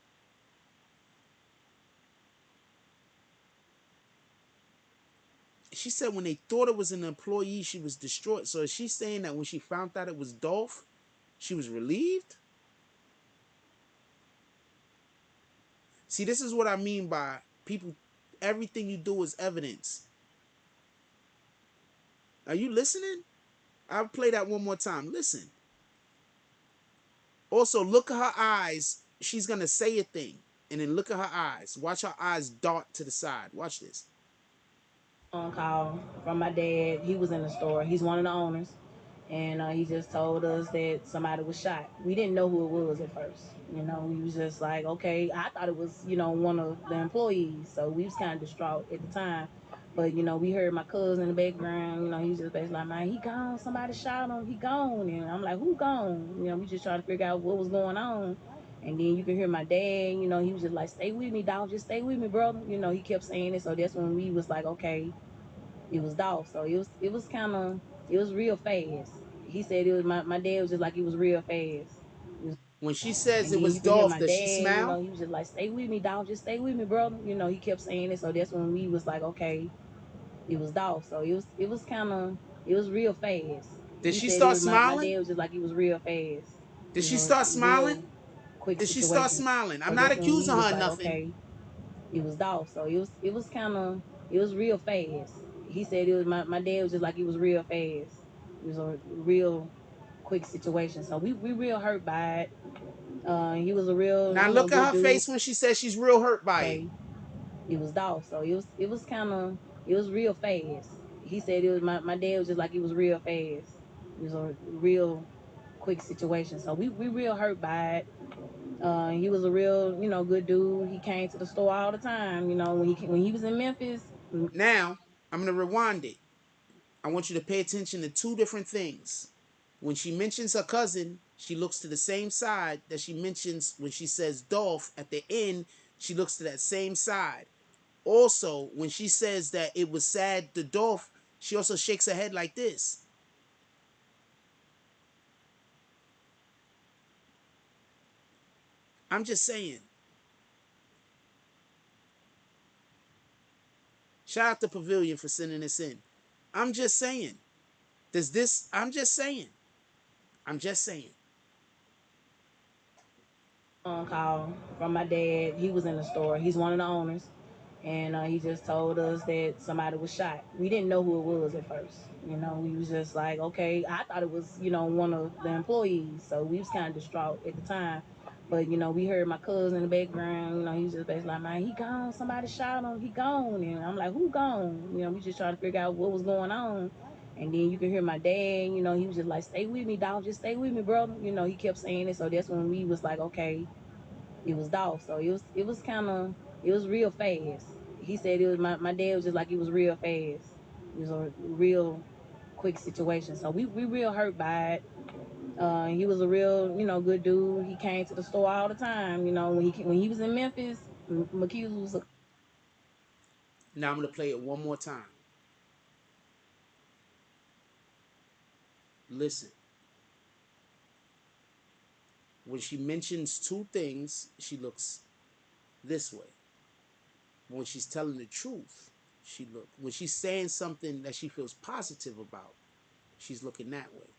She said when they thought it was an employee, she was distraught. So is she saying that when she found out it was Dolph, she was relieved? See, this is what I mean by people, everything you do is evidence. Are you listening? I'll play that one more time. Listen. Also, look at her eyes. She's going to say a thing. And then look at her eyes. Watch her eyes dart to the side. Watch this.
Phone call from my dad. He was in the store. He's one of the owners. And he just told us that somebody was shot. We didn't know who it was at first. You know, we was just like, okay, I thought it was, you know, one of the employees. So we was kind of distraught at the time. But, you know, we heard my cousin in the background, you know, he was just basically like, man, he gone, somebody shot him, he gone. And I'm like, who gone? You know, we just trying to figure out what was going on. And then you can hear my dad, you know, he was just like, stay with me, dog, just stay with me, brother. You know, he kept saying it. So that's when we was like, okay, it was Dolph. So it was kind of, it was real fast. He said it was, my dad was just like, it was real fast.
When she says
And
it
then
was
you can hear
Dolph,
my
does she
dad, you know,
smile?
he was just like, stay with me, dog, just stay with me, brother. You know, he kept saying it. So that's when we was like, okay, it was Dolph. So it was kind of, it was real fast.
Did
He
she
said it
start
was, my
smiling?
dad was just like, it was real fast.
Did
It was
she
a
start
real
smiling?
quick
Did she start
situation.
smiling? I'm
So
not
that's when we
accusing
was
her of
like,
nothing.
okay, it was Dolph. So it was kind of, it was real fast. He said it was, my dad was just like, it was real fast. It was a real quick situation. So we real hurt by it. He was a real,
Now look at
good
her
dude.
face when she says she's real hurt by it.
Okay, it was Dolph. So it was kind of, it was real fast. He said it was, my dad was just like, it was real fast. It was a real quick situation. So we real hurt by it. He was a real, good dude. He came to the store all the time. You know, when he was in Memphis.
Now, I'm going to rewind it. I want you to pay attention to 2 different things. When she mentions her cousin, she looks to the same side that she mentions when she says Dolph at the end. She looks to that same side. Also, when she says that it was sad to Dolph, she also shakes her head like this. I'm just saying. Shout out to Pavilion for sending this in. I'm just saying. Does this? I'm just saying. I'm just saying.
Phone call from my dad. He was in the store. He's one of the owners. And he just told us that somebody was shot. We didn't know who it was at first. You know, we was just like, okay, I thought it was, one of the employees. So we was kind of distraught at the time. But, we heard my cousin in the background, he was just basically like, man, he gone. Somebody shot him. He gone. And I'm like, who gone? We just trying to figure out what was going on. And then you can hear my dad, he was just like, stay with me, dog. Just stay with me, brother. He kept saying it. So that's when we was like, okay, it was Dolph. So it was kind of, it was real fast. He said it was my dad was just like, it was real fast. It was a real quick situation. So we real hurt by it. He was a real, good dude. He came to the store all the time. When he was in Memphis, McHughes was
Now I'm gonna play it one more time. Listen. When she mentions two things, she looks this way. When she's telling the truth, when she's saying something that she feels positive about, she's looking that way.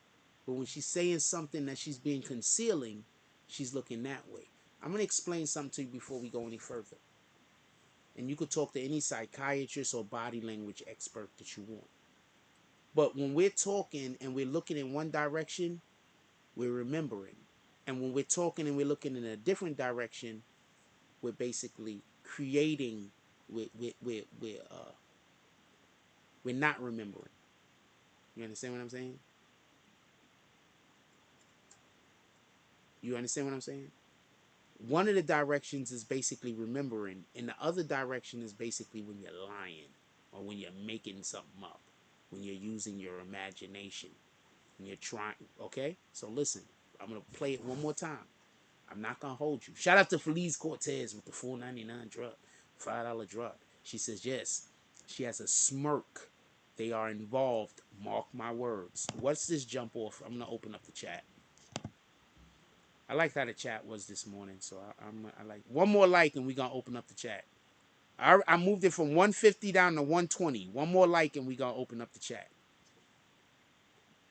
But when she's saying something that she's being concealing, she's looking that way. I'm going to explain something to you before we go any further. And you could talk to any psychiatrist or body language expert that you want. But when we're talking and we're looking in one direction, we're remembering. And when we're talking and we're looking in a different direction, we're basically creating, we're not remembering. You understand what I'm saying? You understand what I'm saying? One of the directions is basically remembering, and the other direction is basically when you're lying or when you're making something up, when you're using your imagination, when you're trying. Okay? So listen, I'm going to play it one more time. I'm not going to hold you. Shout out to Feliz Cortez with the $4.99 drug, $5 drug. She says, yes, she has a smirk. They are involved. Mark my words. What's this jump off? I'm going to open up the chat. I like how the chat was this morning, so I like one more like, and we're gonna open up the chat. I moved it from 150 down to 120. One more like, and we're gonna open up the chat.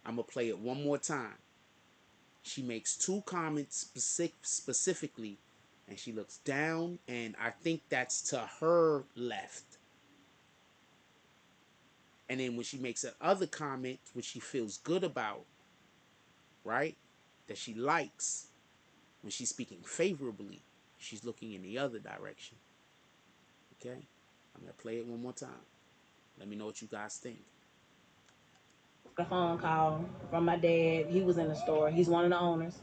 I'm gonna play it one more time. She makes two comments specifically, and she looks down, and I think that's to her left. And then when she makes another comment, which she feels good about, right, that she likes, when she's speaking favorably, she's looking in the other direction. Okay? I'm going to play it one more time. Let me know what you guys think.
a phone call from my dad. He was in the store. He's one of the owners.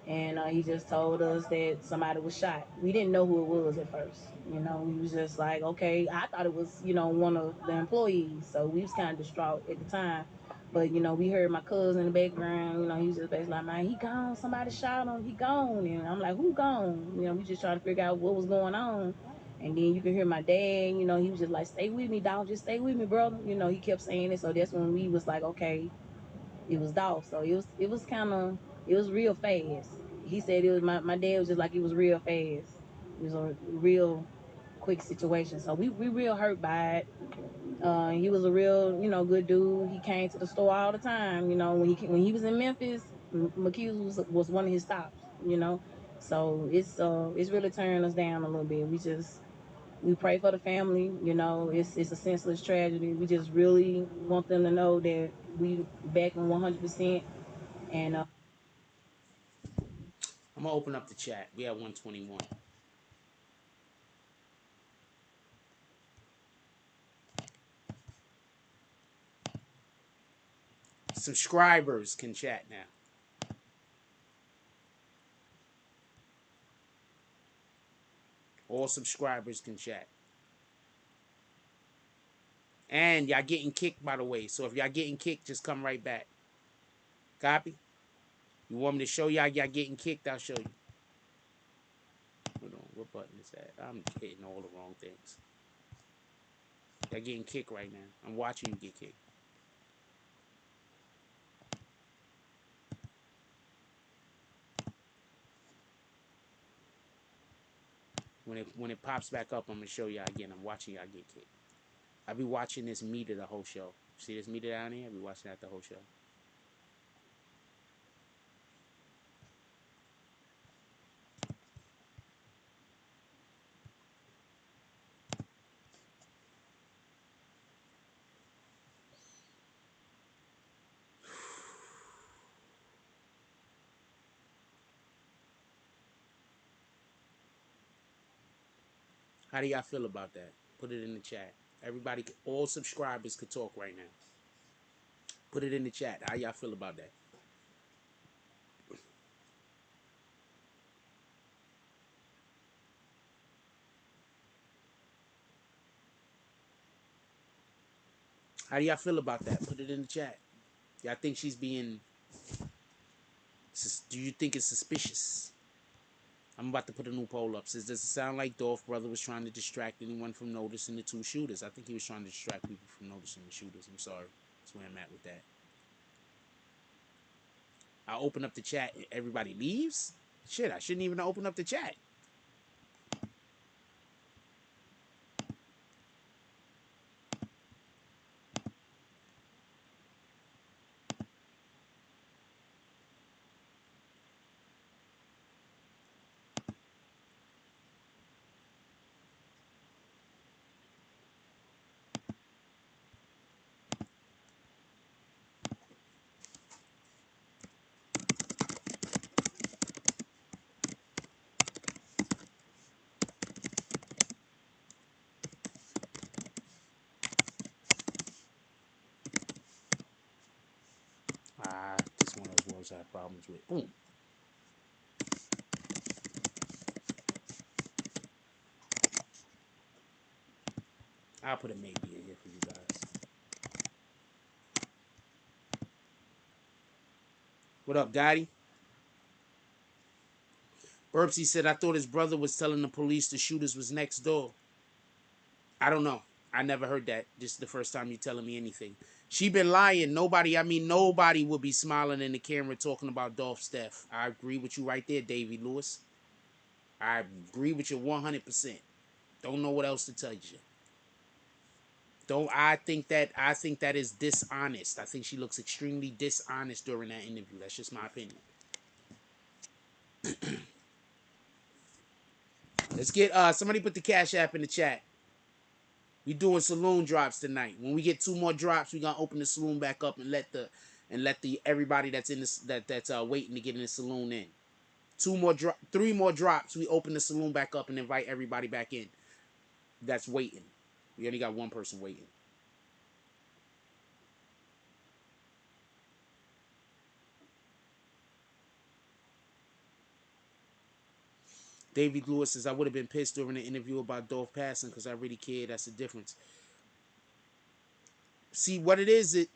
And he just told us that somebody was shot. We didn't know who it was at first. We was just like, okay, I thought it was, one of the employees. So we was kind of distraught at the time. But, we heard my cousin in the background, he was just basically like, man, he gone. Somebody shot him. He gone. And I'm like, who gone? We just trying to figure out what was going on. And then you can hear my dad, he was just like, stay with me, dog. Just stay with me, brother. He kept saying it. So that's when we was like, okay, it was Dolph. So it was kind of, it was real fast. He said it was my dad was just like, it was real fast. It was a real quick situation. So we real hurt by it. He was a real, good dude. He came to the store all the time. When he was in Memphis, McHughes was one of his stops. So it's really tearing us down a little bit. We pray for the family. It's a senseless tragedy. We just really want them to know that we back in 100%. And
I'm going to open up the chat. We have 121. Subscribers can chat now. All subscribers can chat. And y'all getting kicked, by the way. So if y'all getting kicked, just come right back. Copy? You want me to show y'all getting kicked? I'll show you. Hold on. What button is that? I'm hitting all the wrong things. Y'all getting kicked right now. I'm watching you get kicked. When it pops back up, I'm going to show y'all again. I'm watching y'all get kicked. I be watching this meter the whole show. See this meter down here? I be watching that the whole show. How do y'all feel about that? Put it in the chat. Everybody, all subscribers could talk right now. Put it in the chat. How y'all feel about that? How do y'all feel about that? Put it in the chat. Y'all think she's being... Do you think it's suspicious? I'm about to put a new poll up. Says, does it sound like Dolph brother was trying to distract anyone from noticing the two shooters? I think he was trying to distract people from noticing the shooters. I'm sorry. That's where I'm at with that. I open up the chat and everybody leaves? Shit, I shouldn't even open up the chat. This is one of those words I have problems with. Boom. I'll put a maybe in here for you guys. What up, Daddy? Burpsy said, I thought his brother was telling the police the shooters was next door. I don't know. I never heard that. This is the first time you telling me anything. She been lying. Nobody would be smiling in the camera talking about Dolph Steph. I agree with you right there, Davey Lewis. I agree with you 100%. Don't know what else to tell you. I think that is dishonest. I think she looks extremely dishonest during that interview. That's just my opinion. Let's get somebody put the Cash App in the chat. We doing Saloon drops tonight. When we get 2 more drops, we gonna open the Saloon back up and let the everybody that's in this that's waiting to get in the Saloon in. 3 more drops. We open the Saloon back up and invite everybody back in. That's waiting. We only got 1 person waiting. David Lewis says, I would have been pissed during the interview about Dolph passing because I really cared. That's the difference. See, what it is,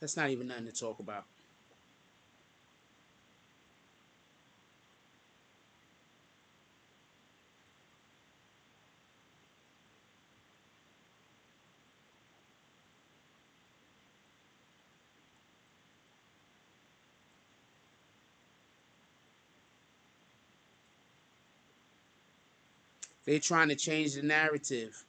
that's not even nothing to talk about. They're trying to change the narrative.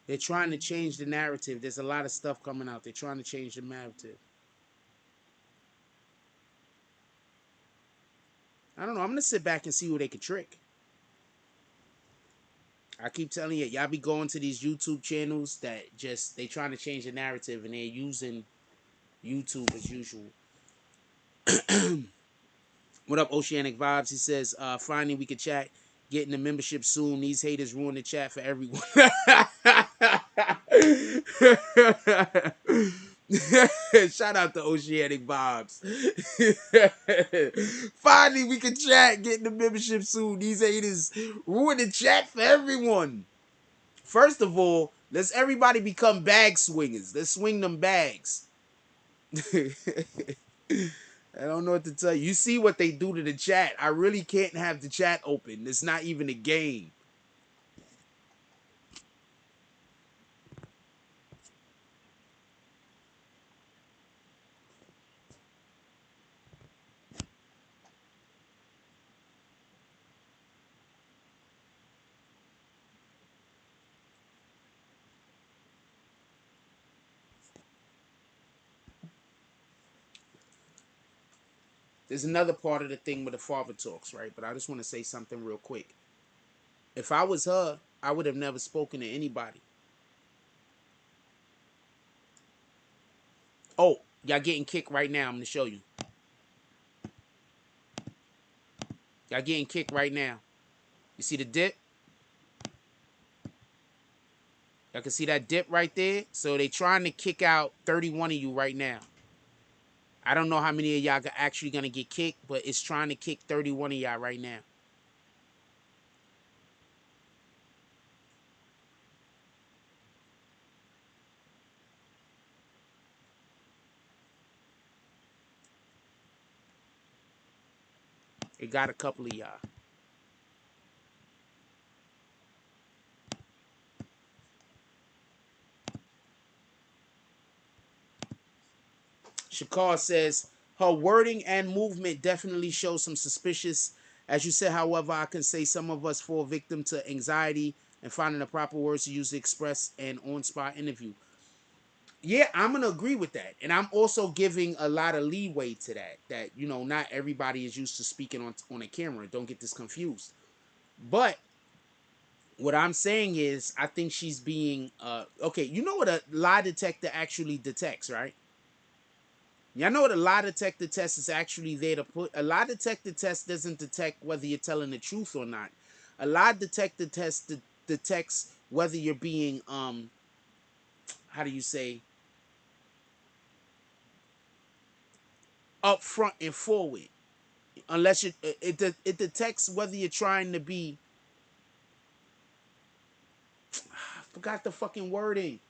They're trying to change the narrative. There's a lot of stuff coming out. They're trying to change the narrative. I don't know. I'm gonna sit back and see who they could trick. I keep telling you, y'all be going to these YouTube channels that just they trying to change the narrative and they're using YouTube as usual. What up, Oceanic Vibes? He says, finally we could chat. Getting the membership soon. These haters ruin the chat for everyone. Shout out to Oceanic Vibes. Finally we can chat. Getting the membership soon. These haters ruin the chat for everyone. First of all, let's everybody become bag swingers. Let's swing them bags. I don't know what to tell you. You see what they do to the chat. I really can't have the chat open. It's not even a game. There's another part of the thing with the father talks, right? But I just want to say something real quick. If I was her, I would have never spoken to anybody. Oh, y'all getting kicked right now. I'm going to show you. Y'all getting kicked right now. You see the dip? Y'all can see that dip right there? So they trying to kick out 31 of you right now. I don't know how many of y'all are actually going to get kicked, but it's trying to kick 31 of y'all right now. It got a couple of y'all. Shakar says, her wording and movement definitely shows some suspicious. As you said, however, I can say some of us fall victim to anxiety and finding the proper words to use to express an on-spot interview. Yeah, I'm going to agree with that. And I'm also giving a lot of leeway to that. That, you know, not everybody is used to speaking on a camera. Don't get this confused. But what I'm saying is, I think she's being, okay, you know what a lie detector actually detects, right? Y'all know what a lie detector test is actually there to put. A lie detector test doesn't detect whether you're telling the truth or not. A lie detector test detects whether you're being, how do you say, upfront and forward. Unless it detects whether you're trying to be, I forgot the fucking wording.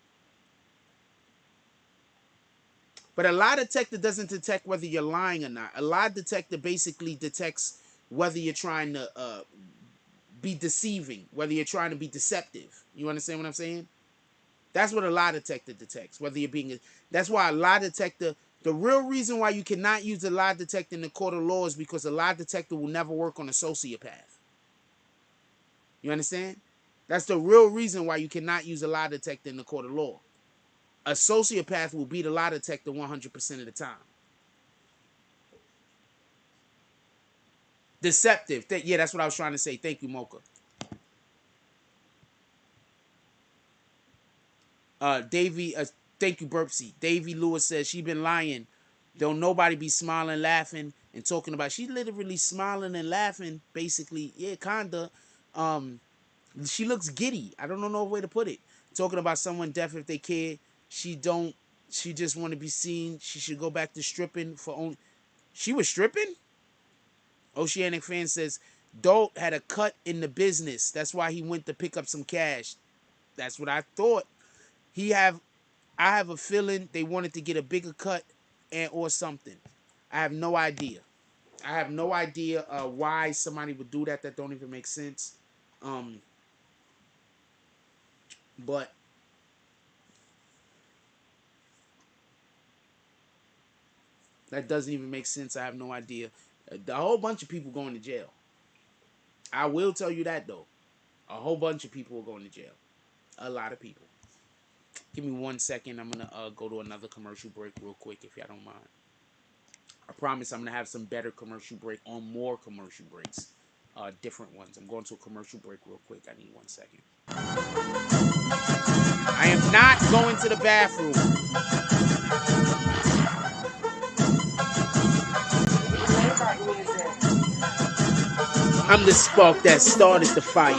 But a lie detector doesn't detect whether you're lying or not. A lie detector basically detects whether you're trying to be deceiving, whether you're trying to be deceptive. You understand what I'm saying? That's what a lie detector detects, whether you're being. That's why a lie detector. The real reason why you cannot use a lie detector in the court of law is because a lie detector will never work on a sociopath. You understand? That's the real reason why you cannot use a lie detector in the court of law. A sociopath will beat a lie detector 100% of the time. Deceptive. Yeah, that's what I was trying to say. Thank you, Mocha. Davy, thank you, Burpsy. Davy Lewis says she been lying. Don't nobody be smiling, laughing, and talking about. She literally smiling and laughing, basically. Yeah, kinda. Um, she looks giddy. I don't know no way to put it. Talking about someone deaf if they care. She don't. She just want to be seen. She should go back to stripping for only. She was stripping. Oceanic fan says Dolt had a cut in the business. That's why he went to pick up some cash. That's what I thought. I have a feeling they wanted to get a bigger cut and or something. I have no idea. I have no idea why somebody would do that. That don't even make sense. But that doesn't even make sense. I have no idea. A whole bunch of people going to jail. I will tell you that though. A whole bunch of people are going to jail. A lot of people. Give me 1 second. I'm gonna go to another commercial break real quick if y'all don't mind. I promise I'm gonna have some better commercial break on more commercial breaks, different ones. I'm going to a commercial break real quick. I need 1 second. I am not going to the bathroom. I'm the spark that started the fire.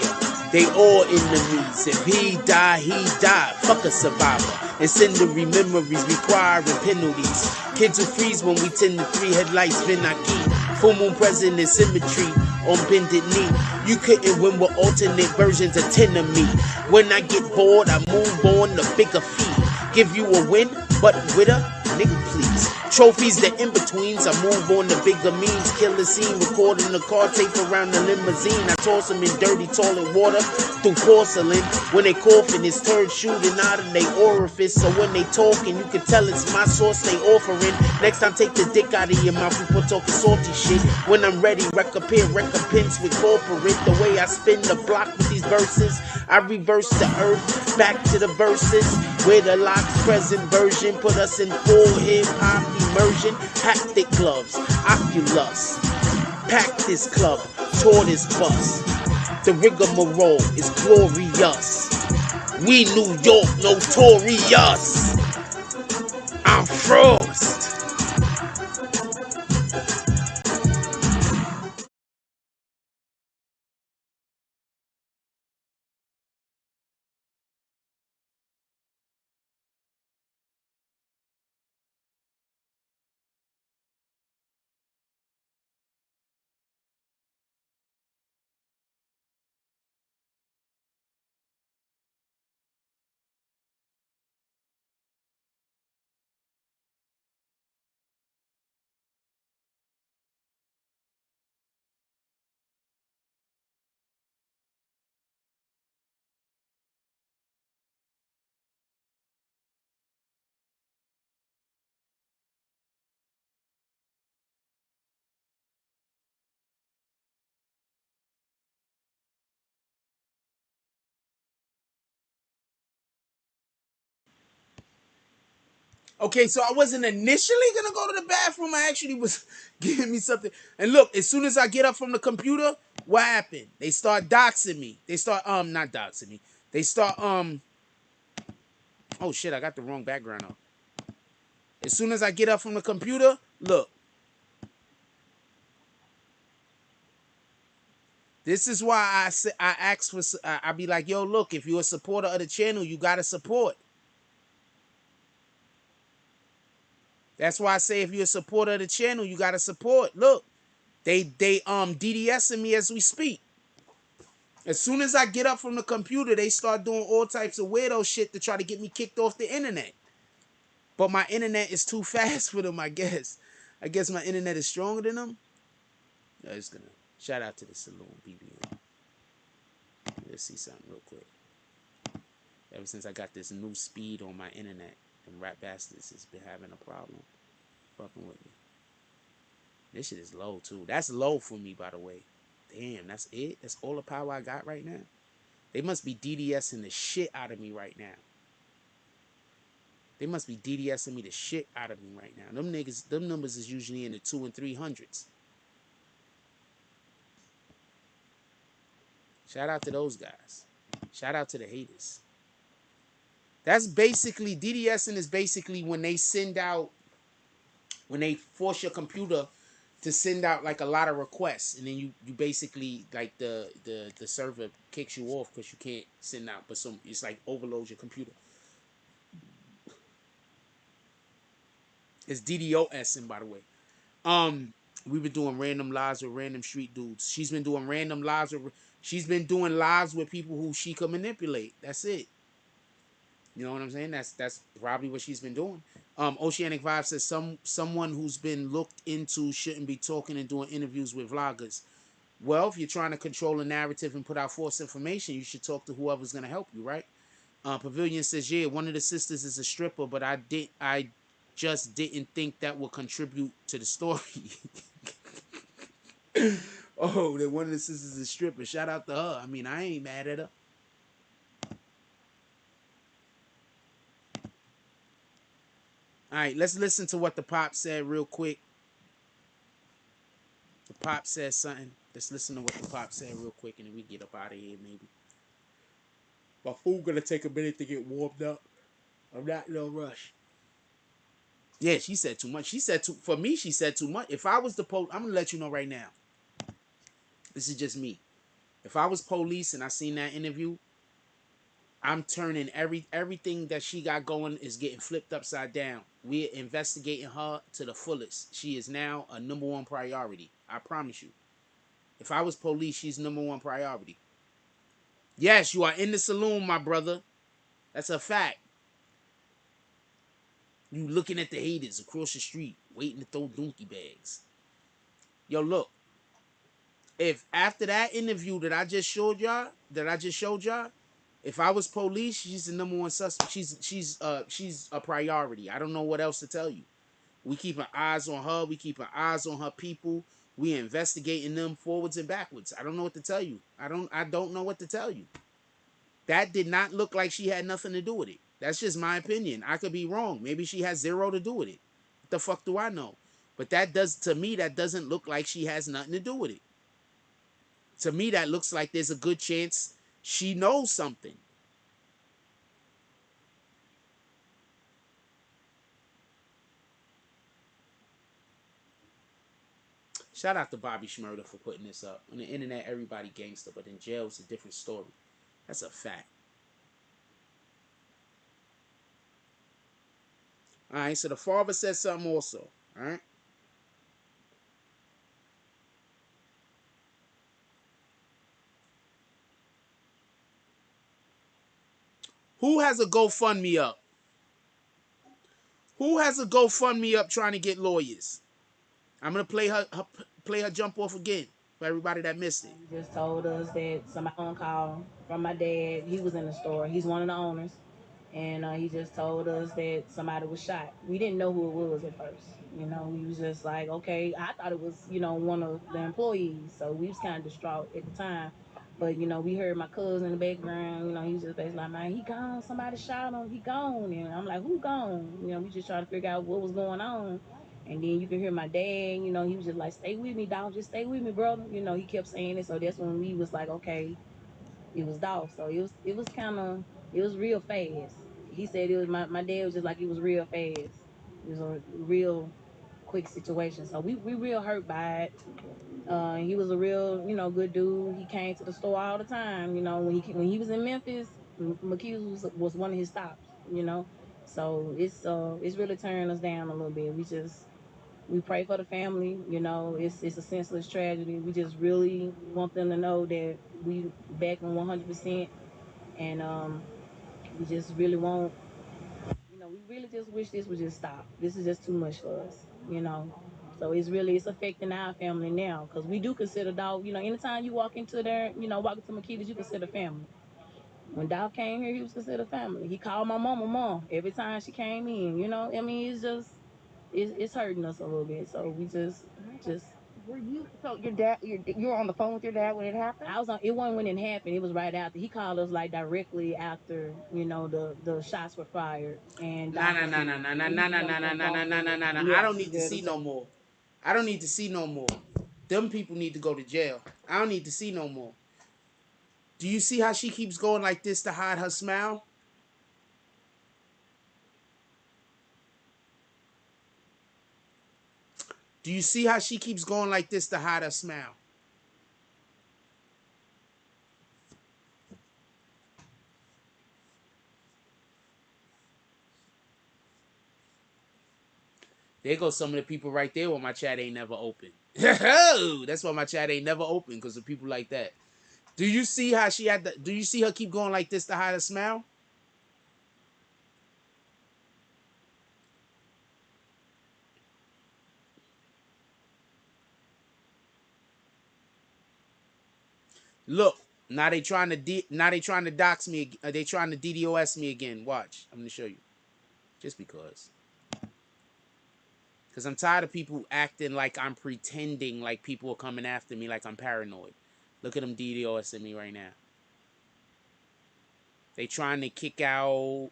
They all enemies. If he die, he die. Fuck a survivor. Incendiary memories requiring penalties. Kids who freeze when we tend to 3 headlights, Vinaki. Full moon present in symmetry on bended knee. You couldn't win with alternate versions of 10 of me. When I get bored, I move on to bigger feet. Give you a win, but with a nigga, please. Trophies, the in-betweens. I move on to bigger means. Kill the scene, recording the car tape around the limousine. I toss them in dirty toilet water through porcelain. When they coughing, it's turd shooting out of their orifice. So when they talking, you can tell it's my sauce they offering. Next time, take the dick out of your mouth before talking salty shit. When I'm ready, recompense with corporate. The way I spin the block with these verses, I reverse the earth, back to the verses. Where the locked present version put us in full hip-hop immersion. Haptic gloves, Oculus. Pack this club, tour this bus. The rigmarole is glorious. We New York notorious. I'm Frost. Okay, so I wasn't initially gonna go to the bathroom. I actually was giving me something. And look, as soon as I get up from the computer, what happened? They start doxing me. They start not doxing me. They start oh shit, I got the wrong background up. As soon as I get up from the computer, look. This is why I ask for. I be like, yo, look, if you're a supporter of the channel, you gotta support. That's why I say if you're a supporter of the channel, you gotta support. Look, they DDSing me as we speak. As soon as I get up from the computer, they start doing all types of weirdo shit to try to get me kicked off the internet. But my internet is too fast for them, I guess. I guess my internet is stronger than them. I'm just gonna shout out to the Saloon, BBN. Let's see something real quick. Ever since I got this new speed on my internet, and Rap Bastards has been having a problem fucking with me. This shit is low too. That's low for me, by the way. Damn, that's it? That's all the power I got right now? They must be DDSing the shit out of me right now. They must be DDSing me the shit out of me right now. Them niggas, them numbers is usually in the 200s and 300s. Shout out to those guys. Shout out to the haters. That's basically, DDSing is basically when they send out, when they force your computer to send out like a lot of requests, and then you basically like the server kicks you off because you can't send out, but some it's like overloads your computer. It's DDoSing, by the way. We've been doing random lives with random street dudes. She's been doing random lives with. She's been doing lives with people who she can manipulate. That's it. You know what I'm saying? That's probably what she's been doing. Oceanic Vibe says someone who's been looked into shouldn't be talking and doing interviews with vloggers. Well, if you're trying to control a narrative and put out false information, you should talk to whoever's gonna help you, right? Pavilion says, yeah, one of the sisters is a stripper, but I just didn't think that would contribute to the story. Oh, that one of the sisters is a stripper. Shout out to her. I mean, I ain't mad at her. All right, let's listen to what the pop said real quick. The pop said something. Let's listen to what the pop said real quick, and then we get up out of here maybe. My food gonna take a minute to get warmed up. I'm not in no rush. Yeah, she said too much. She said too, for me, she said too much. If I was the police, I'm gonna let you know right now. This is just me. If I was police and I seen that interview, I'm turning everything that she got going is getting flipped upside down. We're investigating her to the fullest. She is now a #1 priority. I promise you. If I was police, she's #1 priority. Yes, you are in the saloon, my brother. That's a fact. You looking at the haters across the street, waiting to throw donkey bags. Yo, look. If after that interview that I just showed y'all, if I was police, she's the #1 suspect. She's a priority. I don't know what else to tell you. We keeping eyes on her. We keeping eyes on her people. We investigating them forwards and backwards. I don't know what to tell you. I don't know what to tell you. That did not look like she had nothing to do with it. That's just my opinion. I could be wrong. Maybe she has zero to do with it. What the fuck do I know? But to me, that doesn't look like she has nothing to do with it. To me, that looks like there's a good chance she knows something. Shout out to Bobby Shmurda for putting this up. On the internet, everybody gangster, but in jail, it's a different story. That's a fact. All right, so the father said something also. All right. Who has a GoFundMe up? Who has a GoFundMe up trying to get lawyers? I'm gonna play her jump off again for everybody that missed it.
He just told us that somebody on call from my dad. He was in the store. He's one of the owners. And he just told us that somebody was shot. We didn't know who it was at first. You know, we was just like, okay, I thought it was, one of the employees. So we was kind of distraught at the time. But, we heard my cousin in the background, he was just basically like, man, he gone. Somebody shot him. He gone. And I'm like, who gone? We just trying to figure out what was going on. And then you can hear my dad, he was just like, stay with me, dog. Just stay with me, brother. He kept saying it. So that's when we was like, okay, it was Dolph. So it was kind of, it was real fast. He said it was, my dad was just like, it was real fast. It was a real quick situation. So we real hurt by it. He was a real, good dude. He came to the store all the time. When he was in Memphis, McHughes was one of his stops. So it's really tearing us down a little bit. We pray for the family. It's a senseless tragedy. We just really want them to know that we back on 100%, and we just really want, we really just wish this would just stop. This is just too much for us. So it's affecting our family now, because we do consider dog. Anytime you walk into there, walk into McKee's, you consider family. When Dog came here, he was considered family. He called my mom every time she came in. I mean, it's hurting us a little bit. So we just.
Were you so your dad? You were on the phone with your dad when it happened?
I was on. It wasn't when it happened. It was right after. He called us like directly after. The shots were fired. And
Nah. I don't need to see no more. I don't need to see no more. Them people need to go to jail. I don't need to see no more. Do you see how she keeps going like this to hide her smile? Do you see how she keeps going like this to hide her smile? There goes some of the people right there where my chat ain't never open. That's why my chat ain't never open, because of people like that. Do you see how do you see her keep going like this to hide her smile? Look, now they trying to dox me. They trying to DDoS me again. Watch, I'm gonna show you. Just because I'm tired of people acting like I'm pretending like people are coming after me, like I'm paranoid. Look at them DDoSing me right now. They trying to kick out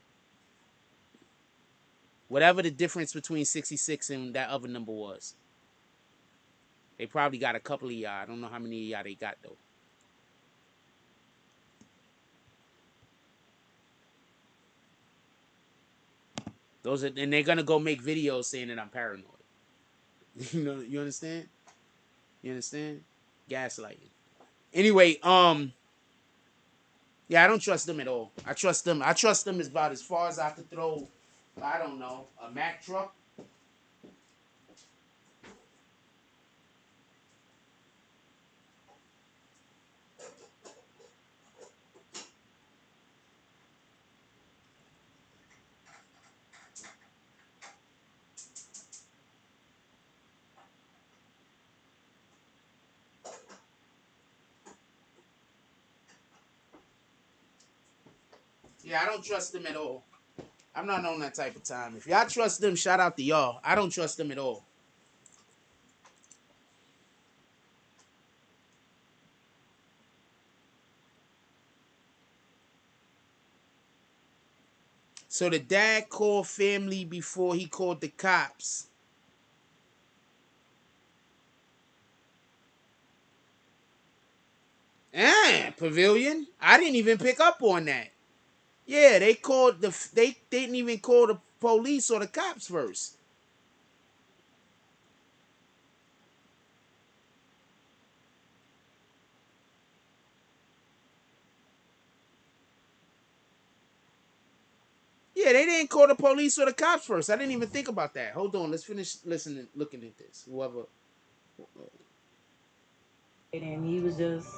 whatever the difference between 66 and that other number was. They probably got a couple of y'all. I don't know how many of y'all they got though. Those are, and they're gonna go make videos saying that I'm paranoid. You know, you understand? You understand? Gaslighting. Anyway, yeah, I don't trust them at all. I trust them is about as far as I could throw, I don't know, a Mack truck. Yeah, I don't trust them at all. I'm not on that type of time. If y'all trust them, shout out to y'all. I don't trust them at all. So the dad called family before he called the cops. Pavilion. I didn't even pick up on that. Yeah, they called they didn't even call the police or the cops first. Yeah, they didn't call the police or the cops first. I didn't even think about that. Hold on, let's finish listening, looking at this. Whoever.
And he was just,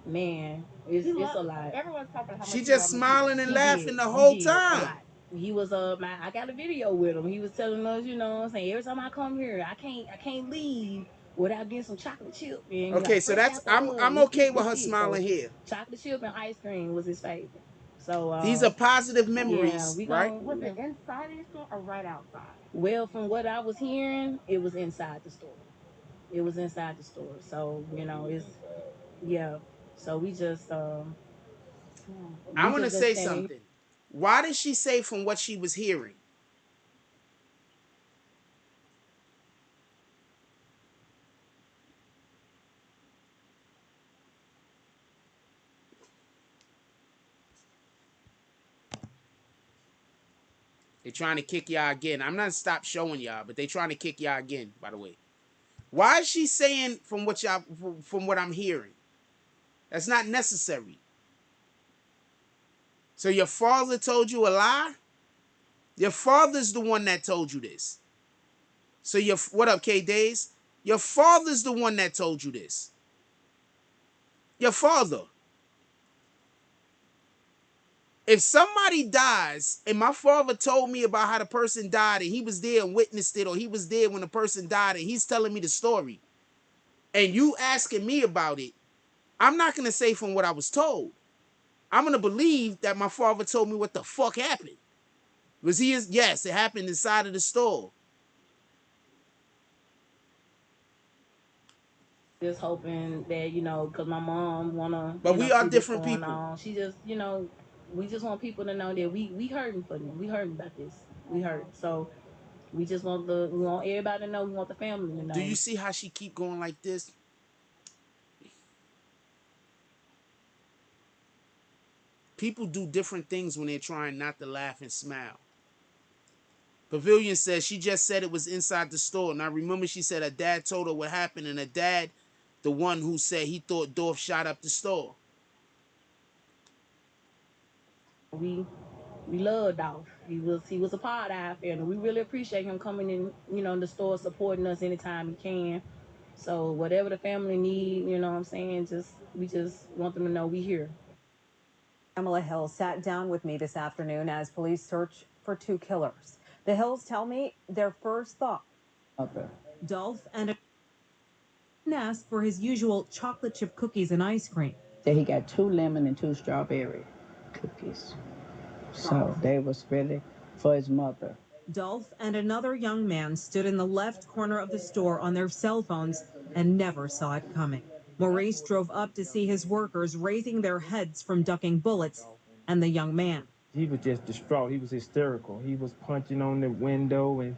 man, it's a lot.
Everyone's talking how much
She
he
just
loved Miss
smiling and
He
laughing
did.
the
He
whole
did a
time.
lot. He was I got a video with him. He was telling us, you know what I'm saying, every time I come here, I can't leave without getting some chocolate chip. And
Okay,
like
so
fresh
that's
out the oven.
I'm okay with
This
her
it. So
smiling here.
chocolate chip and ice cream was his favorite. So
These are positive
yeah,
memories,
we
right?
gon'
Was it inside the store or right outside?
well, from what I was hearing, it was inside the store. It was inside the store. So, you know, it's yeah. So
I
we
want to
just been
say
standing.
something. Why did she say from what she was hearing? They're trying to kick y'all again. I'm not stop showing y'all, but they trying to kick y'all again, by the way. Why is she saying from what y'all from what I'm hearing? That's not necessary. So your father told you a lie? Your father's the one that told you this. So your what up, K Days? Your father's the one that told you this. Your father. If somebody dies and my father told me about how the person died and he was there and witnessed it, or he was there when the person died and he's telling me the story, and you asking me about it, I'm not going to say from what I was told. I'm going to believe that my father told me what the fuck happened. Was he? Yes, it happened inside of the store.
Just hoping that, you know, because my mom wanna,
But
you know,
we are
see what's
different
going
people.
on. She just, you know, we just want people to know that we hurting for them. We hurting about this. We hurt. So we want everybody to know. We want the family to
Do
know.
you see how she keep going like this? People do different things when they're trying not to laugh and smile. Pavilion says she just said it was inside the store. Now remember, she said her dad told her what happened, and her dad, the one who said he thought Dolph shot up the store.
We we love Dolph. He was a part of our family. We really appreciate him coming in, you know, in the store supporting us anytime he can. So whatever the family need, you know what I'm saying, we just want them to know we here.
Pamela Hill sat down with me this afternoon as police search for two killers. The Hills tell me their first thought. Okay. Dolph and asked for his usual chocolate chip cookies and ice cream.
So he got 2 lemon and 2 strawberry cookies. So they was really for his mother.
Dolph and another young man stood in the left corner of the store on their cell phones and never saw it coming. Maurice drove up to see his workers raising their heads from ducking bullets and the young man.
He was just distraught. He was hysterical. He was punching on the window and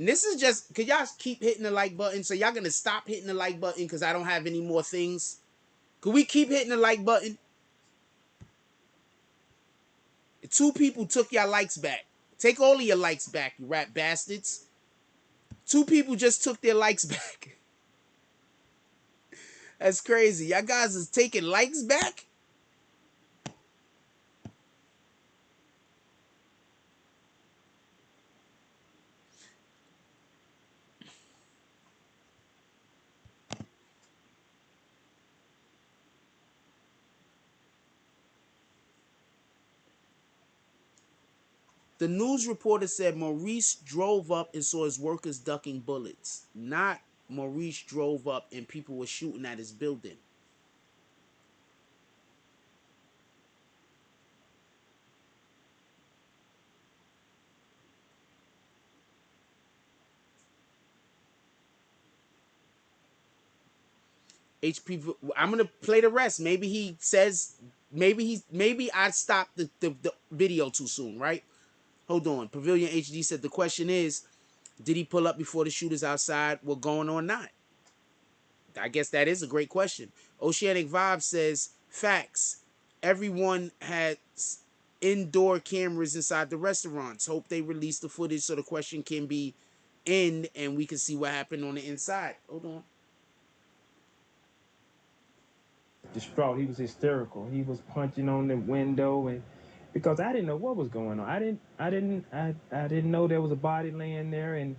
And this is just, could y'all keep hitting the like button? So y'all gonna stop hitting the like button because I don't have any more things? Could we keep hitting the like button? 2 people took your likes back. Take all of your likes back, you rat bastards. 2 people just took their likes back. That's crazy. Y'all guys is taking likes back? The news reporter said Maurice drove up and saw his workers ducking bullets. Not Maurice drove up and people were shooting at his building. HP, I'm gonna play the rest. Maybe he says, maybe I stopped the video too soon, right? Hold on. Pavilion HD said the question is, did he pull up before the shooters outside were going or not? I guess that is a great question. Oceanic Vibe says, facts. Everyone has indoor cameras inside the restaurants. Hope they release the footage so the question can be in and we can see what happened on the inside. Hold on.
Distraught. He was hysterical. He was punching on the window, and because I didn't know what was going on. I didn't know there was a body laying there, and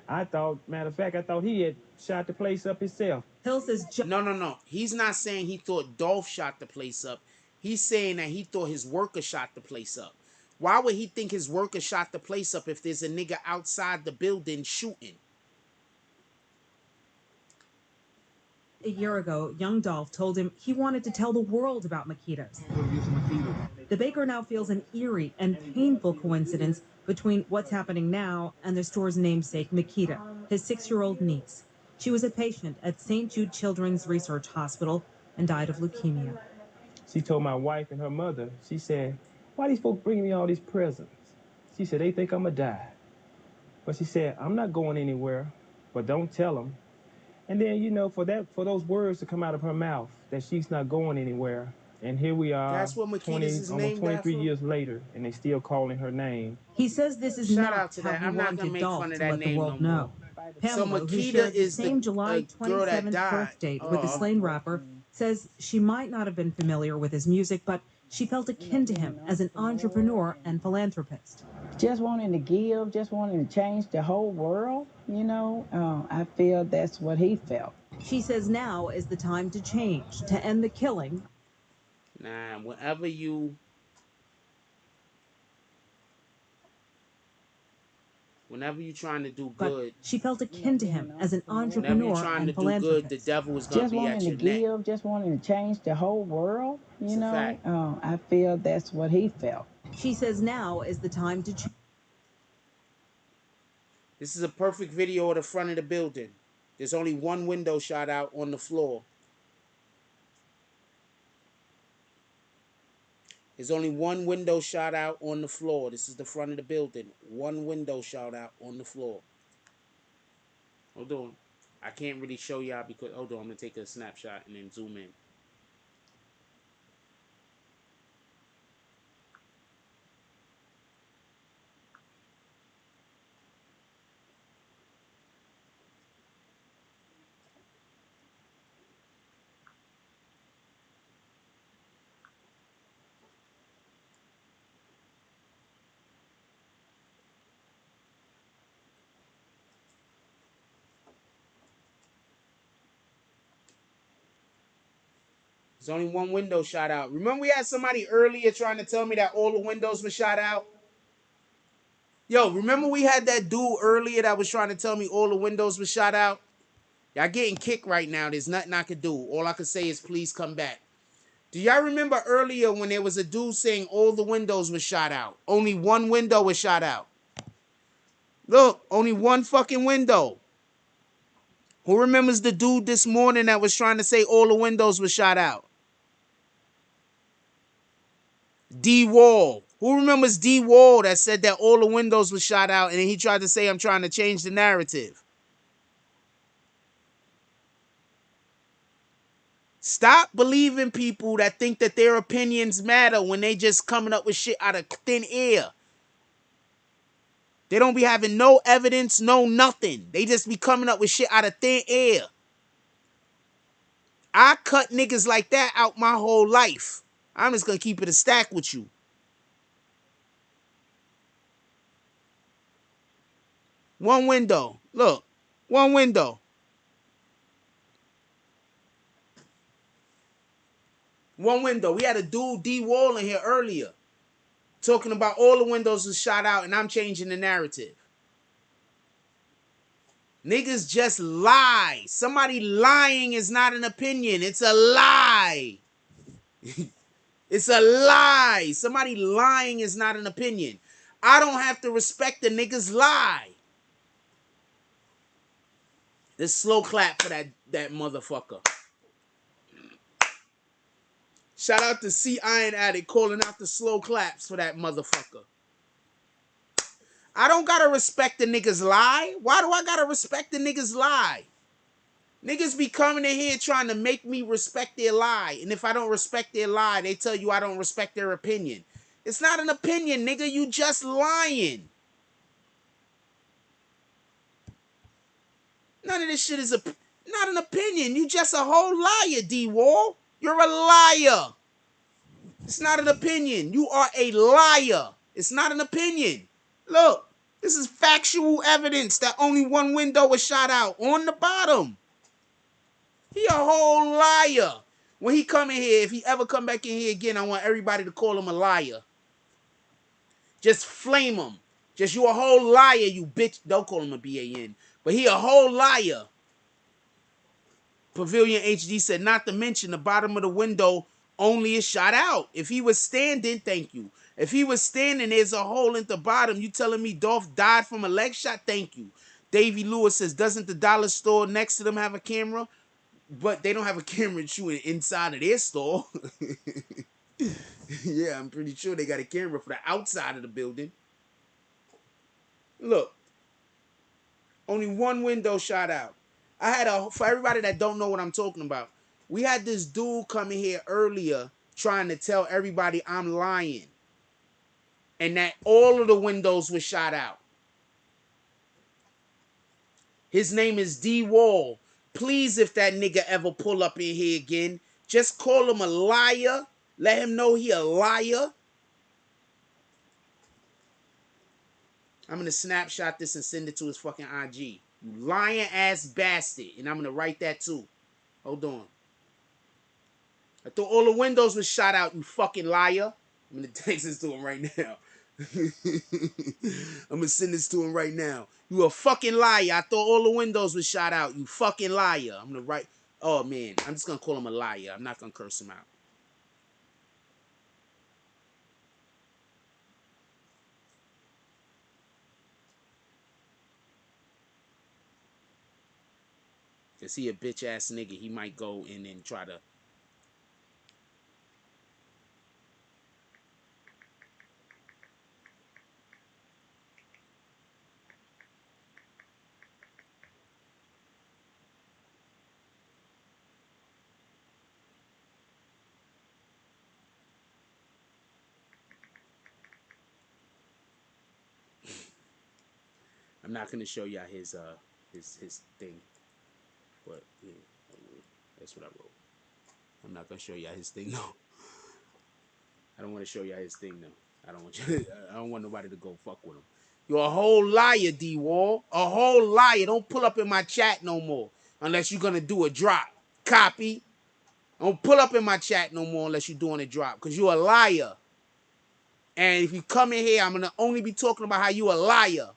I thought, matter of fact, I thought he had shot the place up himself.
Hill says
No. He's not saying he thought Dolph shot the place up. He's saying that he thought his worker shot the place up. Why would he think his worker shot the place up if there's a nigga outside the building shooting?
a year ago, Young Dolph told him he wanted to tell the world about Makitas. The baker now feels an eerie and painful coincidence between what's happening now and the store's namesake, Makita, his 6-year-old niece. She was a patient at St. Jude Children's Research Hospital and died of leukemia.
She told my wife and her mother, she said, why these folks bringing me all these presents? She said, they think I'm going to die. But she said, I'm not going anywhere, but don't tell them. And then, you know, for those words to come out of her mouth, that she's not going anywhere. And here we are,
That's what Makita's
almost 23 years later, and they still calling her name.
He says this is
Shout
not
out to
how
that.
he
I'm not gonna
wanted
make
Dolph
fun of
to
that
let the
name
world
no more.
know.
So
Pamela, who
Makita
shared the
is
same
the
July
girl that
27th
died.
birth date with the slain rapper, says she might not have been familiar with his music, but she felt akin to him as an entrepreneur and philanthropist.
Just wanting to give, just wanting to change the whole world, you know, I feel that's what he felt.
She says now is the time to change, to end the killing.
Nah, whenever you trying to do
But
good,
she felt akin to him as an
whenever you're
entrepreneur
trying to
and
do good, the
philanthropist.
devil is gonna
Just
be at
wanting to
your neck.
give, just wanting to change the whole world, you
It's a
know,
fact.
I feel that's what he felt.
She says now is the time to change.
This is a perfect video of the front of the building. There's only one window shot out on the floor. There's only one window shot out on the floor. This is the front of the building. One window shot out on the floor. Hold on. I can't really show y'all because, hold on, I'm going to take a snapshot and then zoom in. There's only one window shot out. Remember we had somebody earlier trying to tell me that all the windows were shot out? Yo, remember we had that dude earlier that was trying to tell me all the windows were shot out? Y'all getting kicked right now. There's nothing I could do. All I could say is please come back. Do y'all remember earlier when there was a dude saying all the windows were shot out? Only one window was shot out. Look, only one fucking window. Who remembers the dude this morning that was trying to say all the windows were shot out? D Wall. Who remembers D Wall that said that all the windows were shot out and then he tried to say I'm trying to change the narrative? Stop believing people that think that their opinions matter when they just coming up with shit out of thin air. They don't be having no evidence, no nothing. They just be coming up with shit out of thin air. I cut niggas like that out my whole life. I'm just gonna keep it a stack with you. One window. Look. One window. One window. We had a dude D Wall in here earlier talking about all the windows was shot out and I'm changing the narrative. Niggas just lie. Somebody lying is not an opinion. It's a lie. It's a lie. Somebody lying is not an opinion. I don't have to respect the niggas lie. This slow clap for that motherfucker. Shout out to C Iron Addict calling out the slow claps for that motherfucker. I don't gotta respect the niggas lie. Why do I gotta respect the niggas lie? Niggas be coming in here trying to make me respect their lie. And if I don't respect their lie, they tell you I don't respect their opinion. It's not an opinion, nigga. You just lying. None of this shit is not an opinion. You just a whole liar, D-Wall. You're a liar. It's not an opinion. You are a liar. It's not an opinion. Look, this is factual evidence that only one window was shot out on the bottom. He a whole liar. When he come in here, if he ever come back in here again, I want everybody to call him a liar. Just flame him. Just you a whole liar, you bitch. Don't call him a BAN. But he a whole liar. Pavilion HD said, not to mention the bottom of the window only is shot out. If he was standing, thank you. If he was standing, there's a hole in the bottom. You telling me Dolph died from a leg shot? Thank you. Davey Lewis says, doesn't the dollar store next to them have a camera? But they don't have a camera shooting inside of their store. Yeah, I'm pretty sure they got a camera for the outside of the building. Look. Only one window shot out. For everybody that don't know what I'm talking about, we had this dude come in here earlier trying to tell everybody I'm lying. And that all of the windows were shot out. His name is D Wall. Please, if that nigga ever pull up in here again, just call him a liar. Let him know he a liar. I'm going to snapshot this and send it to his fucking IG. You lying ass bastard. And I'm going to write that too. Hold on. I thought all the windows were shot out, you fucking liar. I'm going to text this to him right now. I'm going to send this to him right now. You a fucking liar. I thought all the windows were shot out, you fucking liar. I'm going to write. Oh, man. I'm just going to call him a liar. I'm not going to curse him out. Cause he a bitch ass nigga. He might go in and try to. I'm not gonna show y'all his thing. But yeah, that's what I wrote. I'm not gonna show y'all his thing though. I don't want to show y'all his thing though. I don't want nobody to go fuck with him. You're a whole liar, D Wall. A whole liar. Don't pull up in my chat no more unless you're gonna do a drop. Copy. Don't pull up in my chat no more unless you're doing a drop. Cause you're a liar. And if you come in here, I'm gonna only be talking about how you a liar.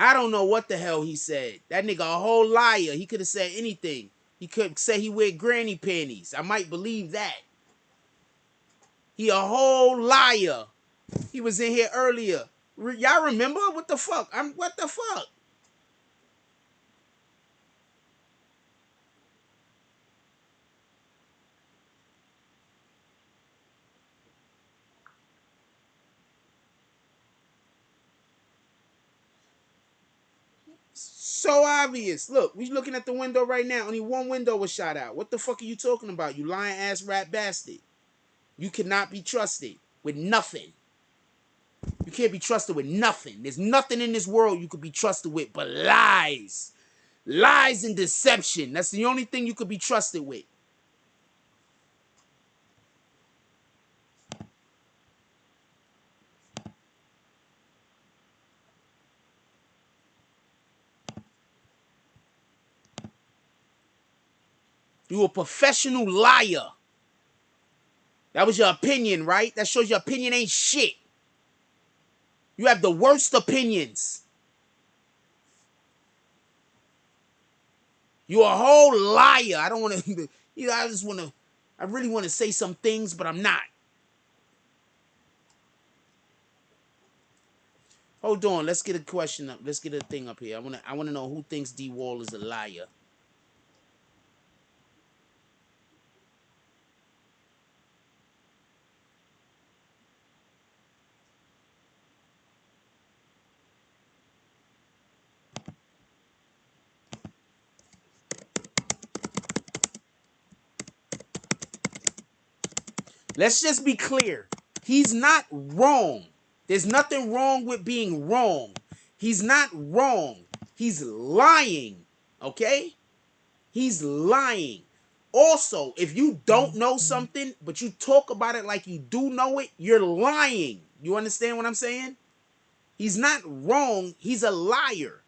I don't know what the hell he said. That nigga a whole liar. He could have said anything. He could say he wear granny panties. I might believe that. He a whole liar. He was in here earlier. Y'all remember? What the fuck? What the fuck? So obvious. Look, we looking at the window right now. Only one window was shot out. What the fuck are you talking about, you lying ass rat bastard? You cannot be trusted with nothing. You can't be trusted with nothing. There's nothing in this world you could be trusted with but lies. Lies and deception. That's the only thing you could be trusted with. You a professional liar. That was your opinion, right? That shows your opinion ain't shit. You have the worst opinions. You a whole liar. I don't want to, I really want to say some things, but I'm not. Hold on, let's get a question up. Let's get a thing up here. I wanna know who thinks D Wall is a liar. Let's just be clear. He's not wrong. There's nothing wrong with being wrong. He's not wrong. He's lying. Okay? He's lying. Also, if you don't know something, but you talk about it like you do know it, you're lying. You understand what I'm saying? He's not wrong. He's a liar.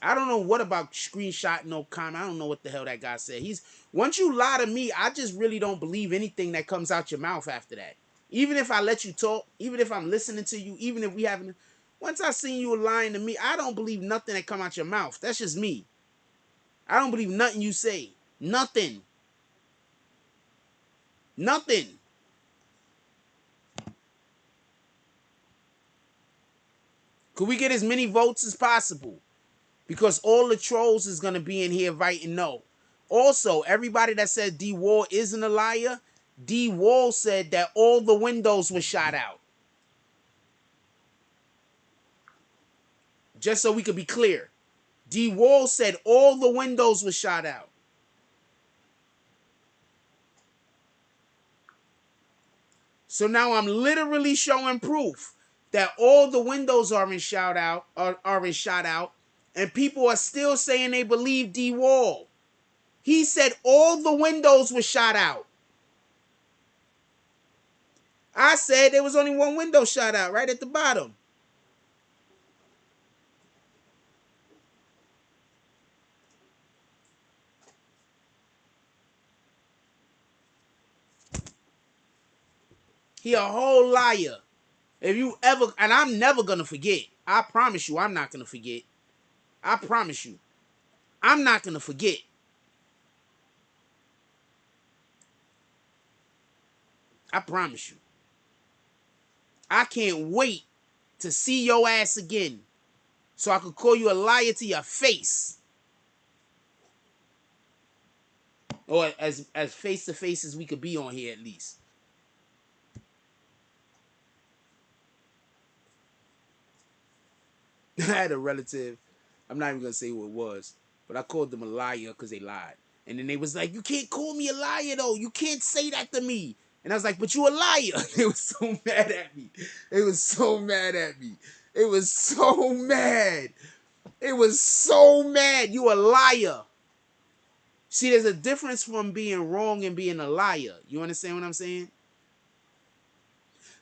I don't know what about screenshot no comment. I don't know what the hell that guy said. Once you lie to me, I just really don't believe anything that comes out your mouth after that. Even if I let you talk, even if I'm listening to you, even if we haven't, once I seen you lying to me, I don't believe nothing that come out your mouth. That's just me. I don't believe nothing you say. Nothing. Nothing. Could we get as many votes as possible? Because all the trolls is going to be in here writing no. Also, everybody that said D Wall isn't a liar, D Wall said that all the windows were shot out. Just so we could be clear. D Wall said all the windows were shot out. So now I'm literally showing proof that all the windows are in shot out, and people are still saying they believe D Wall. He said all the windows were shot out. I said there was only one window shot out right at the bottom. He a whole liar. If you ever, and I'm never gonna forget. I promise you, I'm not gonna forget. I promise you, I'm not gonna forget. I promise you. I can't wait to see your ass again, so I could call you a liar to your face, or as face to face as we could be on here at least. I had a relative, I'm not even gonna say who it was, but I called them a liar because they lied. And then they was like, you can't call me a liar though. You can't say that to me. And I was like, but you a liar. They was so mad at me. It was so mad at me. It was so mad. It was so mad. You a liar. See, there's a difference from being wrong and being a liar. You understand what I'm saying?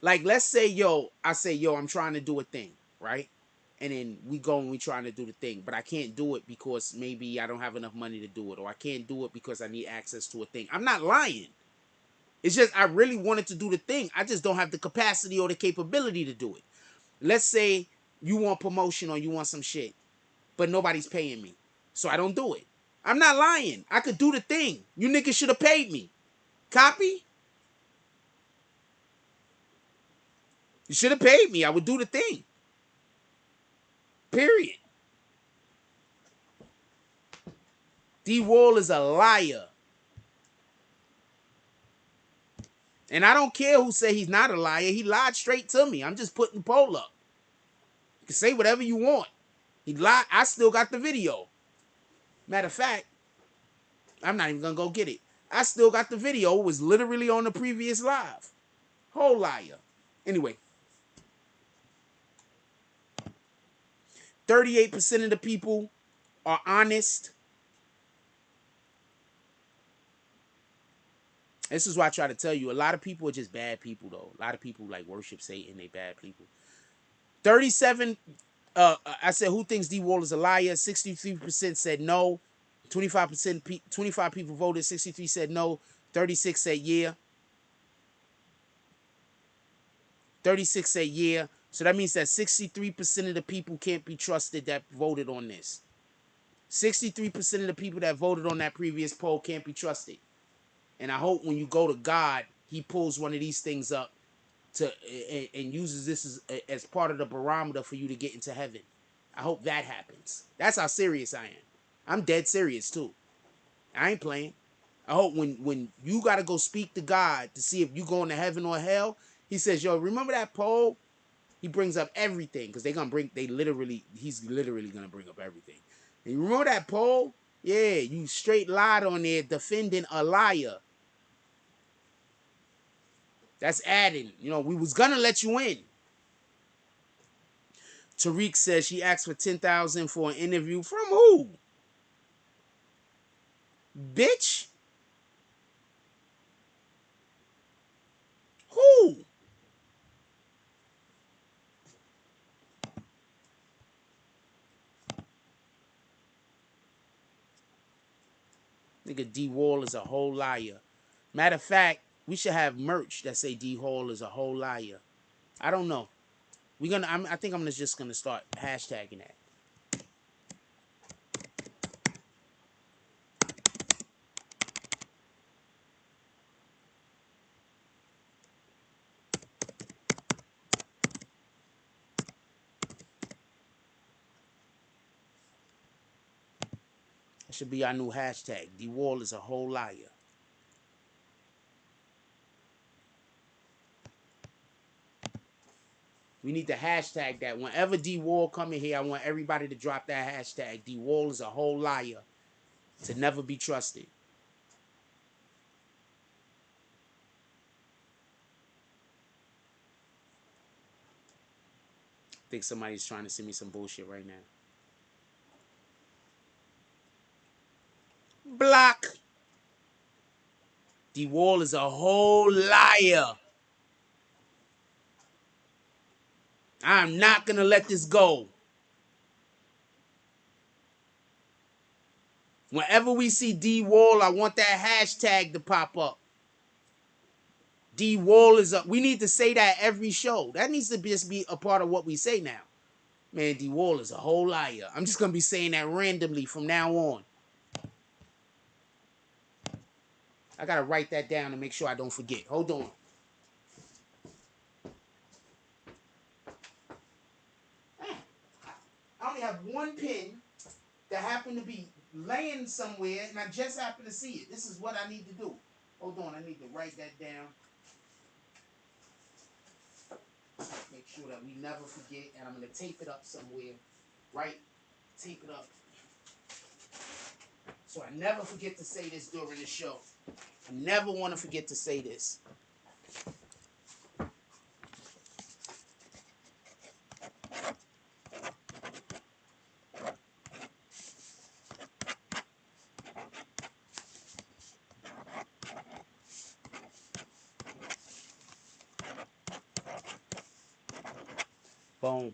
Like, let's say, I say, I'm trying to do a thing, right? And then we go and we trying to do the thing, but I can't do it because maybe I don't have enough money to do it, or I can't do it because I need access to a thing. I'm not lying. It's just I really wanted to do the thing. I just don't have the capacity or the capability to do it. Let's say you want promotion or you want some shit, but nobody's paying me, so I don't do it. I'm not lying. I could do the thing. You niggas should have paid me. Copy? You should have paid me. I would do the thing. Period. D Wall is a liar. And I don't care who say he's not a liar. He lied straight to me. I'm just putting the poll up. You can say whatever you want. He lied. I still got the video. Matter of fact, I'm not even going to go get it. I still got the video. It was literally on the previous live. Whole liar. Anyway. 38% of the people are honest. This is why I try to tell you. A lot of people are just bad people, though. A lot of people like worship Satan. They bad people. 37. I said, who thinks D Wall is a liar? 63% said no. 25 people voted. 63 said no. 36 said yeah. 36 said yeah. So that means that 63% of the people can't be trusted that voted on this. 63% of the people that voted on that previous poll can't be trusted. And I hope when you go to God, he pulls one of these things up and uses this as part of the barometer for you to get into heaven. I hope that happens. That's how serious I am. I'm dead serious too. I ain't playing. I hope when you got to go speak to God to see if you going to heaven or hell, he says, yo, remember that poll? He brings up everything because he's literally going to bring up everything. And you remember that poll? Yeah, you straight lied on there defending a liar. That's adding. You know, we was going to let you in. Tariq says she asked for $10,000 for an interview. From who? Bitch? Who? Nigga, D Wall is a whole liar. Matter of fact, we should have merch that say D Hall is a whole liar. I don't know. I think I'm just gonna start hashtagging that. That should be our new hashtag. D Wall is a whole liar. We need to hashtag that. Whenever D Wall come in here, I want everybody to drop that hashtag. D Wall is a whole liar. To never be trusted. I think somebody's trying to send me some bullshit right now. Block. D Wall is a whole liar. I'm not gonna let this go. Whenever we see D Wall, I want that hashtag to pop up. D Wall is up. We need to say that every show. That needs to just be a part of what we say now. Man, D Wall is a whole liar. I'm just gonna be saying that randomly from now on. I gotta write that down to make sure I don't forget. Hold on. I only have one pen that happened to be laying somewhere, and I just happened to see it. This is what I need to do. Hold on, I need to write that down. Make sure that we never forget, and I'm going to tape it up somewhere. Right? Tape it up. So I never forget to say this during the show. I never want to forget to say this. Boom.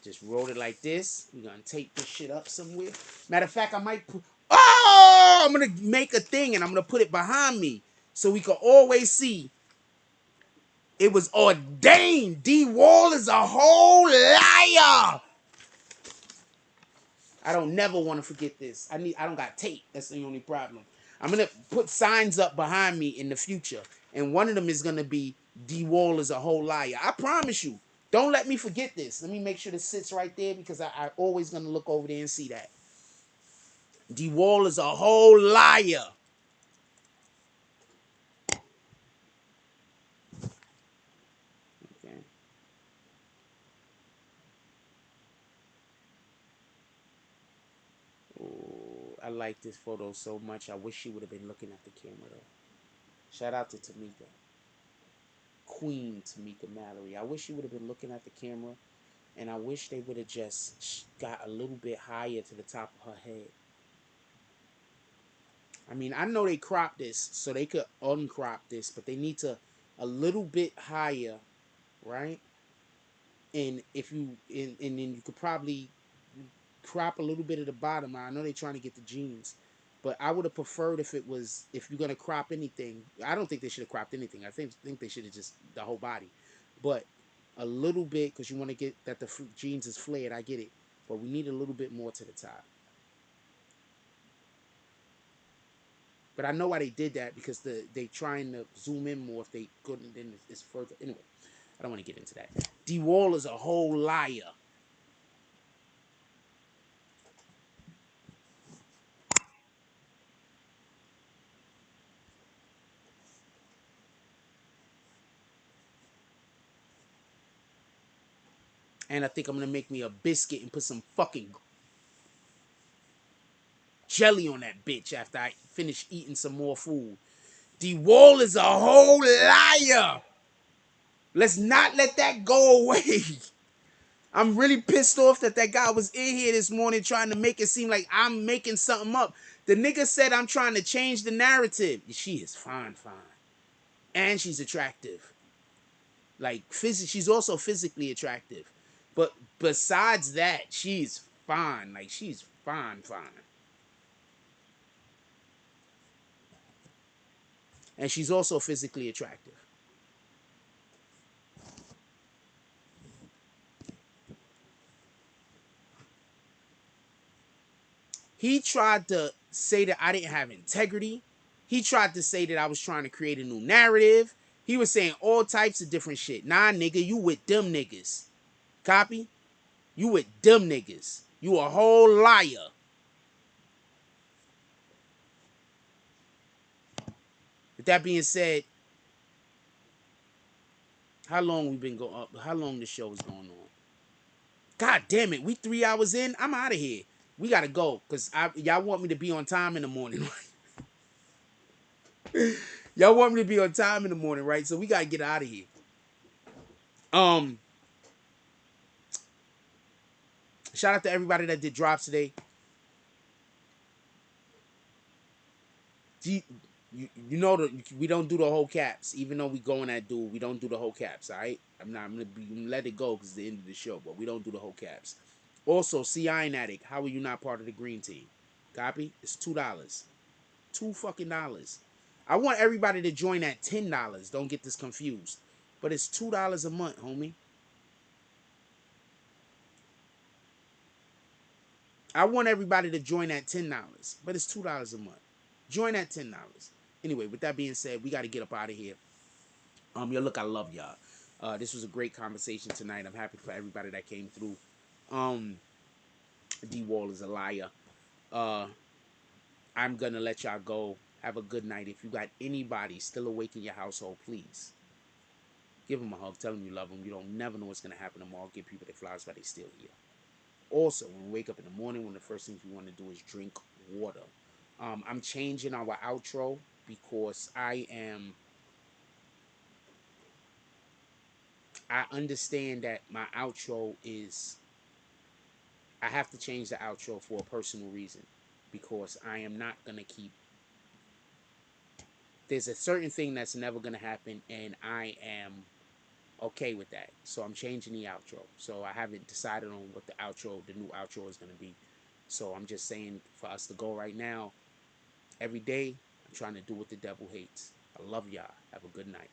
Just roll it like this. We're going to tape this shit up somewhere. Matter of fact, I might put... Oh! I'm going to make a thing and I'm going to put it behind me so we can always see it was ordained. D Wall is a whole liar. I don't never want to forget this. I don't got tape. That's the only problem. I'm going to put signs up behind me in the future. And one of them is going to be D Wall is a whole liar. I promise you. Don't let me forget this. Let me make sure this sits right there because I always going to look over there and see that. D Wall is a whole liar. like this photo so much. I wish she would have been looking at the camera though. Shout out to Tamika. Queen Tamika Mallory. I wish she would have been looking at the camera, and I wish they would have just got a little bit higher to the top of her head. I mean, I know they cropped this so they could uncrop this, but they need to a little bit higher, right? And if you and then you could probably crop a little bit of the bottom. I know they're trying to get the jeans, but I would have preferred if you're gonna crop anything. I don't think they should have cropped anything. I think they should have just the whole body, but a little bit because you want to get that the jeans is flared. I get it, but we need a little bit more to the top. But I know why they did that because they trying to zoom in more. If they couldn't, then it's further. Anyway, I don't want to get into that. D Wall is a whole liar. And I think I'm gonna make me a biscuit and put some fucking jelly on that bitch after I finish eating some more food. D Wall is a whole liar. Let's not let that go away. I'm really pissed off that guy was in here this morning trying to make it seem like I'm making something up. The nigga said I'm trying to change the narrative. She is fine. And she's attractive. Like, she's also physically attractive. But besides that, she's fine. Like, she's fine. And she's also physically attractive. He tried to say that I didn't have integrity. He tried to say that I was trying to create a new narrative. He was saying all types of different shit. Nah, nigga, you with them niggas. Copy? You with them niggas. You a whole liar. With that being said, how long we been going up? How long the show is going on? God damn it, we 3 hours in. I'm out of here. We gotta go because y'all want me to be on time in the morning. Y'all want me to be on time in the morning, right? So we gotta get out of here. Shout out to everybody that did drops today. You know we don't do the whole caps, even though we go in that duel. We don't do the whole caps. All right, I'm gonna let it go because it's the end of the show, but we don't do the whole caps. Also, see Iron Addict, how are you not part of the green team? Copy? It's $2. $2 fucking. I want everybody to join at $10. Don't get this confused. But it's $2 a month, homie. I want everybody to join at $10, but it's $2 a month. Join at $10. Anyway, with that being said, we got to get up out of here. Yo, look, I love y'all. This was a great conversation tonight. I'm happy for everybody that came through. D Wall is a liar. I'm gonna let y'all go. Have a good night. If you got anybody still awake in your household, please give them a hug. Tell them you love them. You don't never know what's gonna happen tomorrow. Give people their flowers while they still here. Also, when we wake up in the morning, one of the first things we want to do is drink water. I'm changing our outro because I understand that my outro is, I have to change the outro for a personal reason because I am not going to keep, there's a certain thing that's never going to happen and I am okay with that. So I'm changing the outro. So I haven't decided on what the new outro is going to be. So I'm just saying for us to go right now, every day, I'm trying to do what the devil hates. I love y'all. Have a good night.